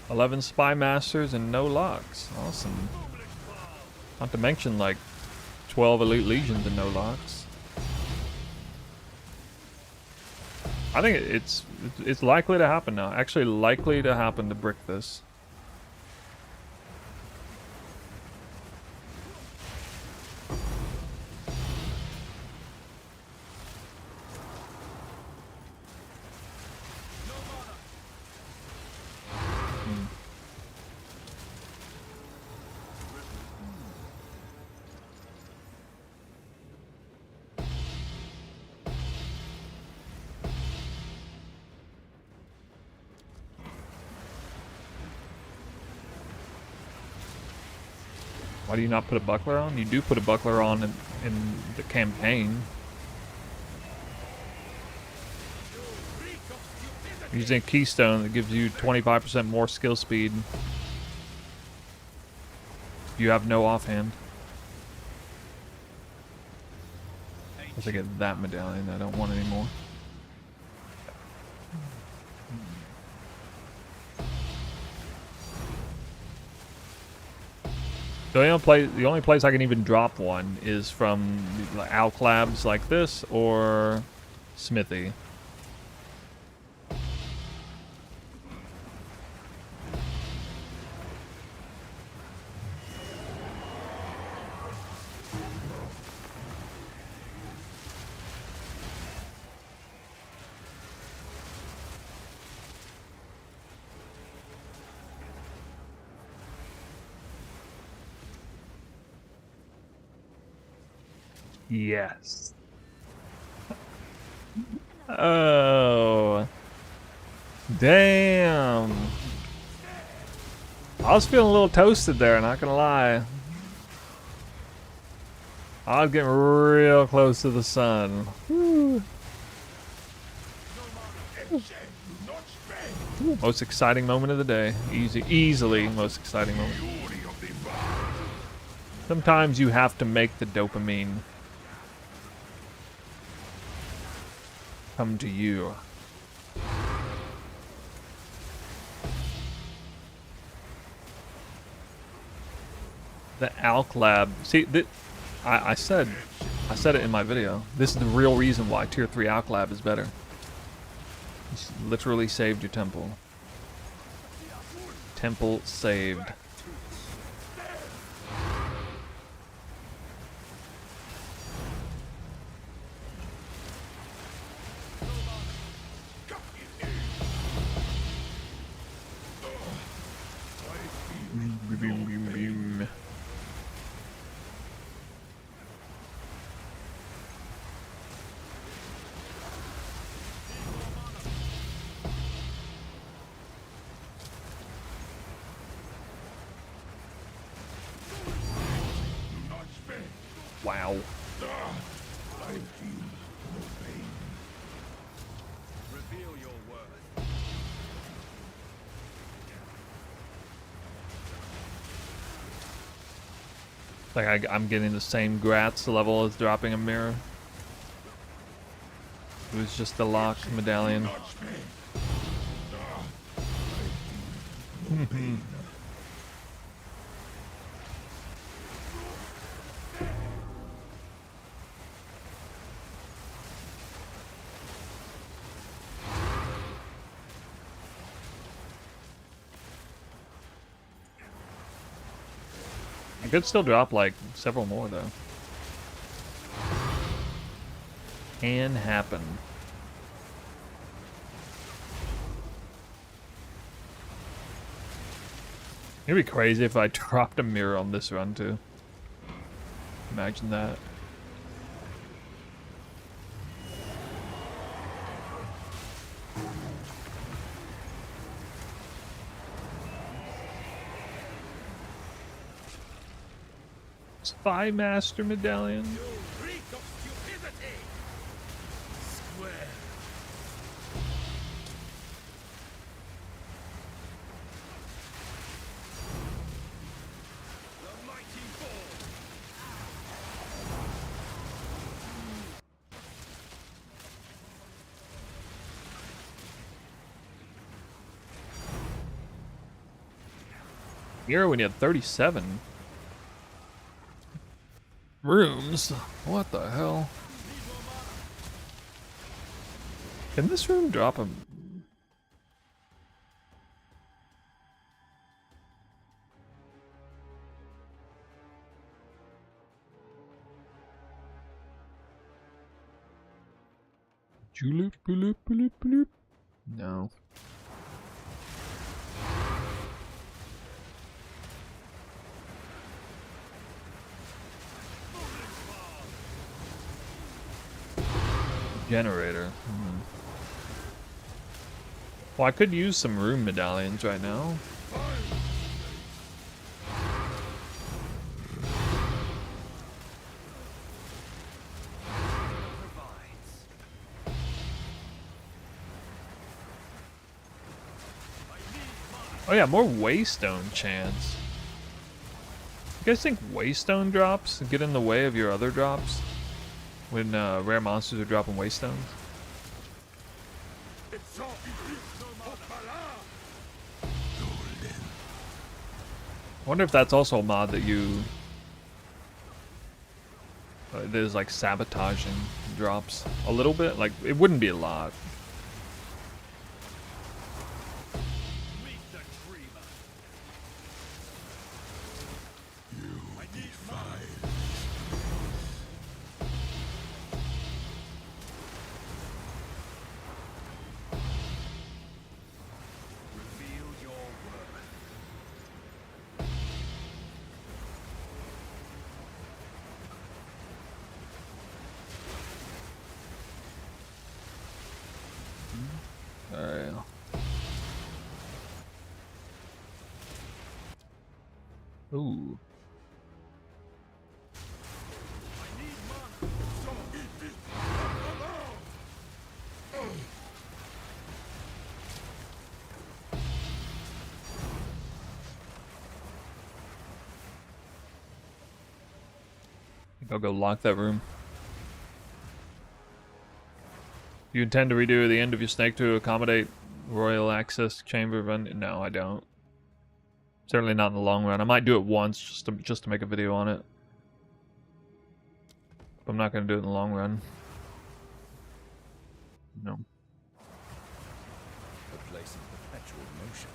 11 Spy Masters and no locks. Awesome. Not to mention like 12 Elite Legions and no locks. I think it's likely to happen now. Actually likely to happen to brick this. Why do you not put a buckler on? You do put a buckler on in the campaign. Using a keystone that gives you 25% more skill speed. You have no offhand. Once I get that medallion, I don't want anymore. The only place I can even drop one is from Alclabs like this or Smithy. Yes. Oh. Damn. I was feeling a little toasted there, not gonna lie. I was getting real close to the sun. Woo. Most exciting moment of the day. Easily most exciting moment. Sometimes you have to make the dopamine come to you. The Alk Lab. See, I said it in my video. This is the real reason why Tier 3 Alk Lab is better. It's literally saved your temple. Temple saved. Wow. Reveal your worth. Like I'm getting the same grats level as dropping a mirror. It was just the locked medallion. I could still drop like several more though. Can happen. It'd be crazy if I dropped a mirror on this run too. Imagine that. Spy Master Medallion. You reek of stupidity! Square. The mighty ball! Here when you had 37 rooms. What the hell? Can this room drop a... Julep, bloop, bloop, bloop. No. Generator. Well, I could use some room medallions right now. Oh yeah, more Waystone chance. You guys think Waystone drops get in the way of your other drops? When rare monsters are dropping Waystones? It's all I wonder if that's also a mod that you... there's like sabotaging drops a little bit. Like, it wouldn't be a lot. Meet the dreamer. Reveal your worth. Alright. Ooh. I need I'll go lock that room. You intend to redo the end of your snake to accommodate royal access chamber run? No, I don't. Certainly not in the long run. I might do it once just to make a video on it. But I'm not going to do it in the long run. No. A place in perpetual motion.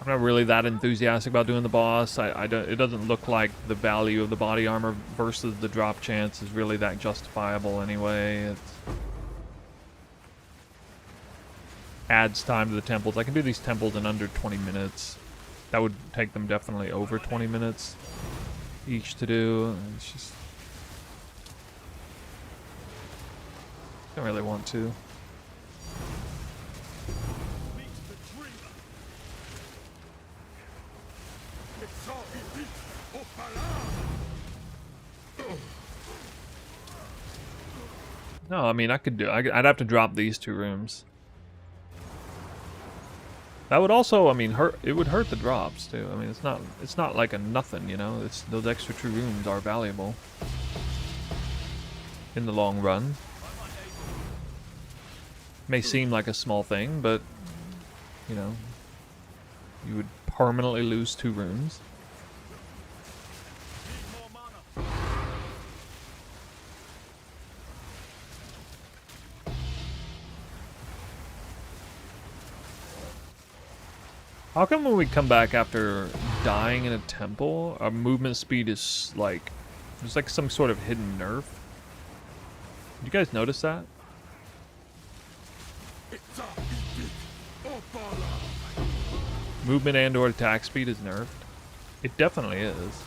I'm not really that enthusiastic about doing the boss. I don't. It doesn't look like the value of the body armor versus the drop chance is really that justifiable anyway. It adds time to the temples. I can do these temples in under 20 minutes. That would take them definitely over 20 minutes each to do. It's just don't really want to. No, I mean I could do. I'd have to drop these 2 rooms. That would also, I mean, hurt. It would hurt the drops too. I mean, it's not like a nothing, you know. It's those extra 2 rooms are valuable in the long run. May seem like a small thing, but you know, you would permanently lose 2 rooms. How come when we come back after dying in a temple, our movement speed is like, there's like some sort of hidden nerf? Did you guys notice that? Movement and or attack speed is nerfed? It definitely is.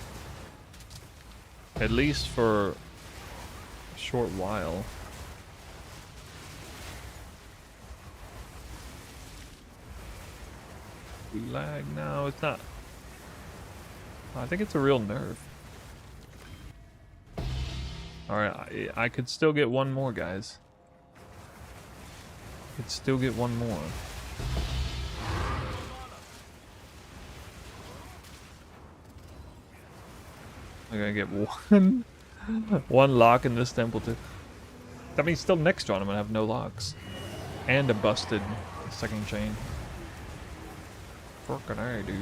At least for a short while. Lag? No, it's not. I think it's a real nerf. Alright, I could still get one more, guys. Could still get one more. I'm gonna get one lock in this temple too. That means still next round I'm gonna have no locks. And a busted second chain. Fucking A, dude.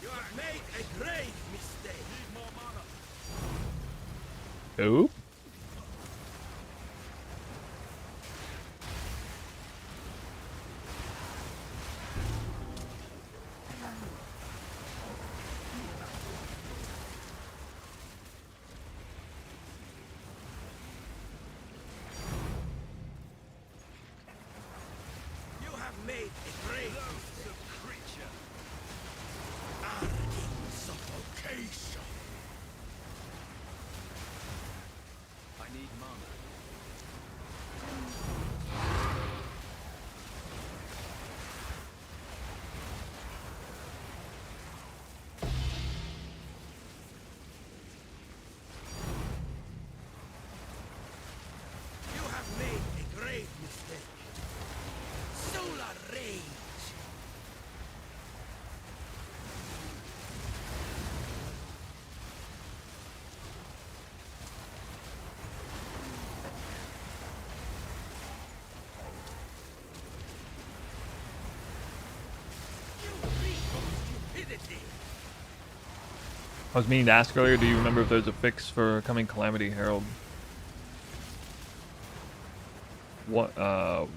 You have made a grave mistake. Oop. You have made a grave mistake. Creature. Arcing suffocation. I need mana. You have made a grave mistake. Solar rage. You reek of stupidity. I was meaning to ask earlier, do you remember if there's a fix for coming Calamity Herald? What, oh,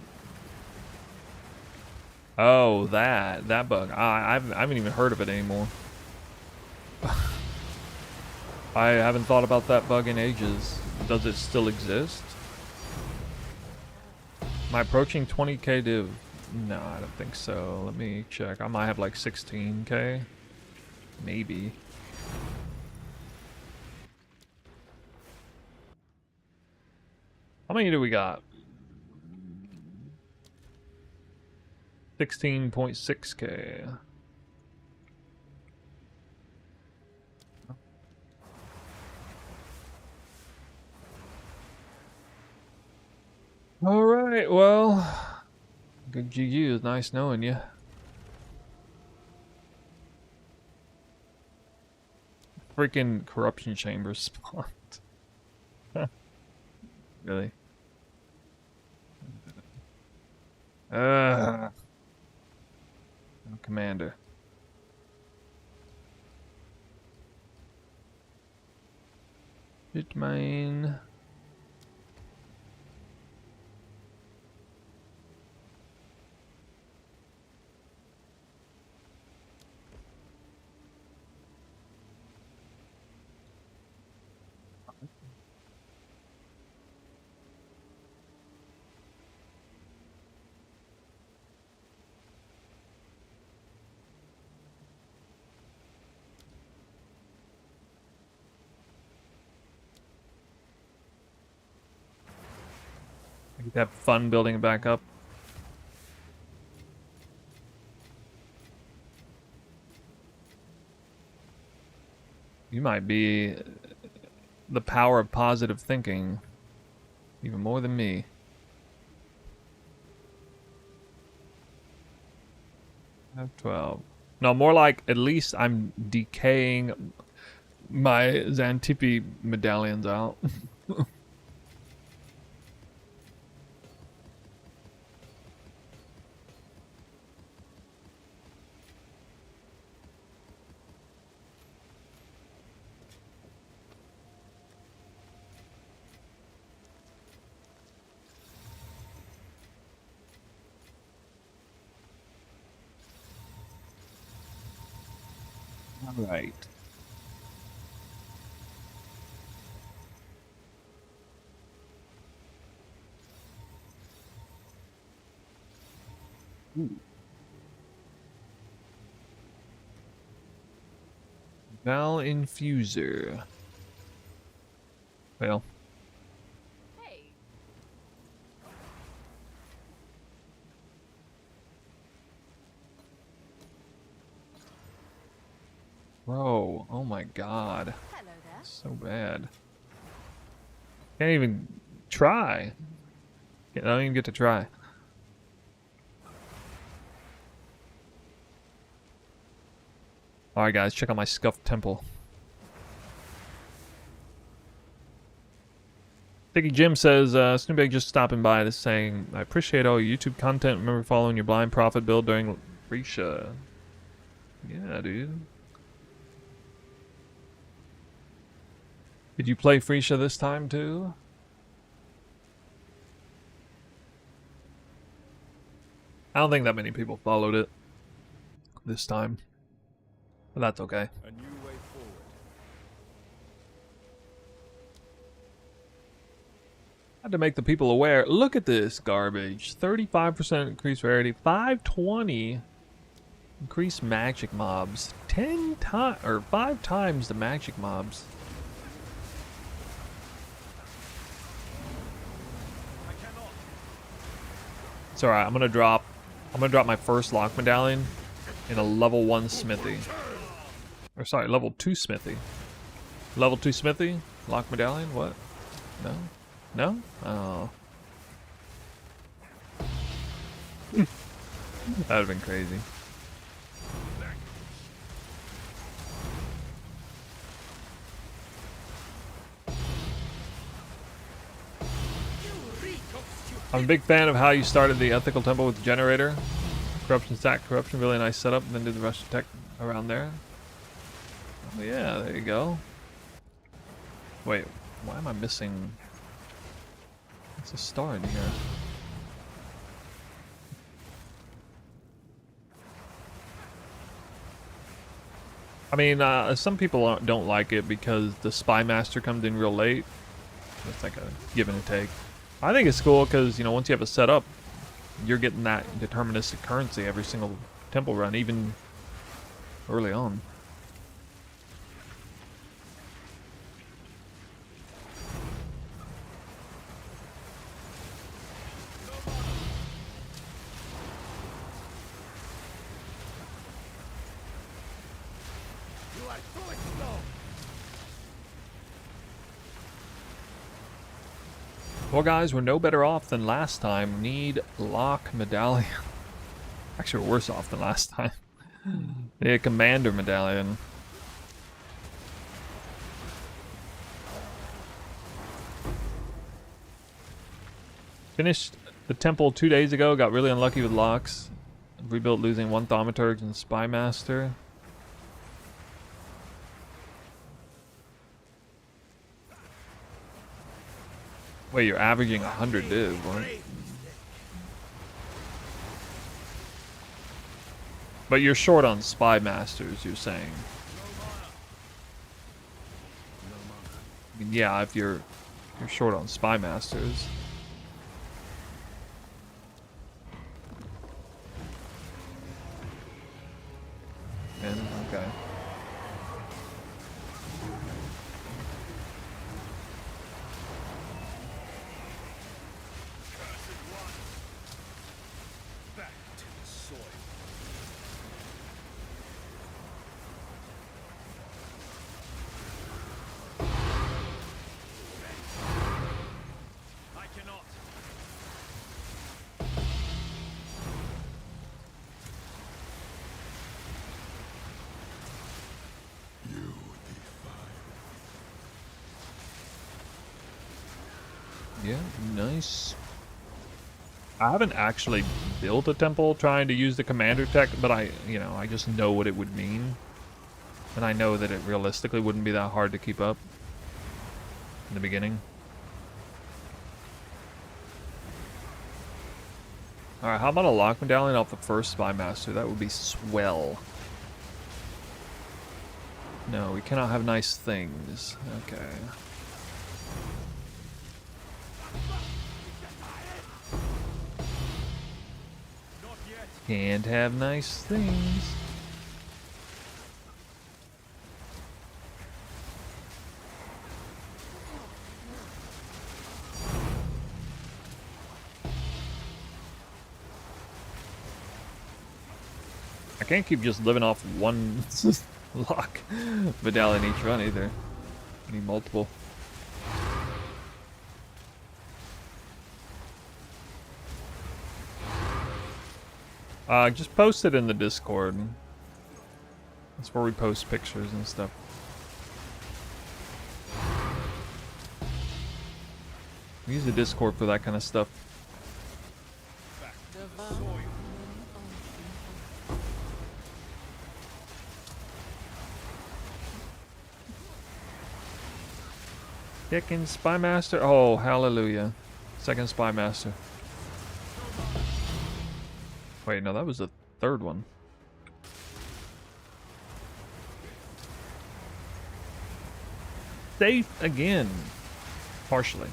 that bug. I haven't even heard of it anymore. I haven't thought about that bug in ages. Does it still exist? Am I approaching 20k div? No, I don't think so. Let me check. I might have like 16k. Maybe. How many do we got? 16.6k. All right, well, good GG. It was nice knowing you. Freaking corruption chamber spawned. Really? No commander. Bit mine. I get to have fun building it back up. You might be the power of positive thinking even more than me. I have 12. No, more like at least I'm decaying my Xantippe medallions out. All right. Val Infuser. Well. Hey, Bro, oh my god. hello there. So bad. Can't even try. I don't even get to try. Alright guys, check out my scuffed temple. Sticky Jim says, Snoopeg just stopping by to saying, I appreciate all your YouTube content. Remember following your blind profit build during Risha. Yeah, dude. Did you play Freesia this time too? I don't think that many people followed it this time. But that's okay. A new way forward. Had to make the people aware. Look at this garbage. 35% increased rarity. 520 increased magic mobs. 10 times or 5 times the magic mobs. It's alright, I'm gonna drop my first lock medallion in a level 1 smithy. Or sorry, level 2 smithy. Level 2 smithy? Lock medallion? What? No? No? Oh. That'd have been crazy. I'm a big fan of how you started the ethical temple with the generator. Corruption stack, corruption, really nice setup, and then did the rest of tech around there. Oh yeah, there you go. Wait, why am I missing? It's a star in here. I mean, some people don't like it because the Spy Master comes in real late. It's like a give and take. I think it's cool because, you know, once you have it set up, you're getting that deterministic currency every single temple run, even early on. You are too slow. Well, guys, we're no better off than last time. Need lock medallion. Actually, we're worse off than last time. Need a commander medallion. Finished the temple 2 days ago. Got really unlucky with locks. Rebuilt losing 1 thaumaturg and spy master. Wait, you're averaging 100 div. What? But you're short on spy masters, you're saying. I mean, yeah, if you're short on spy masters. And okay. Back to the soil. I cannot. Yeah, nice. I haven't actually built a temple trying to use the commander tech, but I just know what it would mean. And I know that it realistically wouldn't be that hard to keep up in the beginning. Alright, how about a lock medallion off the first spy master? That would be swell. No, we cannot have nice things. Okay. Can't have nice things. I can't keep just living off one lock medallion each run either. I need multiple. Just post it in the Discord. That's where we post pictures and stuff. We use the Discord for that kind of stuff. Second Spy Master. Oh, hallelujah. Second Spy Master. Wait, no, that was the third one. Safe again. Partially.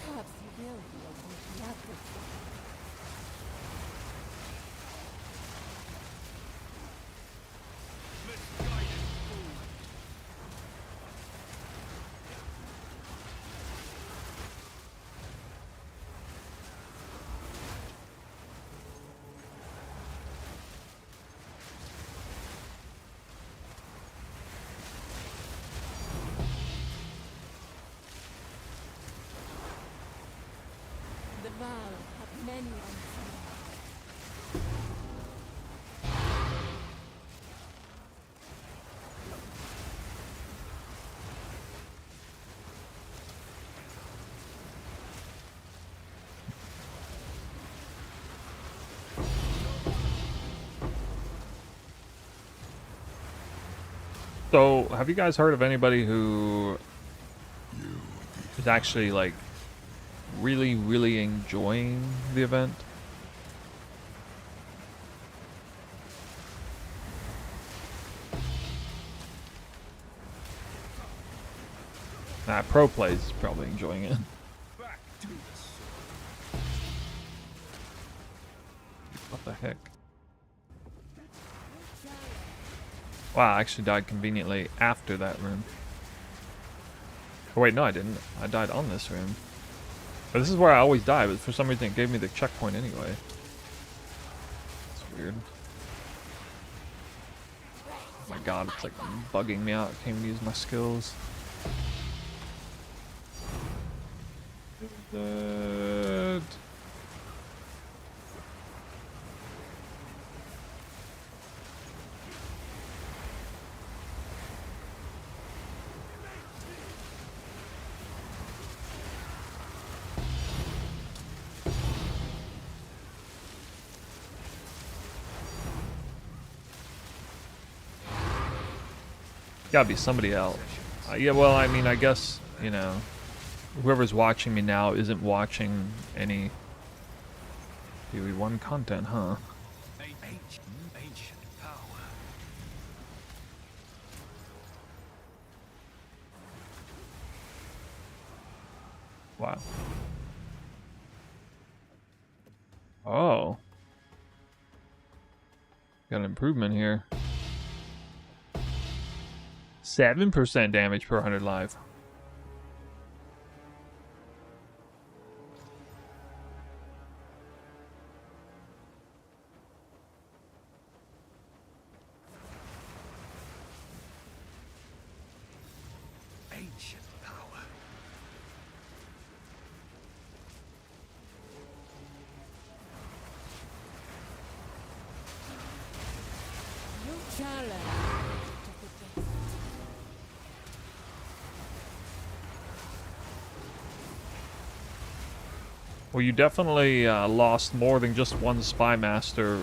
Perhaps you will be able to react with them. The Val have many unseen. So, have you guys heard of anybody who is actually like really, really enjoying the event? Nah, pro plays probably enjoying it. Back to the soil. What the heck? Wow, I actually died conveniently after that room. Oh wait, no I didn't. I died on this room. But this is where I always die, but for some reason it gave me the checkpoint anyway. It's weird. Oh my god, it's like bugging me out. I can't even use my skills. That. Gotta be somebody else. Yeah, well, I mean, I guess, you know, whoever's watching me now isn't watching any PoE1 content, huh? Ancient power. Wow. Oh. Got an improvement here. 7% damage per 100 life. Ancient power. You challenge to the best. Well, you definitely lost more than just one Spy Master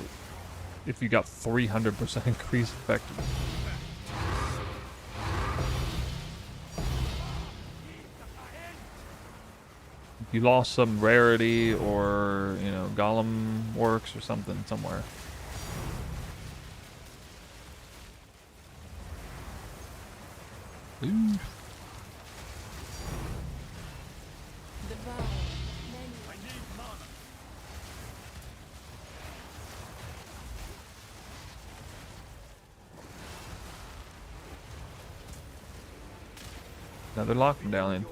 if you got 300% increased effectiveness. You lost some rarity or, you know, Golem works or something somewhere. Ooh. The vow of many. I need mana. Another lock medallion.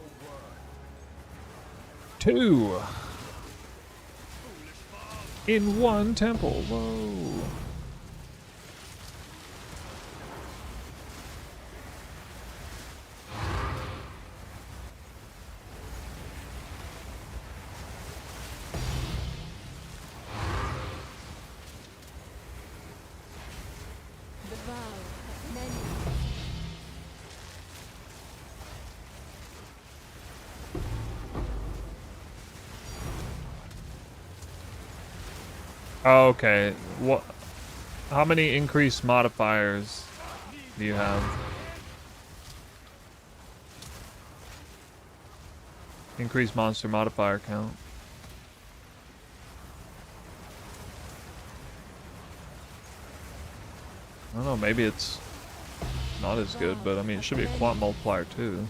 2 in one temple. Whoa. The vow of many. Okay. What? How many increased modifiers do you have? Increased monster modifier count. I don't know, maybe it's not as good, but I mean, it should be a quant multiplier too.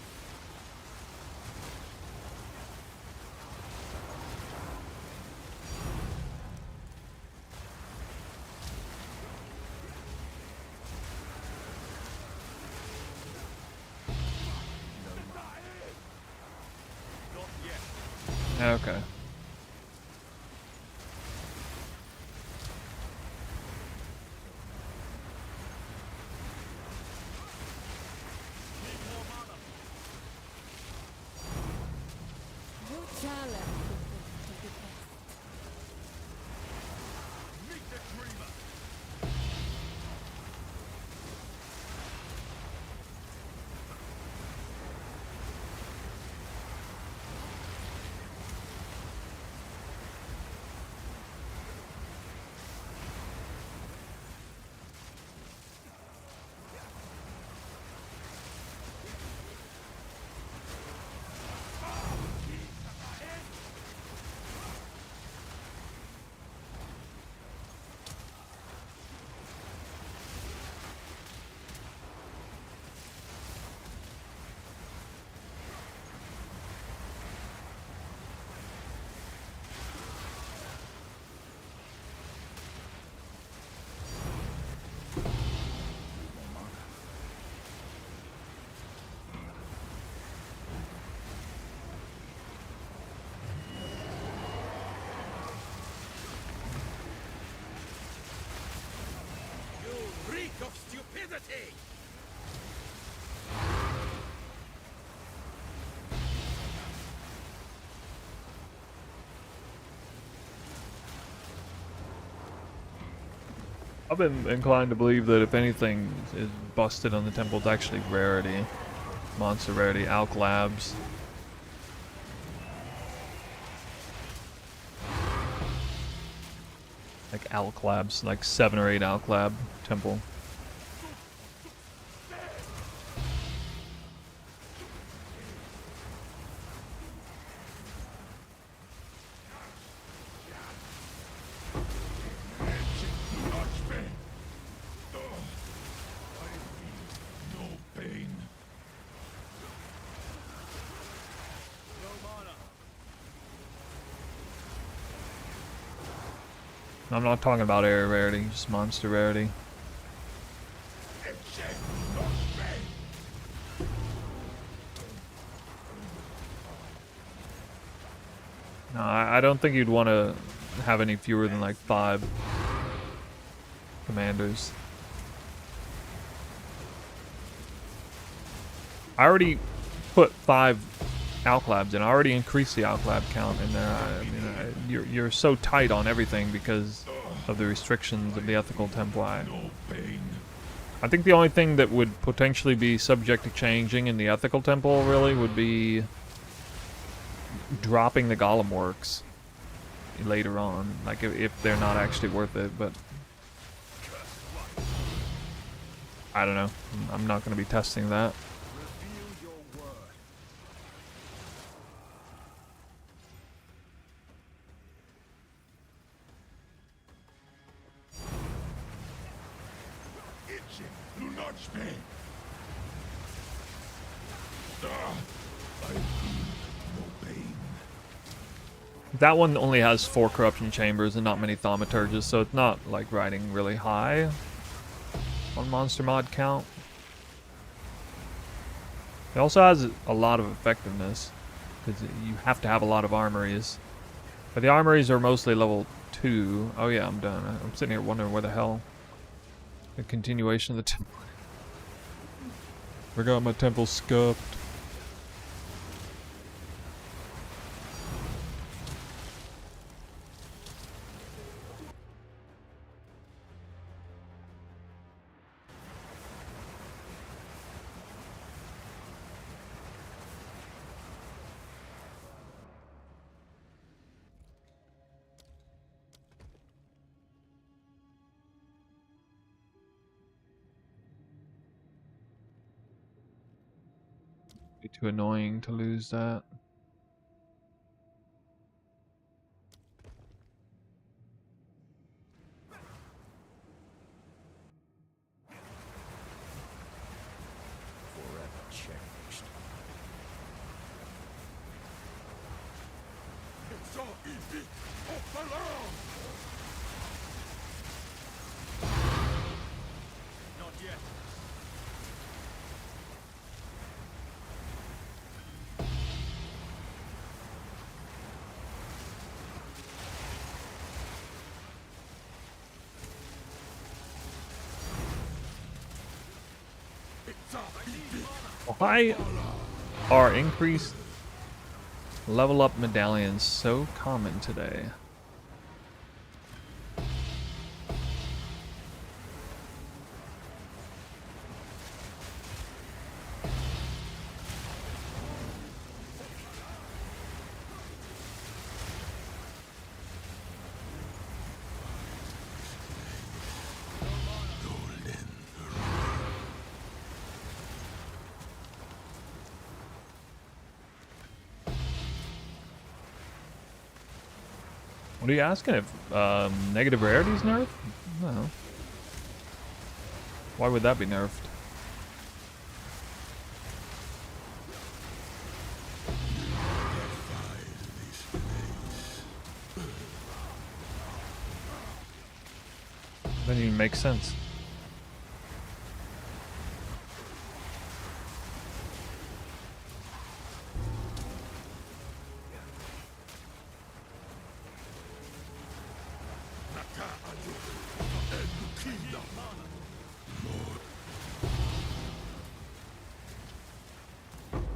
Okay. You challenge to the best. Meet the dreamer. I've been inclined to believe that if anything is busted on the temple, it's actually Rarity. Monster Rarity, Alk Labs. Like Alk Labs, like 7 or 8 Alk Lab temple. I'm not talking about air rarity, just monster rarity. No, I don't think you'd want to have any fewer than like 5 commanders. I already put 5 Alk Labs in. I already increased the Alk Lab count in there. I mean, you're so tight on everything because of the restrictions of the ethical temple. I think the only thing that would potentially be subject to changing in the ethical temple really would be dropping the golem works later on, like if they're not actually worth it. But I don't know. I'm not going to be testing that. That one only has 4 corruption chambers and not many thaumaturges, so it's not like riding really high on monster mod count. It also has a lot of effectiveness because you have to have a lot of armories, but the armories are mostly level 2. Oh yeah, I'm done. I'm sitting here wondering where the hell the continuation of the temple. Forgot my temple scuffed. Be too annoying to lose that. Forever changed. It's so easy. Off alone. Not yet. Why are increased level up medallions so common today? What are you asking if negative rarity's nerfed? No. Why would that be nerfed? Doesn't even make sense.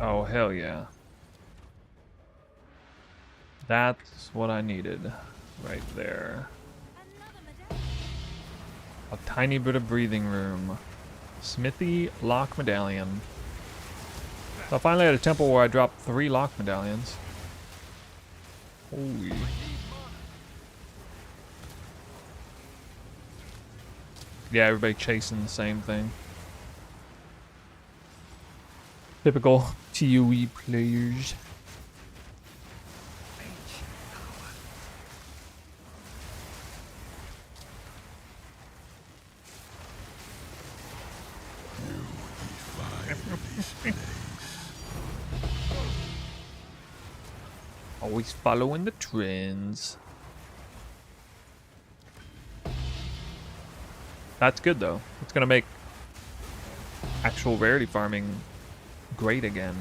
Oh, hell yeah. That's what I needed right there. Another medallion. A tiny bit of breathing room. Smithy lock medallion. So I finally had a temple where I dropped 3 lock medallions. Holy. Yeah, everybody chasing the same thing. Typical ToE players. Always following the trends. That's good though. It's gonna make actual rarity farming great again.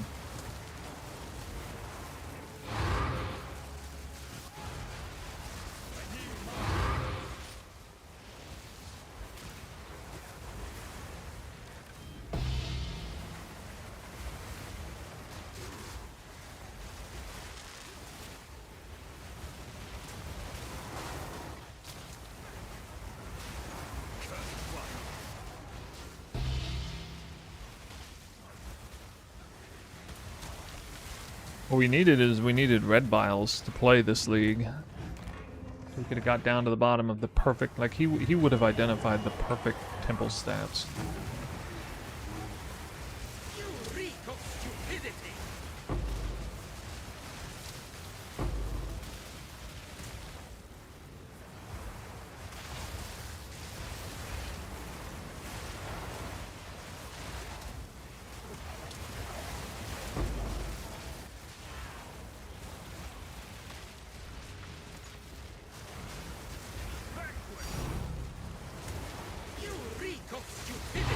What we needed red vials to play this league. We could have got down to the bottom of the perfect, like he would have identified the perfect temple stats. You reek of stupidity! You reek of stupidity!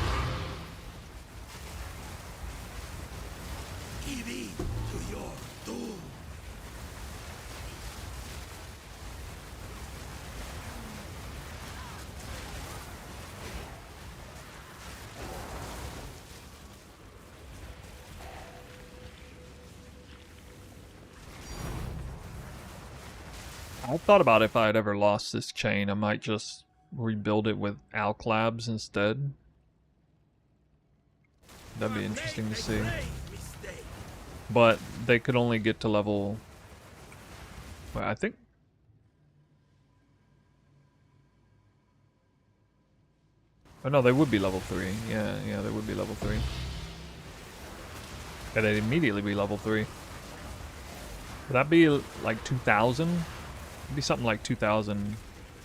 Give in to your doom! I thought about if I had ever lost this chain, I might just rebuild it with Alk Labs instead. That'd be interesting to see. Mistake. But they could only get to level... Well, I think... Oh no, they would be level 3. Yeah, they would be level 3. Yeah, they'd immediately be level 3. Would that be like 2,000? It'd be something like 2,000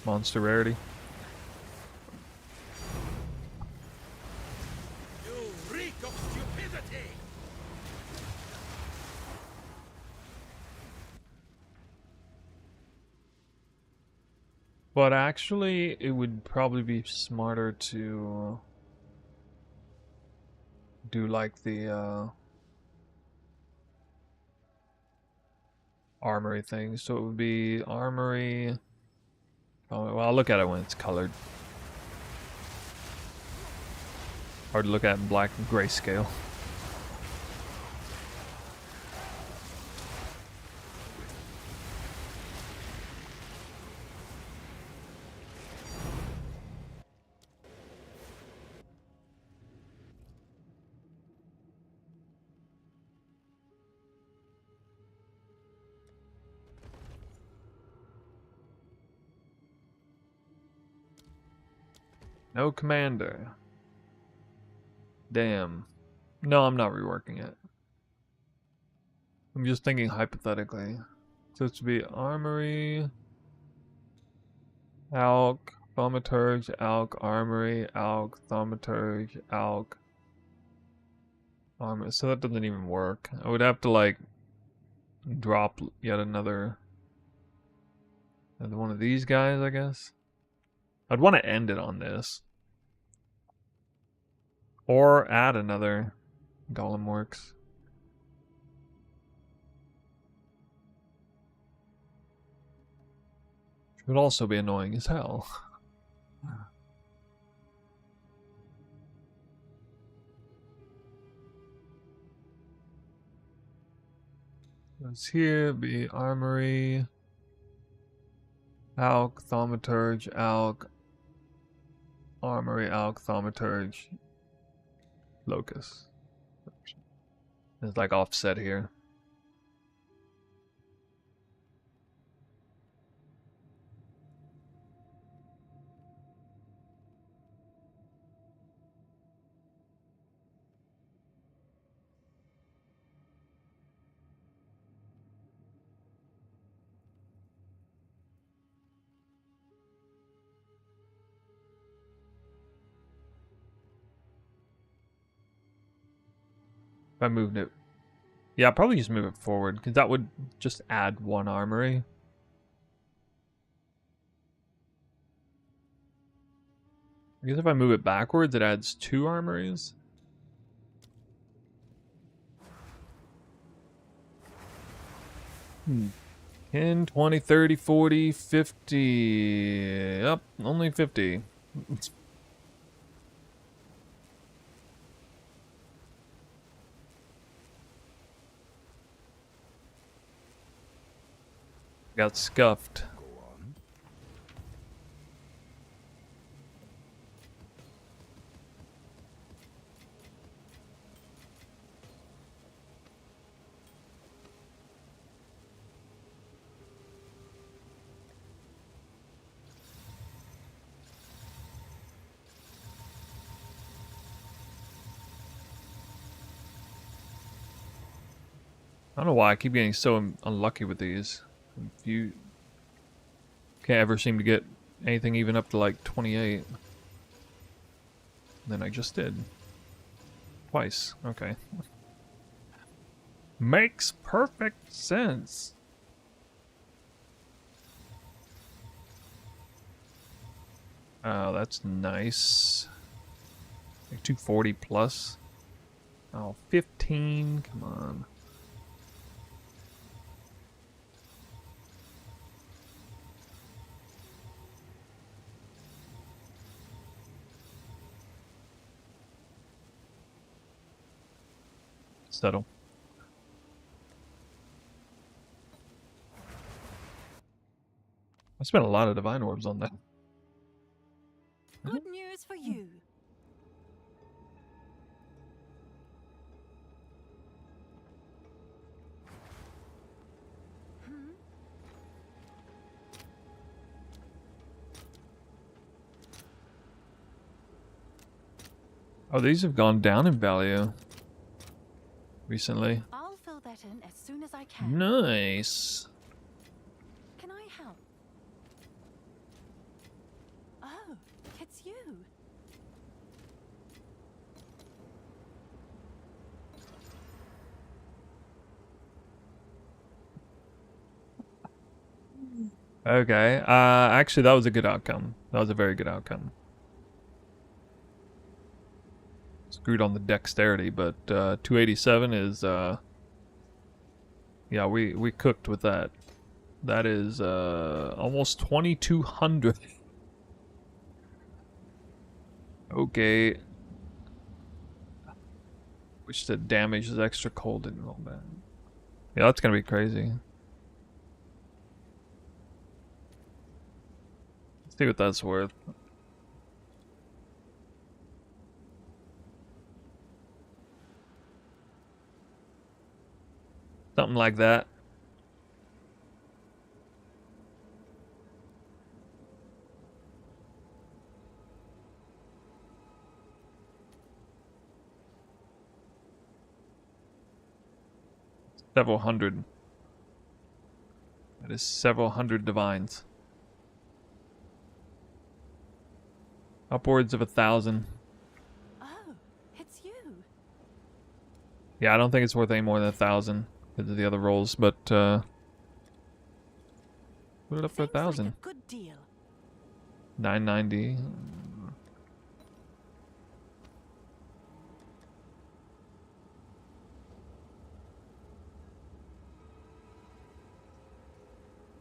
monster rarity. You reek of stupidity! But actually, it would probably be smarter to do like the armory thing. So it would be armory. Oh, well, I'll look at it when it's colored. Hard to look at in black and grayscale. No commander. Damn. No, I'm not reworking it. I'm just thinking hypothetically. So it's to be armory, Alk, thaumaturge, Alk, armory, Alk, thaumaturge, Alk, armor. So that doesn't even work. I would have to like drop yet another one of these guys, I guess. I'd want to end it on this. Or add another Golem Works. Which would also be annoying as hell. Let's here be armory, Alk, thaumaturge, Alk, Armory, Alk, Thaumaturge, Locust. It's like offset here. If I moved it. Yeah, I'll probably just move it forward, because that would just add one armory. I guess if I move it backwards, it adds 2 armories. Hmm. 10, 20, 30, 40, 50. Yep, only 50. Got scuffed. Go on. I don't know why I keep getting so unlucky with these. If you can't ever seem to get anything even up to like 28. Then I just did. Twice. Okay. Makes perfect sense. Oh, that's nice. Like 240 plus. Oh, 15. Come on. Settle. I spent a lot of divine orbs on that. Good news for you. Oh, these have gone down in value recently. I'll fill that in as soon as I can. Nice. Can I help? Oh, it's you. Okay. Actually, that was a good outcome. That was a very good outcome. Screwed on the dexterity, but 287 is yeah, we cooked with that. That is almost 2200. Okay. Wish the damage is extra cold didn't roll bad. Yeah, that's gonna be crazy. Let's see what that's worth. Something like that. Several hundred. That is several hundred divines. Upwards of 1,000. Oh, it's you. Yeah, I don't think it's worth any more than 1,000 because of the other rolls, but put it up for Seems like 1,000. a good deal. 990.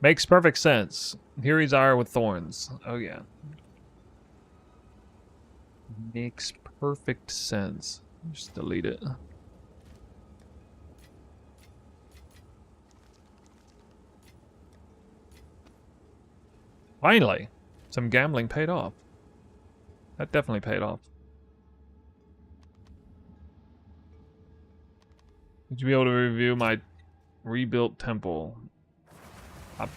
Makes perfect sense. Here he's are with thorns. Oh yeah. Makes perfect sense. Just delete it. Finally, some gambling paid off. That definitely paid off. Would you be able to review my rebuilt temple? I'm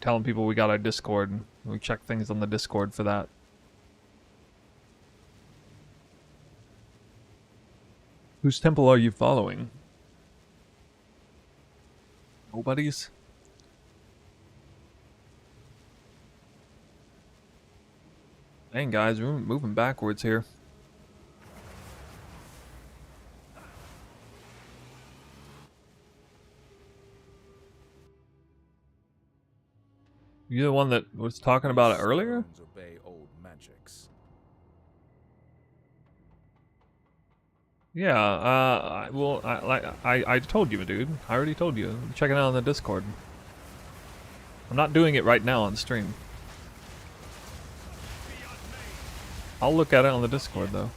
telling people we got our Discord. We check things on the Discord for that. Whose temple are you following? Nobody's? Dang, guys, we're moving backwards here. You the one that was talking about it earlier? Stones obey old magics. Yeah, I told you, dude. I already told you. Check it out on the Discord. I'm not doing it right now on stream. I'll look at it on the Discord, though.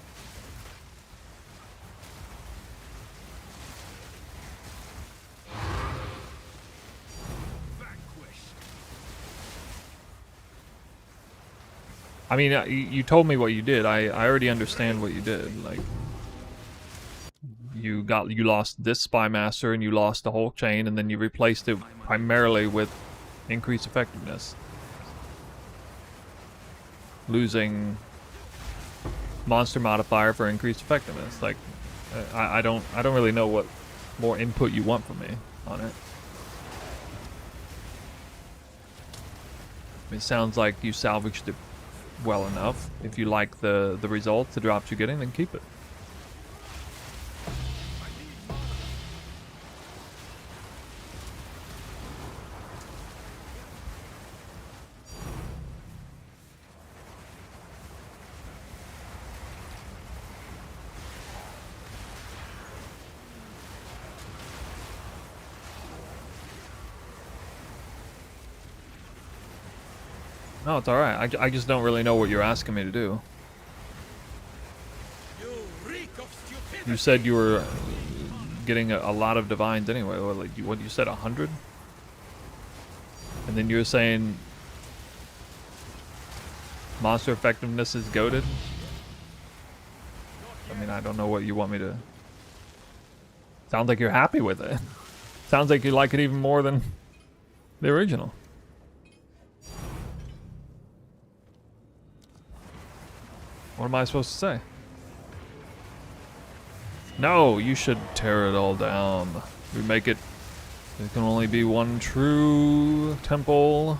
I mean, you told me what you did. I already understand what you did. Like, you lost this spy master and you lost the whole chain, and then you replaced it primarily with increased effectiveness, losing monster modifier for increased effectiveness. Like, I don't really know what more input you want from me on it. It sounds like you salvaged it well enough. If you like the results, the drops you're getting, then keep it. No, it's alright. I just don't really know what you're asking me to do. You reek of stupidity. You said you were getting a lot of divines anyway. What you said, 100? And then you were saying monster effectiveness is goated? I mean, I don't know what you want me to... Sounds like you're happy with it. Sounds like you like it even more than the original. What am I supposed to say? No, you should tear it all down. We make it... There can only be one true temple.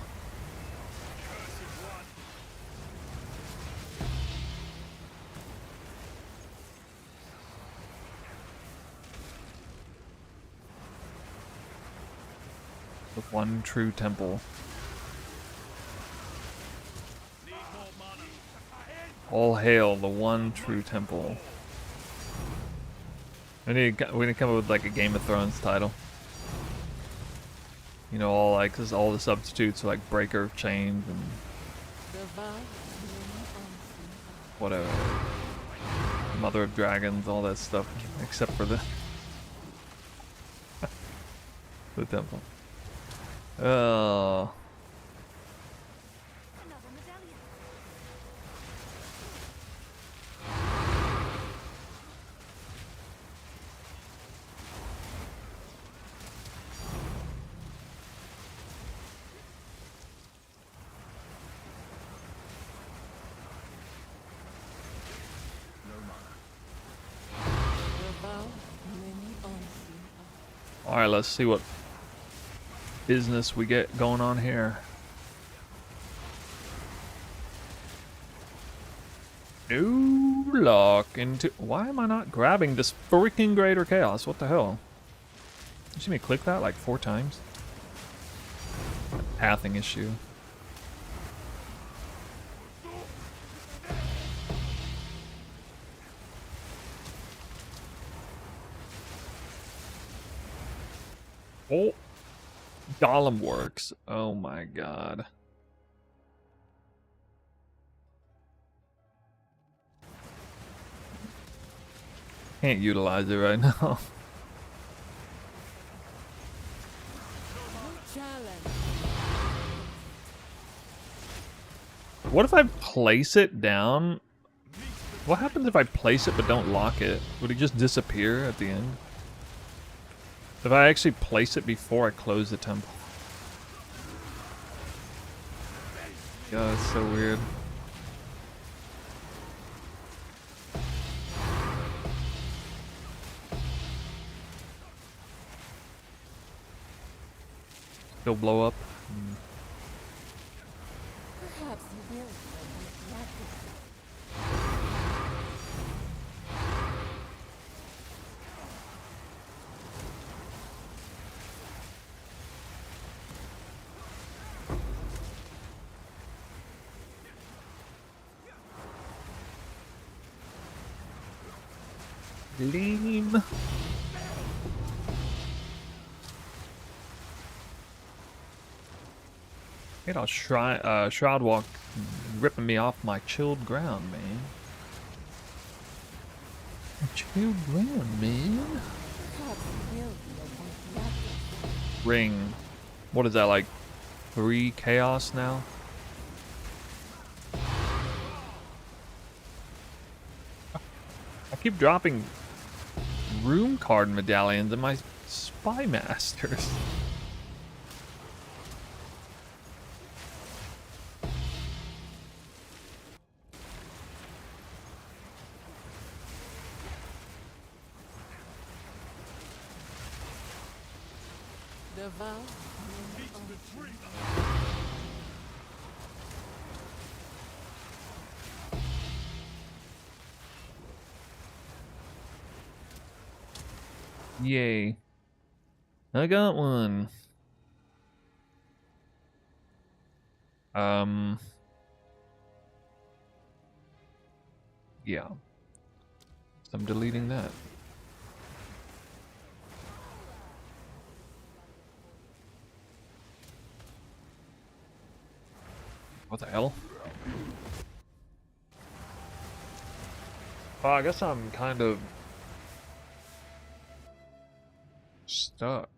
The one true temple. All hail the one true temple. We need to come up with like a Game of Thrones title. You know, all like all the substitutes are like breaker of chains and whatever. Mother of dragons, all that stuff, except for the the temple. Oh. Another medallion. Alright, let's see what business we get going on here. New lock into... Why am I not grabbing this freaking Greater Chaos? What the hell? You see me click that like 4 times? Pathing issue. Oh, Golem works. Oh my god. Can't utilize it right now. Challenge. What if I place it down? What happens if I place it but don't lock it? Would it just disappear at the end? If I actually place it before I close the temple. Yeah, that's so weird. Still blow up. Perhaps you will know what that is. Lean. Get our Shroud Walk ripping me off my chilled ground, man. Chilled ground, man. Perhaps you will know what that is. Ring. What is that, like 3 chaos now? I keep dropping room card medallions in my spy masters. The vow. Yay. I got one. Yeah. So I'm deleting that. What the hell? Well, I guess I'm kind of stuck.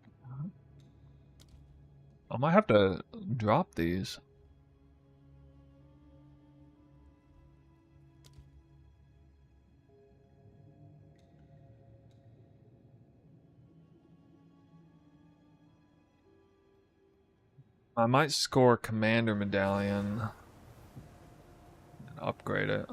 I might have to drop these. I might score Commander Medallion and upgrade it.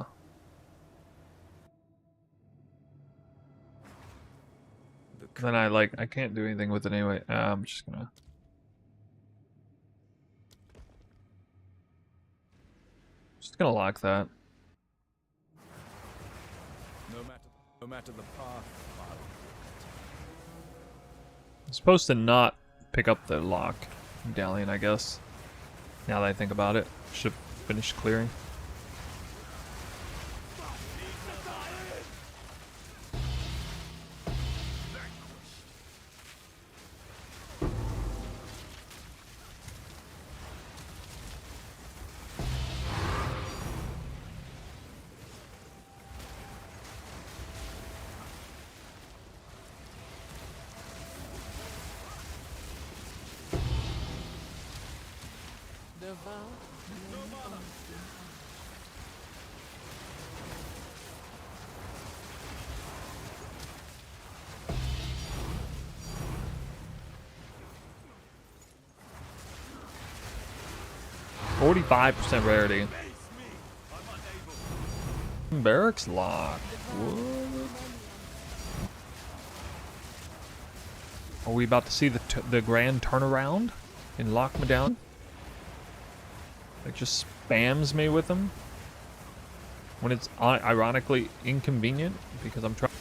Then I can't do anything with it anyway. I'm just gonna lock that. No matter the path, I'm supposed to not pick up the lock medallion, I guess. Now that I think about it, should have finished clearing. The vow. 45% rarity. Barracks lock. What? Are we about to see the grand turnaround in lock medallion? It just spams me with them when it's ironically inconvenient because I'm trying.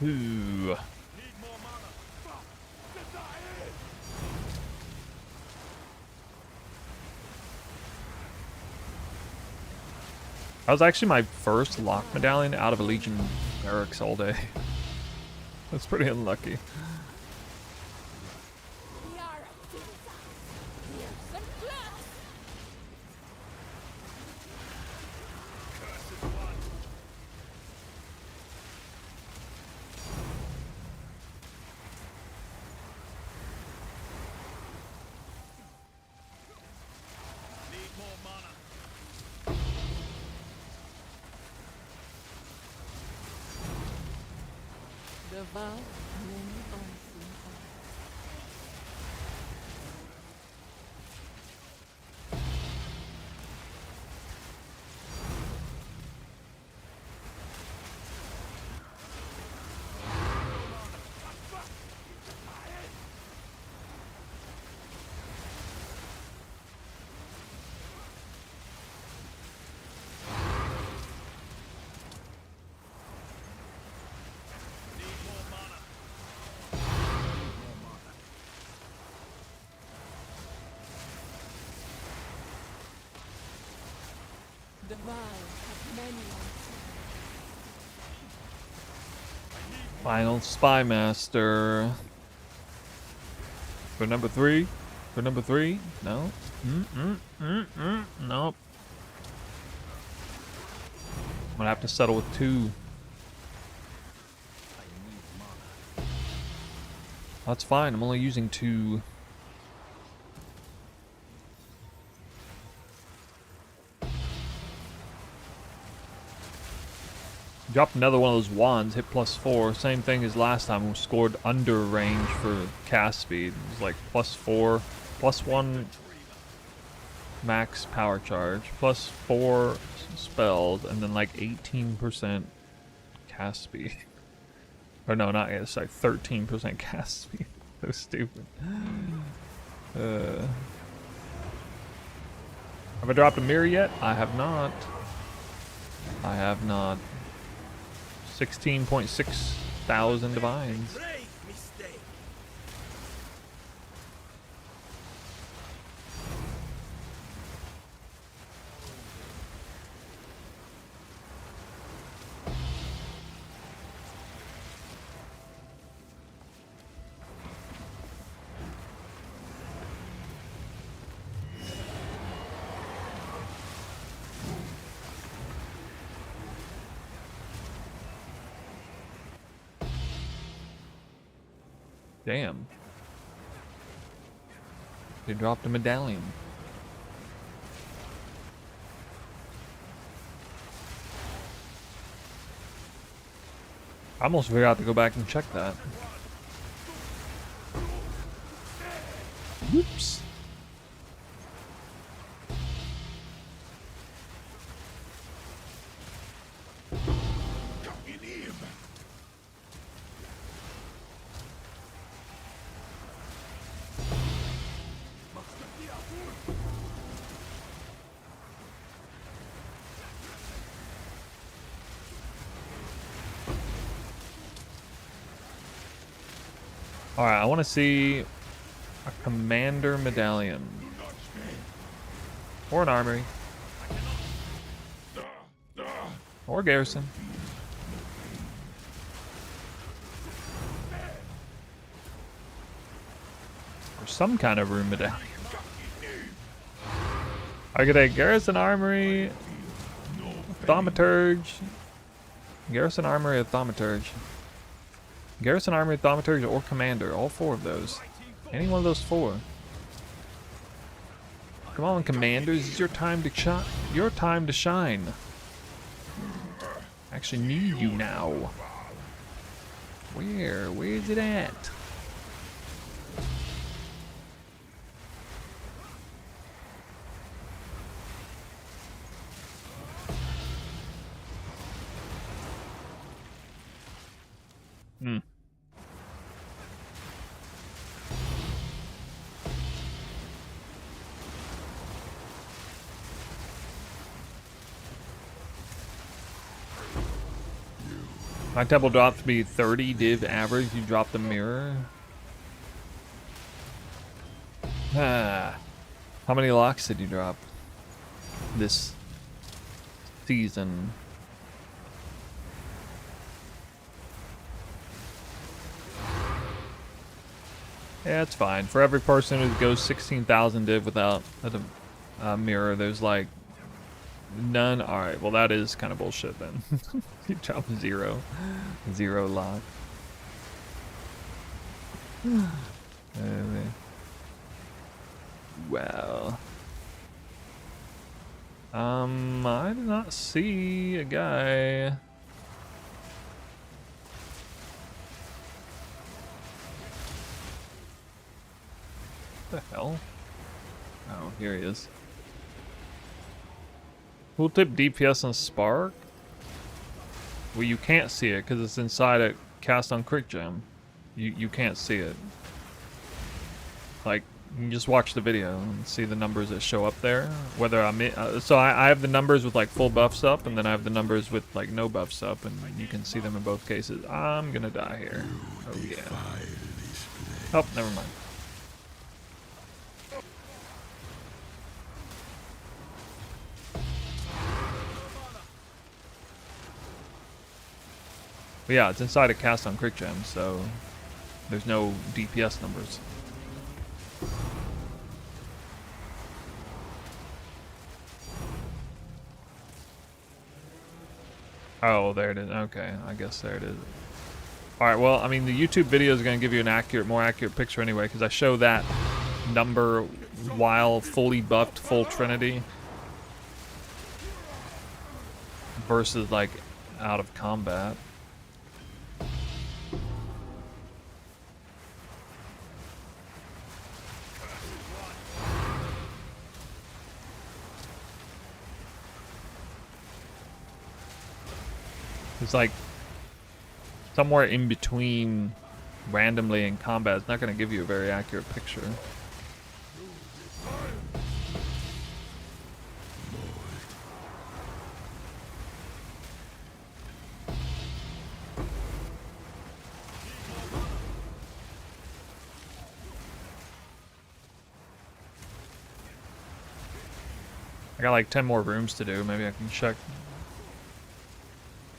Ooh. That was actually my first lock medallion out of a Legion barracks all day. That's pretty unlucky. Devour many unseen eyes. Devour many unseen. Final Spy Master. For number 3? For number 3? No? Nope. I'm gonna have to settle with 2. That's fine, I'm only using 2. Dropped another one of those wands, hit +4. Same thing as last time, we scored under range for cast speed. It was like +4, +1 max power charge, +4 spells, and then like 18% cast speed. Or no, not yet, sorry, 13% cast speed. So stupid. Have I dropped a mirror yet? I have not. I have not. 16.6 thousand divines. Grave mistake. Damn. They dropped a medallion. I almost forgot to go back and check that. Whoops. Alright, I want to see a commander medallion. Or an armory. Or garrison. Or some kind of room medallion. I get a garrison armory, thaumaturge, garrison armory, a thaumaturge. Garrison armory, thaumaturge, or commander. All 4 of those. Any one of those 4. Come on, commanders. It's your time to shine. Your time to shine. I actually need you now. Where? Where's it at? Hmm. My temple dropped to be 30 div average. You dropped the mirror. Ah. How many locks did you drop this season? Yeah, it's fine. For every person who goes 16,000 div without a mirror, there's like none. Alright, well that is kind of bullshit then. You drop 0. 0 lock. Well. I did not see a guy. What the hell? Oh, here he is. Tooltip DPS on Spark? Well, you can't see it because it's inside a cast on Quick Gem. You can't see it. Like, you can just watch the video and see the numbers that show up there. Whether I'm in, so I have the numbers with like full buffs up, and then I have the numbers with like no buffs up, and you can see them in both cases. I'm gonna die here. Oh yeah. Oh, never mind. But yeah, it's inside a cast on Quick Gem, so there's no DPS numbers. Oh, there it is. Okay, I guess there it is. Alright, well, I mean, the YouTube video is going to give you an more accurate picture anyway, because I show that number while fully buffed full Trinity versus, like, out of combat. It's like somewhere in between randomly in combat. It's not going to give you a very accurate picture. I got like 10 more rooms to do. Maybe I can check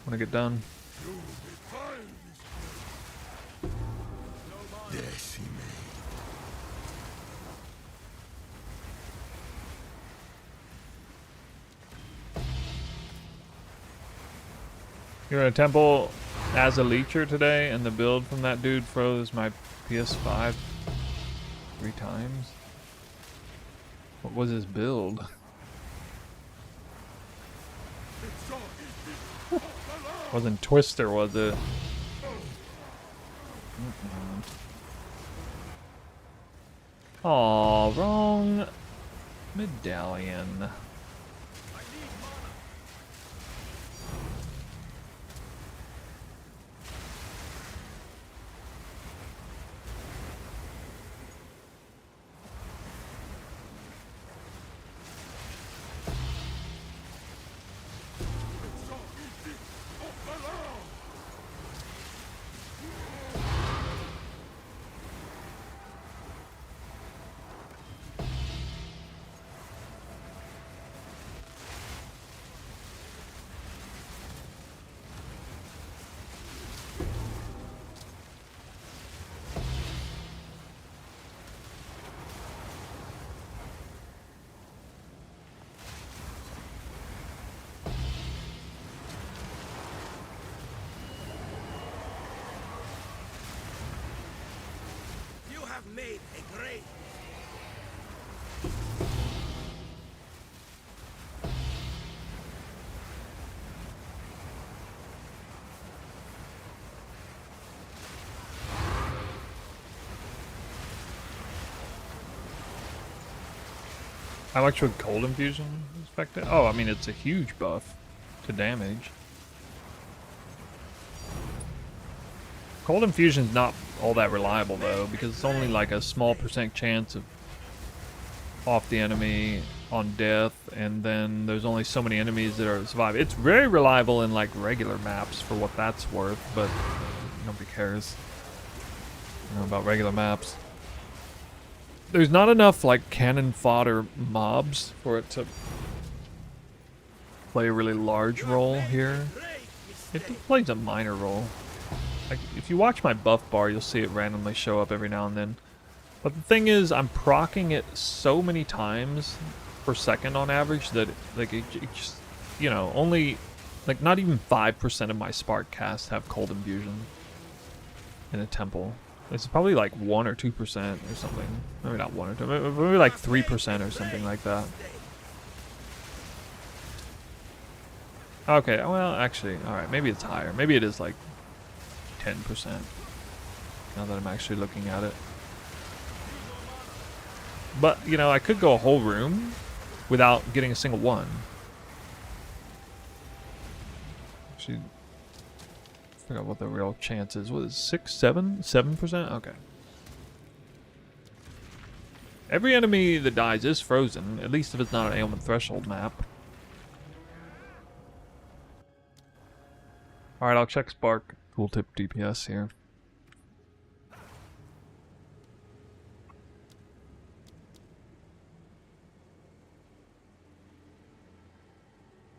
when I get done. You're in a temple as a leecher today, and the build from that dude froze my PS5 3 times. What was his build? Wasn't Twister, was it? Aw, wrong medallion. Made a grave. How much would Cold Infusion expect it? Oh, I mean, it's a huge buff to damage. Cold Infusion's not all that reliable though, because it's only like a small % chance of off the enemy on death, and then there's only so many enemies that are survive. It's very reliable in like regular maps for what that's worth, but nobody cares, you know, about regular maps. There's not enough like cannon fodder mobs for it to play a really large role here. It plays a minor role. Like, if you watch my buff bar, you'll see it randomly show up every now and then. But the thing is, I'm proccing it so many times per second on average that like it just, you know, only like not even 5% of my spark casts have Cold Infusion in a temple. It's probably like 1 or 2% or something. Maybe not 1 or 2, maybe like 3% or something like that. Okay, well, actually, alright, maybe it's higher. Maybe it is like 10%. Now that I'm actually looking at it. But, you know, I could go a whole room without getting a single one. Actually, I forgot what the real chance is. What is it, 6, 7? 7%? Okay. Every enemy that dies is frozen, at least if it's not an ailment threshold map. Alright, I'll check Spark. Tooltip DPS here.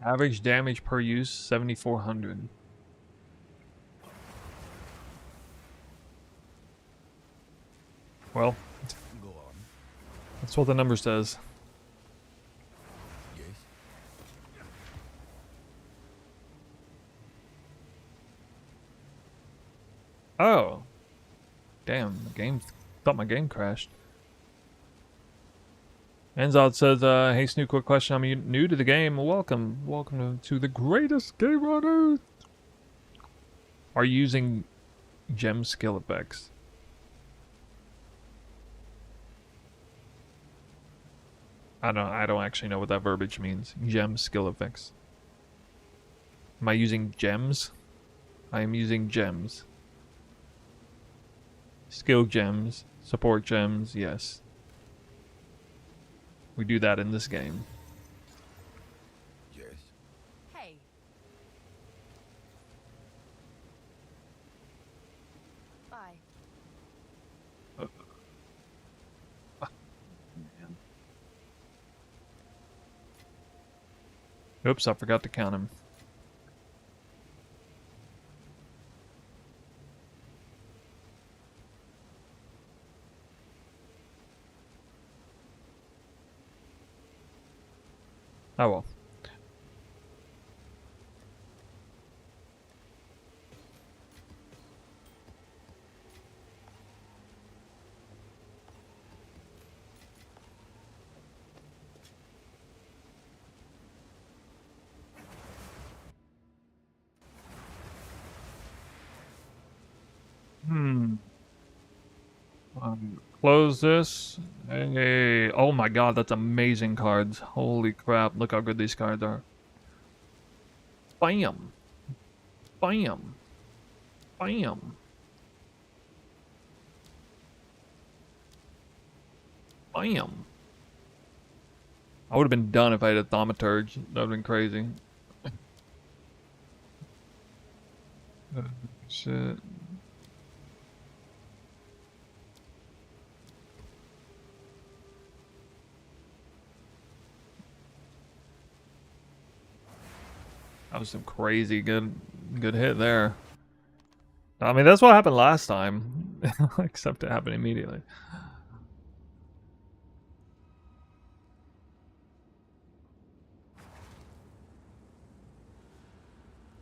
Average damage per use, 7,400. Well, Go on. that's what the number says. Yes. Oh. Damn, the game, thought my game crashed. Enzod says, hey Snoop, quick question. I'm new to the game. Welcome. Welcome to the greatest game on earth. Are you using gem skill effects? I don't actually know what that verbiage means. Gem skill effects. Am I using gems? I am using gems. Skill gems. Support gems, yes. We do that in this game. Yes. Hey, Bye. Oops, I forgot to count him. Oh well. Close this. Hey, oh my god, that's amazing cards. Holy crap, look how good these cards are. Bam. Bam. Bam. Bam. I would have been done if I had a Thaumaturge. That would have been crazy. Shit. That was some crazy good hit there. I mean, that's what happened last time. Except it happened immediately.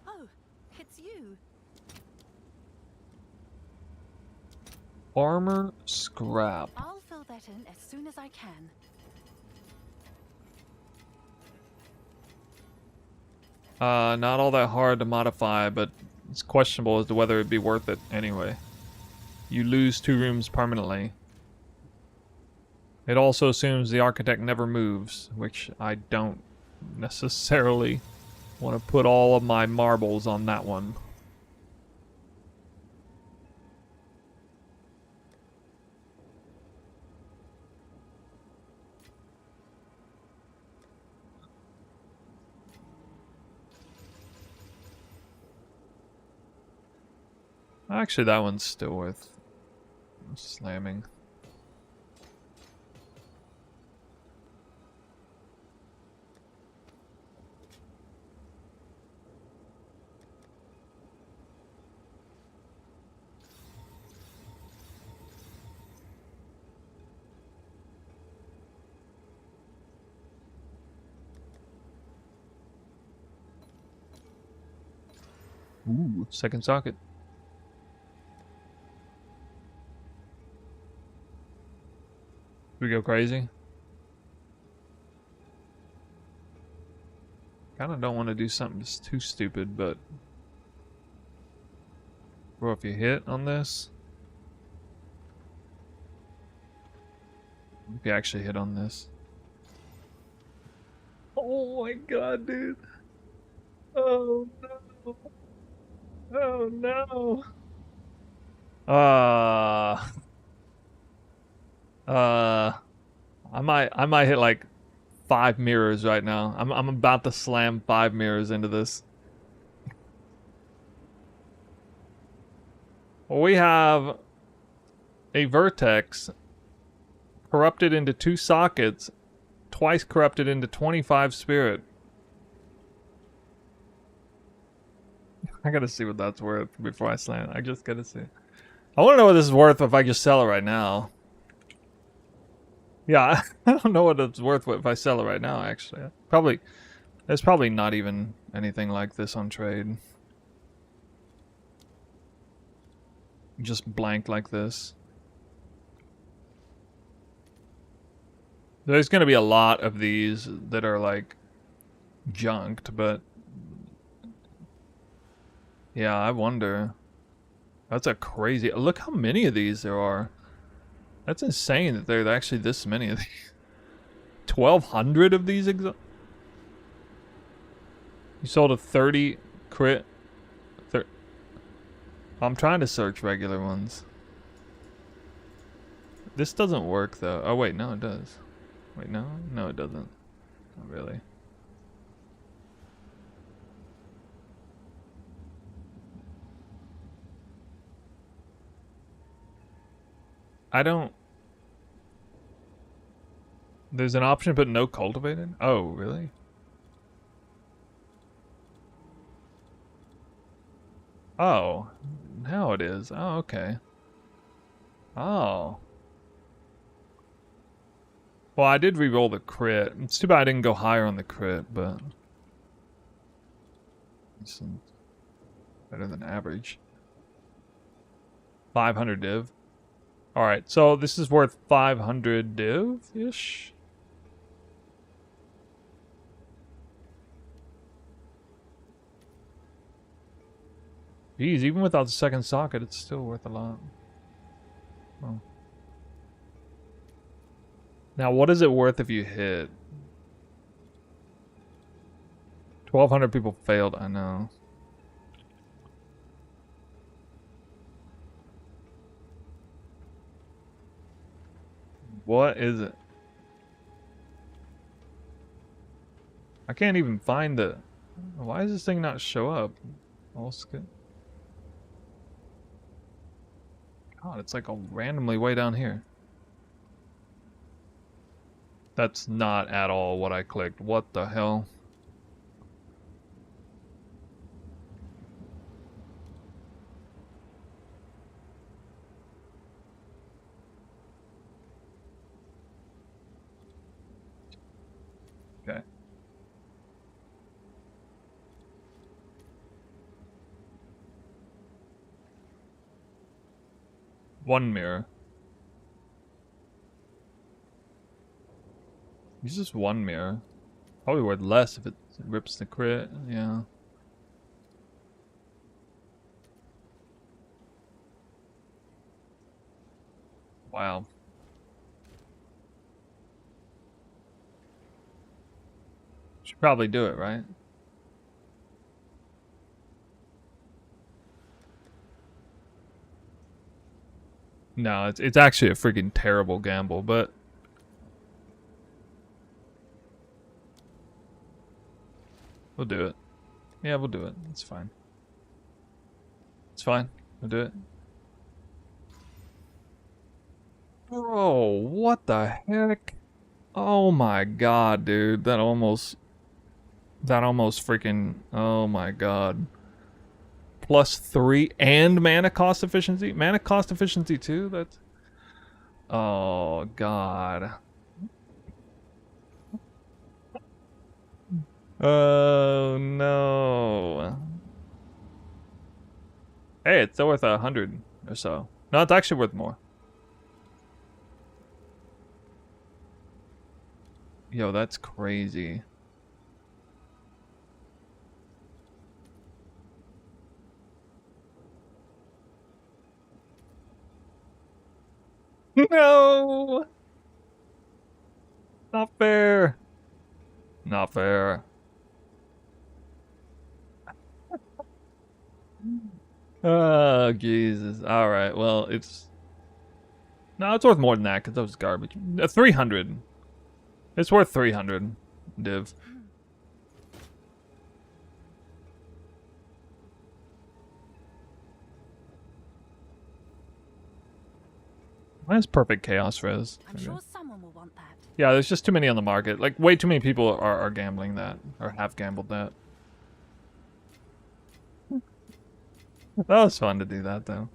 oh, it's you. Armor scrap. I'll fill that in as soon as I can. Not all that hard to modify, but it's questionable as to whether it'd be worth it anyway. You lose 2 rooms permanently. It also assumes the architect never moves, which I don't necessarily want to put all of my marbles on that one. Actually, that one's still worth slamming. Ooh, second socket. We go crazy? Kinda don't want to do something just too stupid, but... Bro, if you hit on this... If you actually hit on this. Oh my god, dude. Oh no. Oh no. Uh uh I might hit like 5 mirrors right now. I'm about to slam 5 mirrors into this. Well, we have a vertex corrupted into 2 sockets, twice corrupted into 25 spirit. I gotta see what that's worth before I slam it. I just gotta see. I wanna know what this is worth if I just sell it right now. Yeah, I don't know what it's worth if I sell it right now, actually. Probably, there's probably not even anything like this on trade. Just blank like this. There's gonna be a lot of these that are like junked, but yeah, I wonder. That's a crazy. Look how many of these there are. That's insane that there are actually this many of these. 1,200 of these. You sold a 30 crit. I'm trying to search regular ones. This doesn't work though. Oh wait, no, it does. Wait, no, no, it doesn't. Not really. I don't. There's an option, but no cultivated? Oh, really? Oh, now it is. Oh, okay. Oh. Well, I did re-roll the crit. It's too bad I didn't go higher on the crit, but it's better than average. 500 div. Alright, so this is worth 500 div-ish? Geez, even without the second socket, it's still worth a lot. Oh. Now, what is it worth if you hit? 1,200 people failed, I know. What is it? I can't even find the... Why does this thing not show up? All skip. God, it's like all randomly way down here. That's not at all what I clicked. What the hell? Okay. One mirror. It's just one mirror. Probably worth less if it rips the crit, yeah. Wow. Should probably do it, right? No, it's actually a freaking terrible gamble, but we'll do it. Yeah, we'll do it. It's fine. It's fine. We'll do it. Bro, what the heck? Oh my god, dude. That almost freaking, oh my god. +3 and mana cost efficiency? Mana cost efficiency too? That's... Oh god. Oh no. Hey, it's still worth 100 or so. No, it's actually worth more. Yo, that's crazy. No! Not fair. Not fair. Oh, Jesus. Alright, well, it's... No, it's worth more than that, because that was garbage. 300. It's worth 300, div. Why is Perfect Chaos Res? I'm sure someone will want that. Yeah, there's just too many on the market. Like, way too many people are gambling that, or have gambled that. That was fun to do that, though.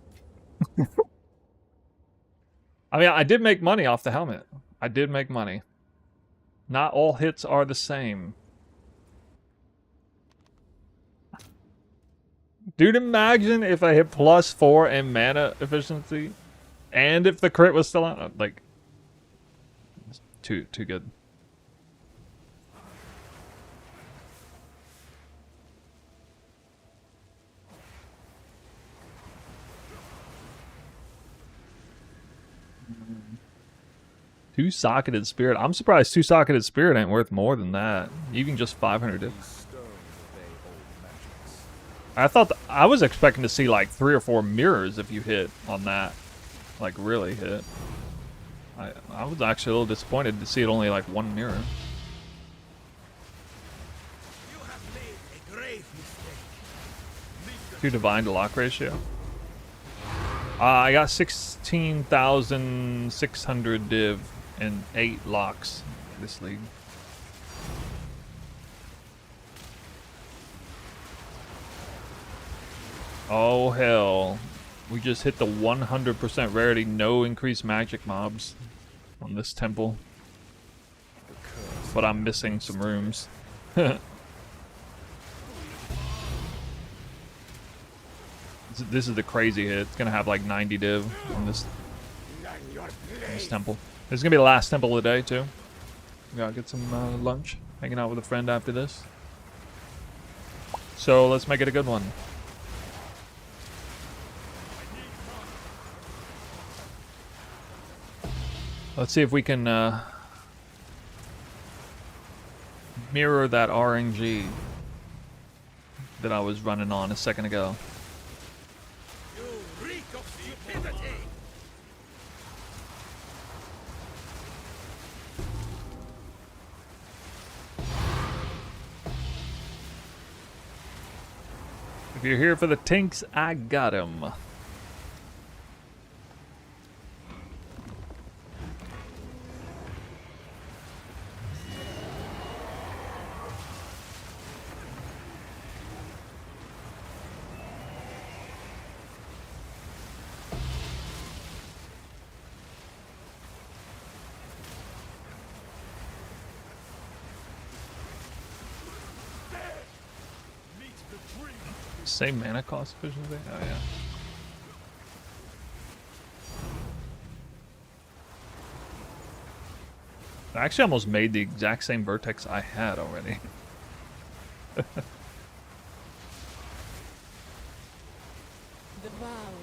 I mean, I did make money off the helmet. I did make money. Not all hits are the same. Dude, imagine if I hit +4 in mana efficiency, and if the crit was still on. Like, too good. Two-socketed spirit. I'm surprised two-socketed spirit ain't worth more than that. Even just 500. These stones obey old magics. I thought I was expecting to see like 3 or 4 mirrors if you hit on that, like really hit. I was actually a little disappointed to see it only like 1 mirror. You have made a grave mistake. Too divine to lock ratio. I got 16,600 div and 8 locks this league. Oh hell. We just hit the 100% rarity, no increased magic mobs on this temple. But I'm missing some rooms. This is the crazy hit. It's gonna have like 90 div on this temple. This is gonna be the last temple of the day too. We gotta get some lunch. Hanging out with a friend after this. So let's make it a good one. Let's see if we can mirror that RNG that I was running on a second ago. You reek of stupidity. If you're here for the tinks, I got him. Same mana cost efficiency? Oh yeah. I actually almost made the exact same vertex I had already. Am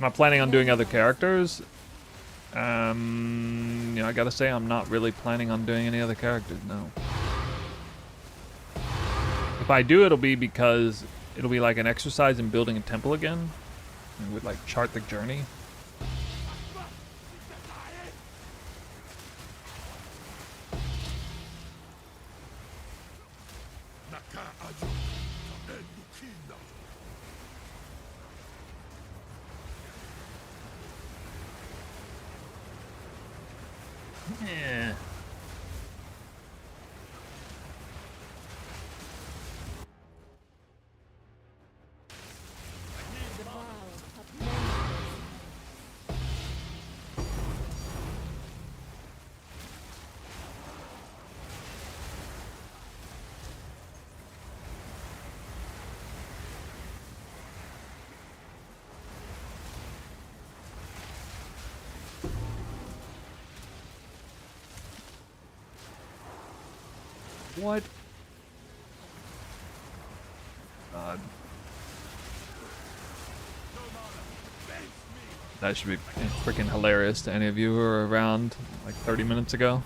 I planning on doing other characters? You know, I gotta say I'm not really planning on doing any other characters, no. If I do, it'll be because it'll be like an exercise in building a temple again. And we'd like chart the journey. Yeah. What? God. That should be freaking hilarious to any of you who were around like 30 minutes ago.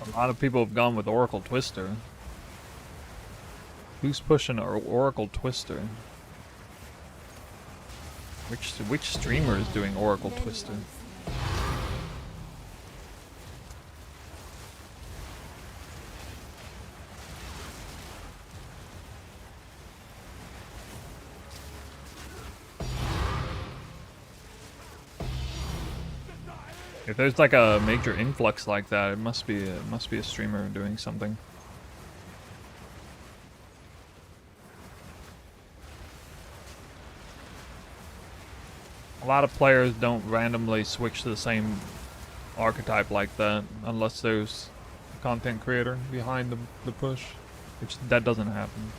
A lot of people have gone with Oracle Twister. Who's pushing Oracle Twister? Which streamer is doing Oracle Twister? If there's like a major influx like that, it must be a streamer doing something. A lot of players don't randomly switch to the same archetype like that unless there's a content creator behind the push, which that doesn't happen.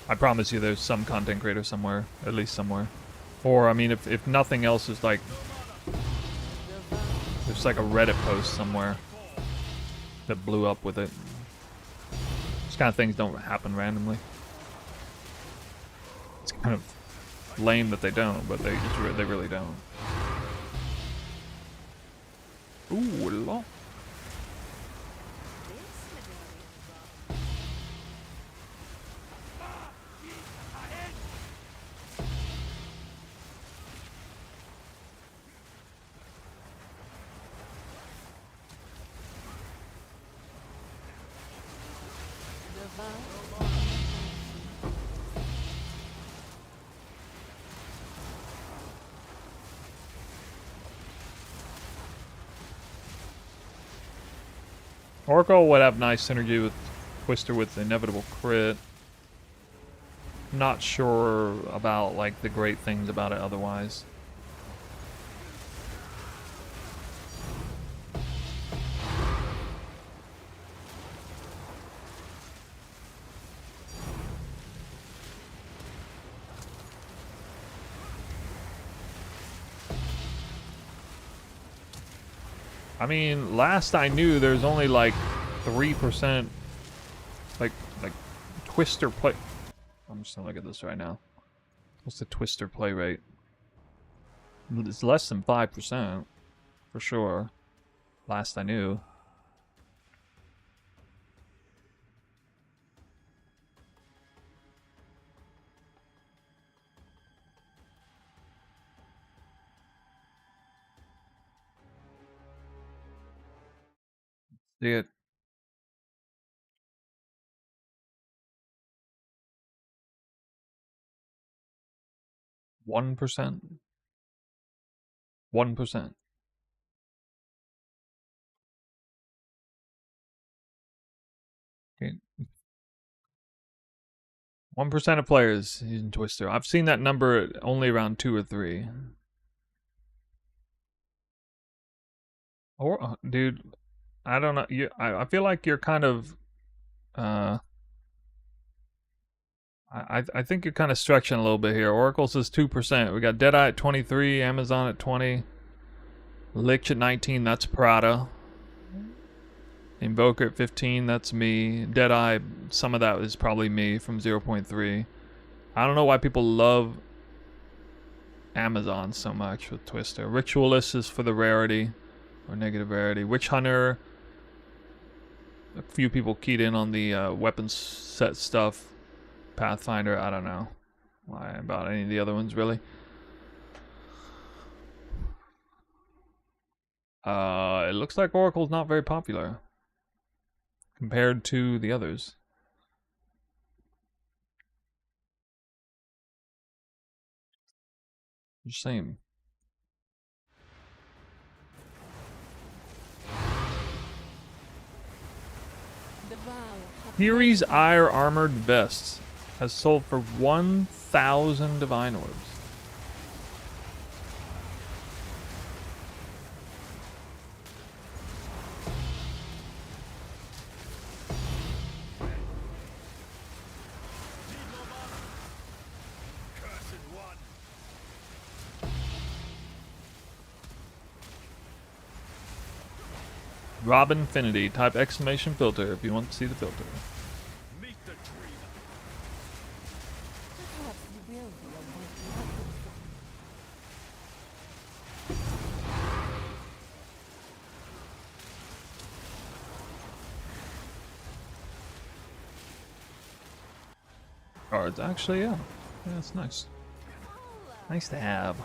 I promise you there's some content creator somewhere, at least somewhere. Or, I mean, if nothing else is like, there's like a Reddit post somewhere that blew up with it. These kind of things don't happen randomly. It's kind of lame that they don't, but they really don't. Ooh, la. Oracle would have nice synergy with Twister with Inevitable Crit. Not sure about like the great things about it otherwise. I mean, last I knew, there's only like 3%, like Twister play. I'm just gonna look at this right now. What's the Twister play rate? It's less than 5%, for sure. Last I knew. See it. 1%. 1%. Okay. 1% of players using Twister. I've seen that number only around 2 or 3. Or, dude, I don't know. I feel like you're kind of, I think you're kind of stretching a little bit here. Oracle says 2%. We got Deadeye at 23, Amazon at 20, Lich at 19. That's Prada. Invoker at 15. That's me. Deadeye. Some of that is probably me from 0.3. I don't know why people love Amazon so much with Twister. Ritualist is for the rarity or negative rarity. Witch Hunter. A few people keyed in on the weapons set stuff. Pathfinder, I don't know why about any of the other ones really. It looks like Oracle's not very popular compared to the others. Just saying. Fury's Ire Armored Vests has sold for 1,000 Divine Orbs. Robinfinity. Type exclamation filter if you want to see the filter. Meet the dreamer. Perhaps you will be a worthy husband. Cards, actually, yeah. Yeah, that's nice. Nice to have.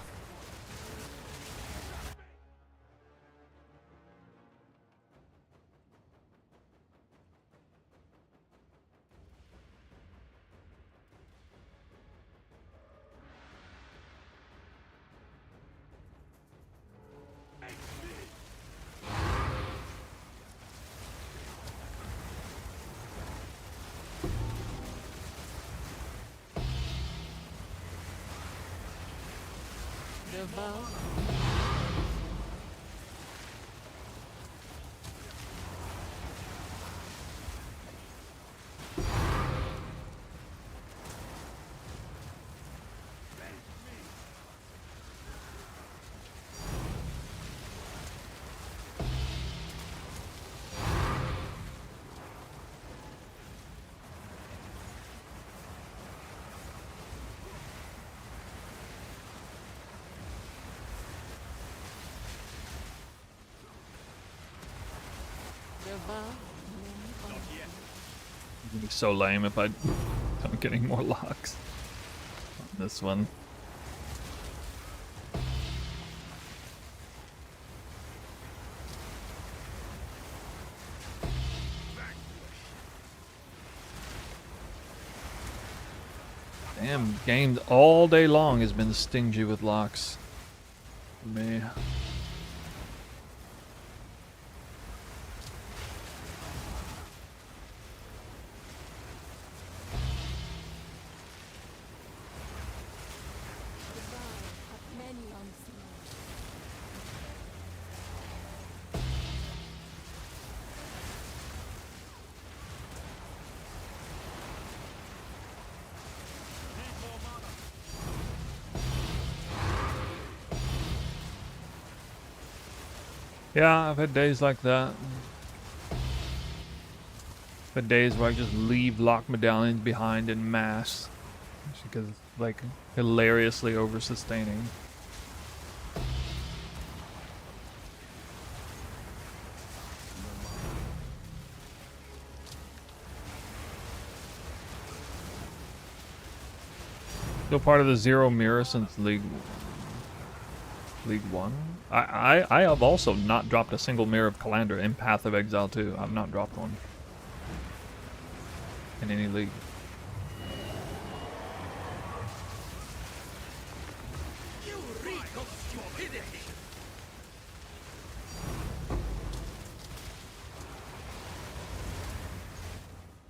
It's gonna be so lame if I don't get any more locks on this one. Damn, games all day long has been stingy with locks for me. Many unseen. Yeah, I've had days like that. I've had days where I just leave lock medallions behind in mass. Just because it's like hilariously over sustaining. Still part of the Zero Mirror since League 1. I have also not dropped a single Mirror of Calandra in Path of Exile 2. I've not dropped one in any league. You reek of stupidity.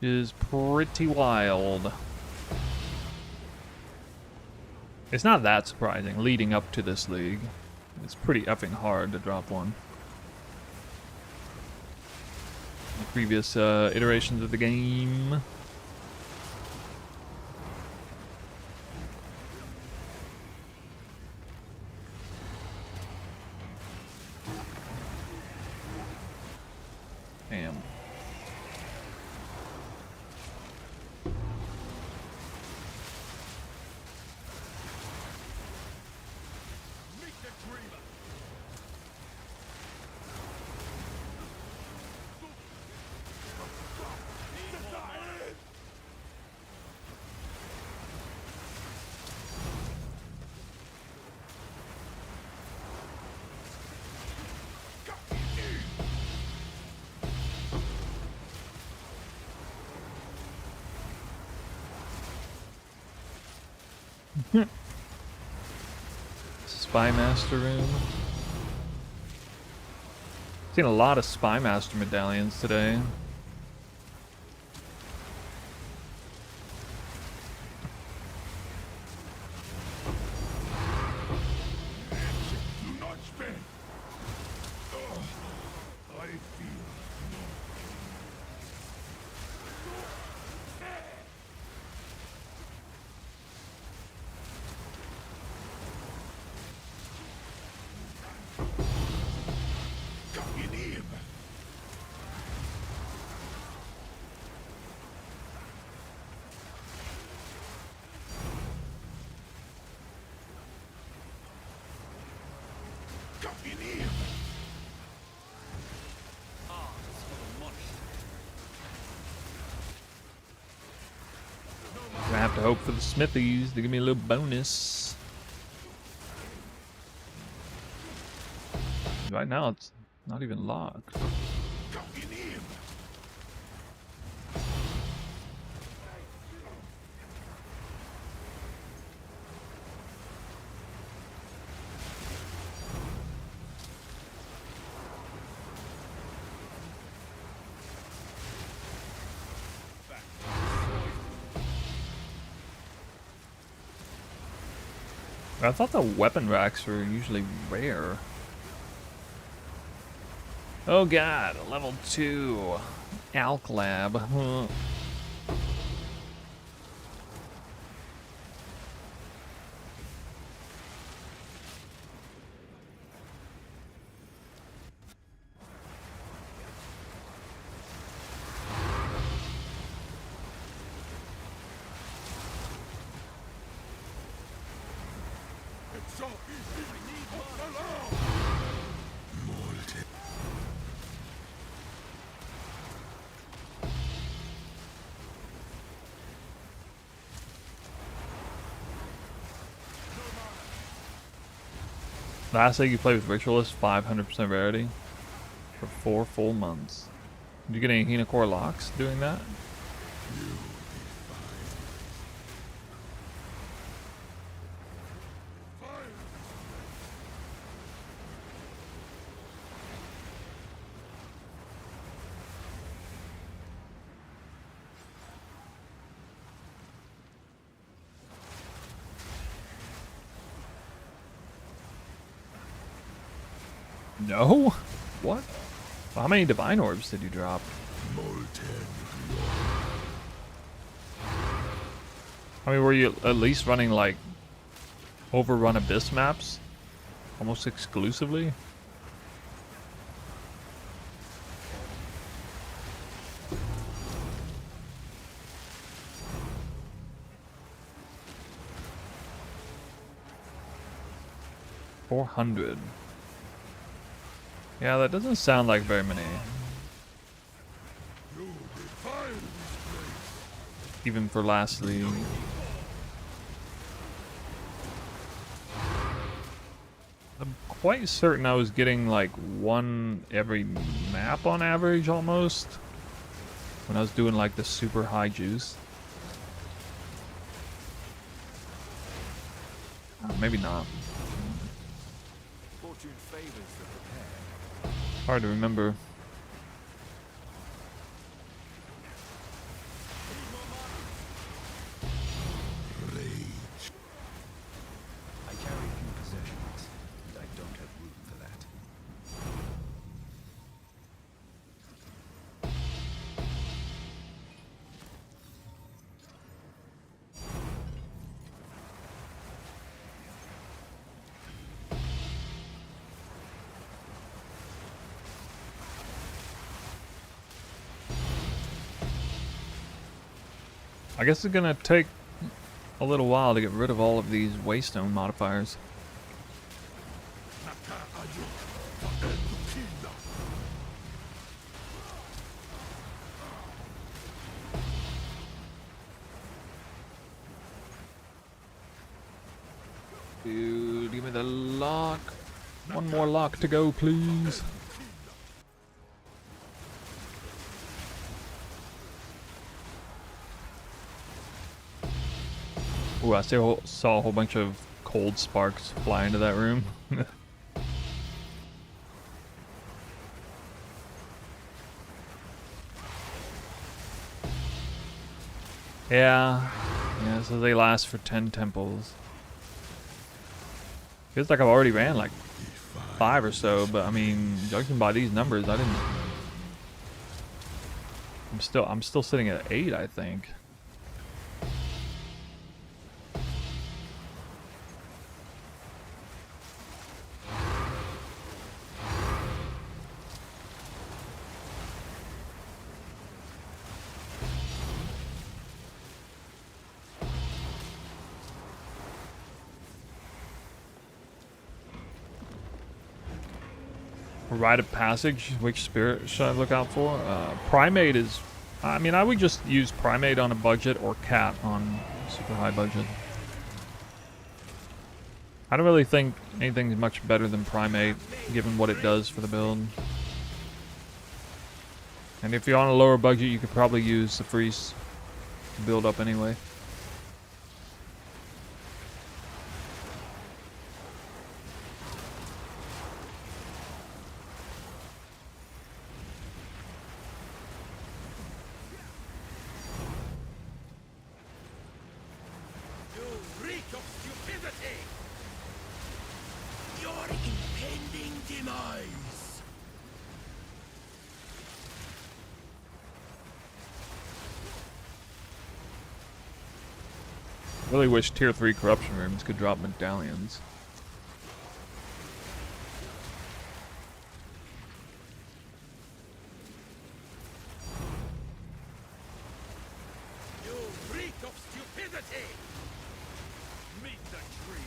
Is pretty wild. It's not that surprising leading up to this league. It's pretty effing hard to drop one. The previous iterations of the game. Damn. Meet the dreamer. Spy Master room. Seen a lot of Spy Master medallions today. Do not spend. I feel Gonna have to hope for the smithies to give me a little bonus. Right now, it's not even locked. I thought the weapon racks were usually rare. Oh god, level 2. Alk Lab. Huh. Last thing you played with Ritualist, 500% rarity for 4 full months. Did you get any Hina Core locks doing that? No? What? Well, how many Divine Orbs did you drop? I mean, were you at least running, like, Overrun Abyss maps? Almost exclusively? $400. Yeah, that doesn't sound like very many. Even for last league. I'm quite certain I was getting like one every map on average almost. When I was doing like the super high juice. Maybe not. Fortune favors the prepared. Hard to remember. I carry few possessions, and I don't have room for that. I guess it's gonna take a little while to get rid of all of these Waystone modifiers. Dude, give me the lock. One more lock to go, please. Ooh, I still saw a whole bunch of cold sparks fly into that room. Yeah, so they last for 10 temples. Feels like I've already ran like 5 or so, but I mean, judging by these numbers, I didn't. I'm still sitting at 8, I think. Rite of Passage, which spirit should I look out for? Primate is... I mean, I would just use Primate on a budget or Cat on super high budget. I don't really think anything's much better than Primate, given what it does for the build. And if you're on a lower budget, you could probably use the Freeze to build up anyway. You reek of stupidity! Your impending demise! Really wish tier 3 corruption rooms could drop medallions. You reek of stupidity! Meet the tree!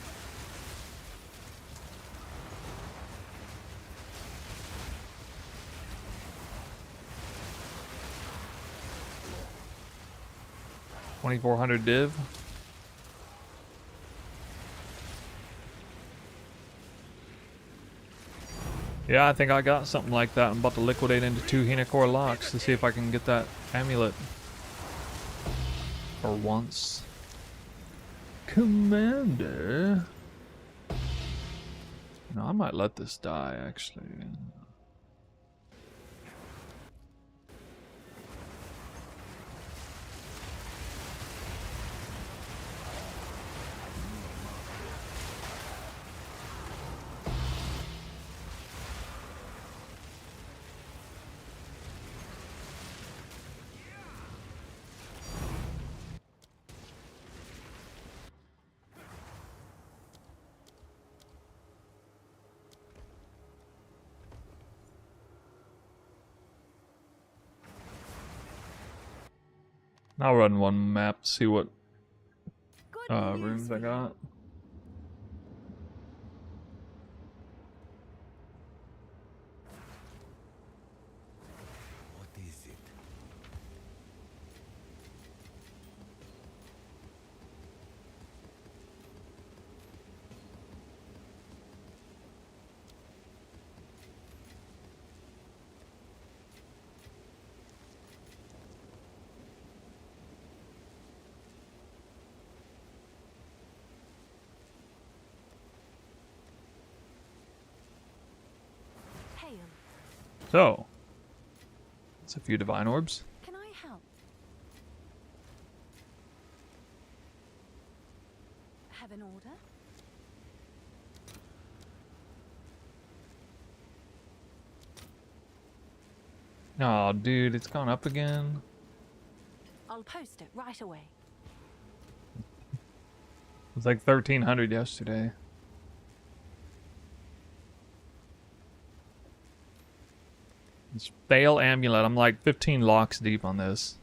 2400 div. Yeah, I think I got something like that. I'm about to liquidate into 2 Hinacore locks to see if I can get that amulet. For once. Commander? No, I might let this die, actually. I'll run one map, see what rooms I got. What is it? Hail. So, it's a few divine orbs. Can I help? Have an order? Oh, dude, it's gone up again. I'll post it right away. It was like 1300 yesterday. This fail amulet. I'm like 15 locks deep on this.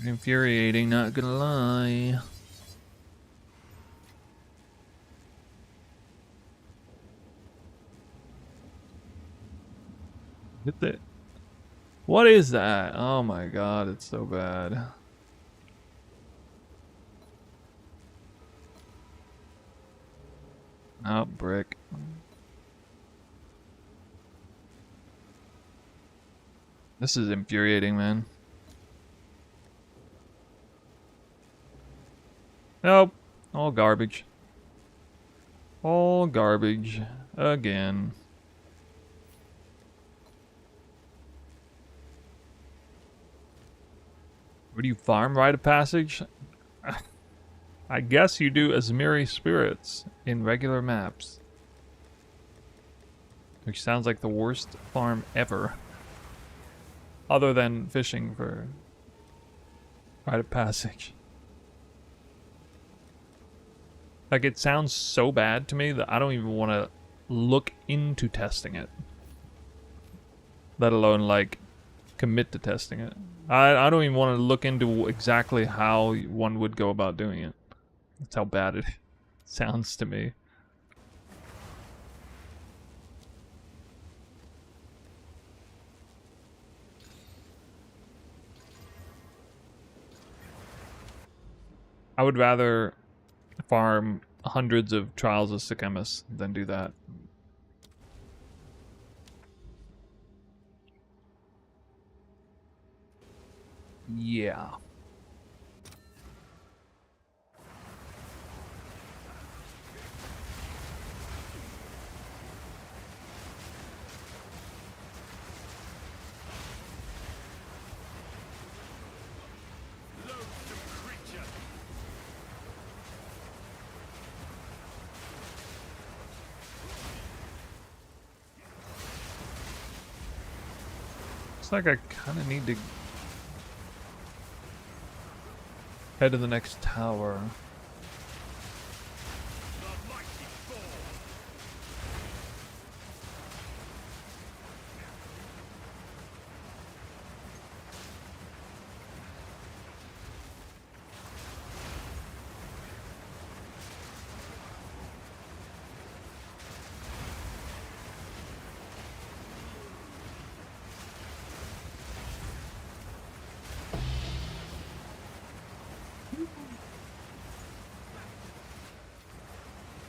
Infuriating, not gonna lie. Get that. What is that? Oh my god, it's so bad. Oh, brick. This is infuriating, man. Nope. All garbage. All garbage. Again. Where do you farm Rite of Passage? I guess you do Azmiri Spirits in regular maps. Which sounds like the worst farm ever. Other than fishing for Rite of Passage. Like, it sounds so bad to me that I don't even want to look into testing it. Let alone, like, commit to testing it. I don't even want to look into exactly how one would go about doing it. That's how bad it sounds to me. I would rather farm hundreds of Trials of Sycamus than do that. Yeah. Loathsome creature. Looks like I kind of need to head to the next tower. The mighty fall.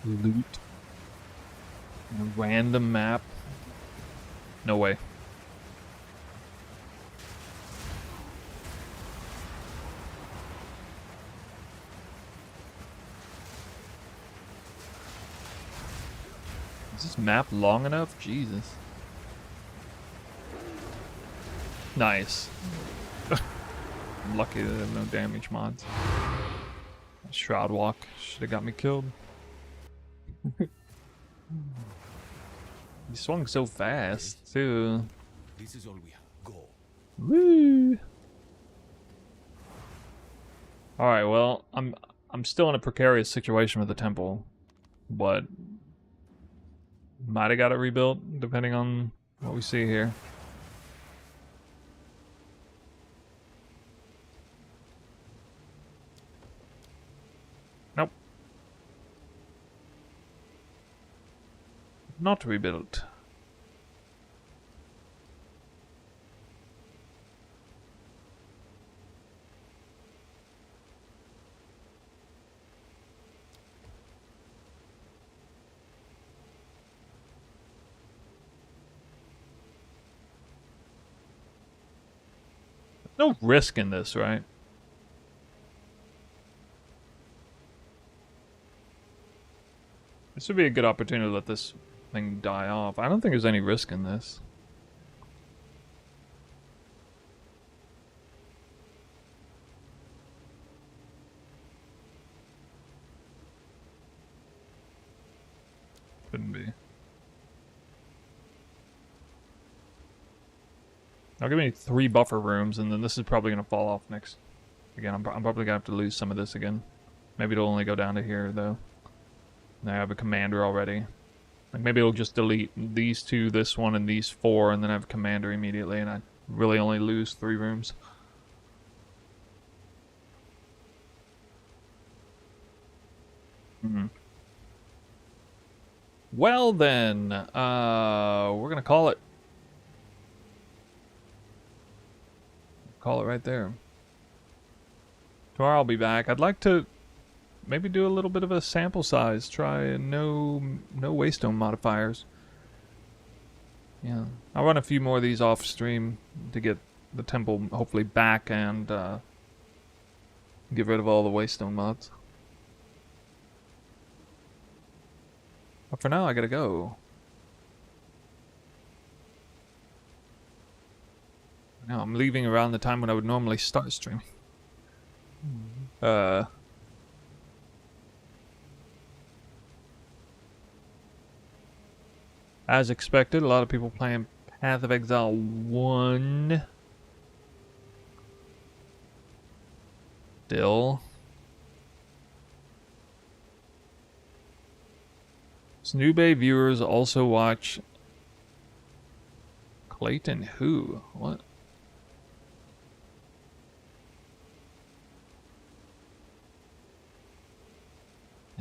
Loot. A random map. No way. Is this map long enough? Jesus. Nice. I'm lucky that there's no damage mods. Shroud walk should have got me killed. He swung so fast too. This is all we have. Go. Woo! All right, well, I'm still in a precarious situation with the temple, but might have got it rebuilt depending on what we see here. Nope. Not rebuilt. No risk in this, right? This would be a good opportunity to let this thing die off. I don't think there's any risk in this. Couldn't be. I'll give me 3 buffer rooms, and then this is probably gonna fall off next. Again, I'm probably gonna have to lose some of this again. Maybe it'll only go down to here though. Now I have a commander already. Like maybe it'll just delete these 2, this one, and these 4, and then I have a commander immediately, and I really only lose 3 rooms. Well then, we're gonna call it. Call it right there. Tomorrow I'll be back. I'd like to maybe do a little bit of a sample size. Try no waystone modifiers. Yeah, I'll run a few more of these off stream to get the temple hopefully back and get rid of all the waystone mods. But for now, I gotta go. Now I'm leaving around the time when I would normally start streaming. As expected, a lot of people playing Path of Exile 1. Still. Snoobe viewers also watch Clayton who? What?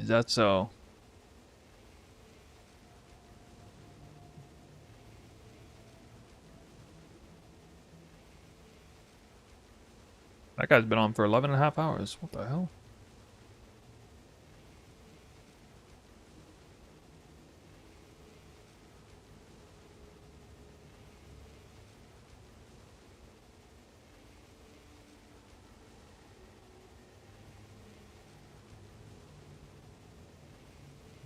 Is that so? That guy's been on for 11 and a half hours. What the hell?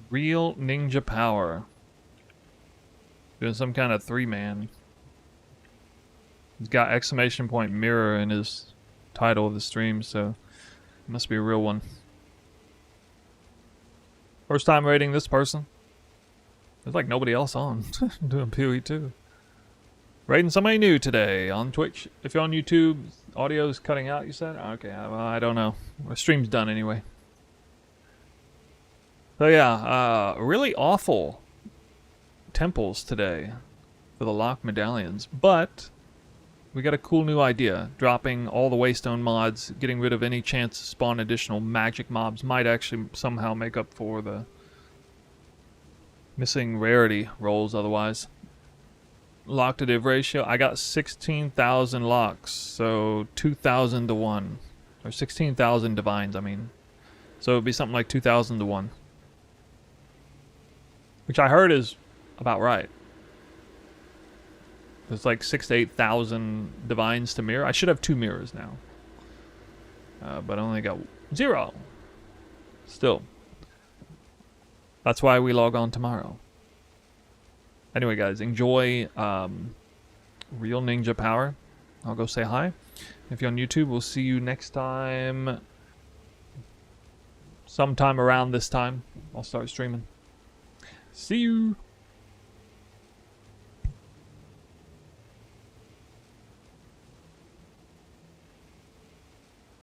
Real ninja power. Doing some kind of 3-man. He's got exclamation point mirror in his title of the stream, so it must be a real one. First time rating this person. There's like nobody else on doing PoE 2. Rating somebody new today on Twitch. If you're on YouTube, audio's cutting out, you said? Okay, I don't know. Our stream's done anyway. So yeah, really awful temples today for the lock medallions, but we got a cool new idea. Dropping all the Waystone mods, getting rid of any chance to spawn additional magic mobs might actually somehow make up for the missing rarity rolls otherwise. Lock to div ratio, I got 16,000 locks, so 2,000 to 1. Or 16,000 divines, I mean. So it would be something like 2,000 to 1. Which I heard is about right. There's like 6,000 to 8,000 divines to mirror. I should have 2 mirrors now. But I only got 0. Still. That's why we log on tomorrow. Anyway, guys, enjoy Real Ninja Power. I'll go say hi. If you're on YouTube, we'll see you next time. Sometime around this time, I'll start streaming. See you!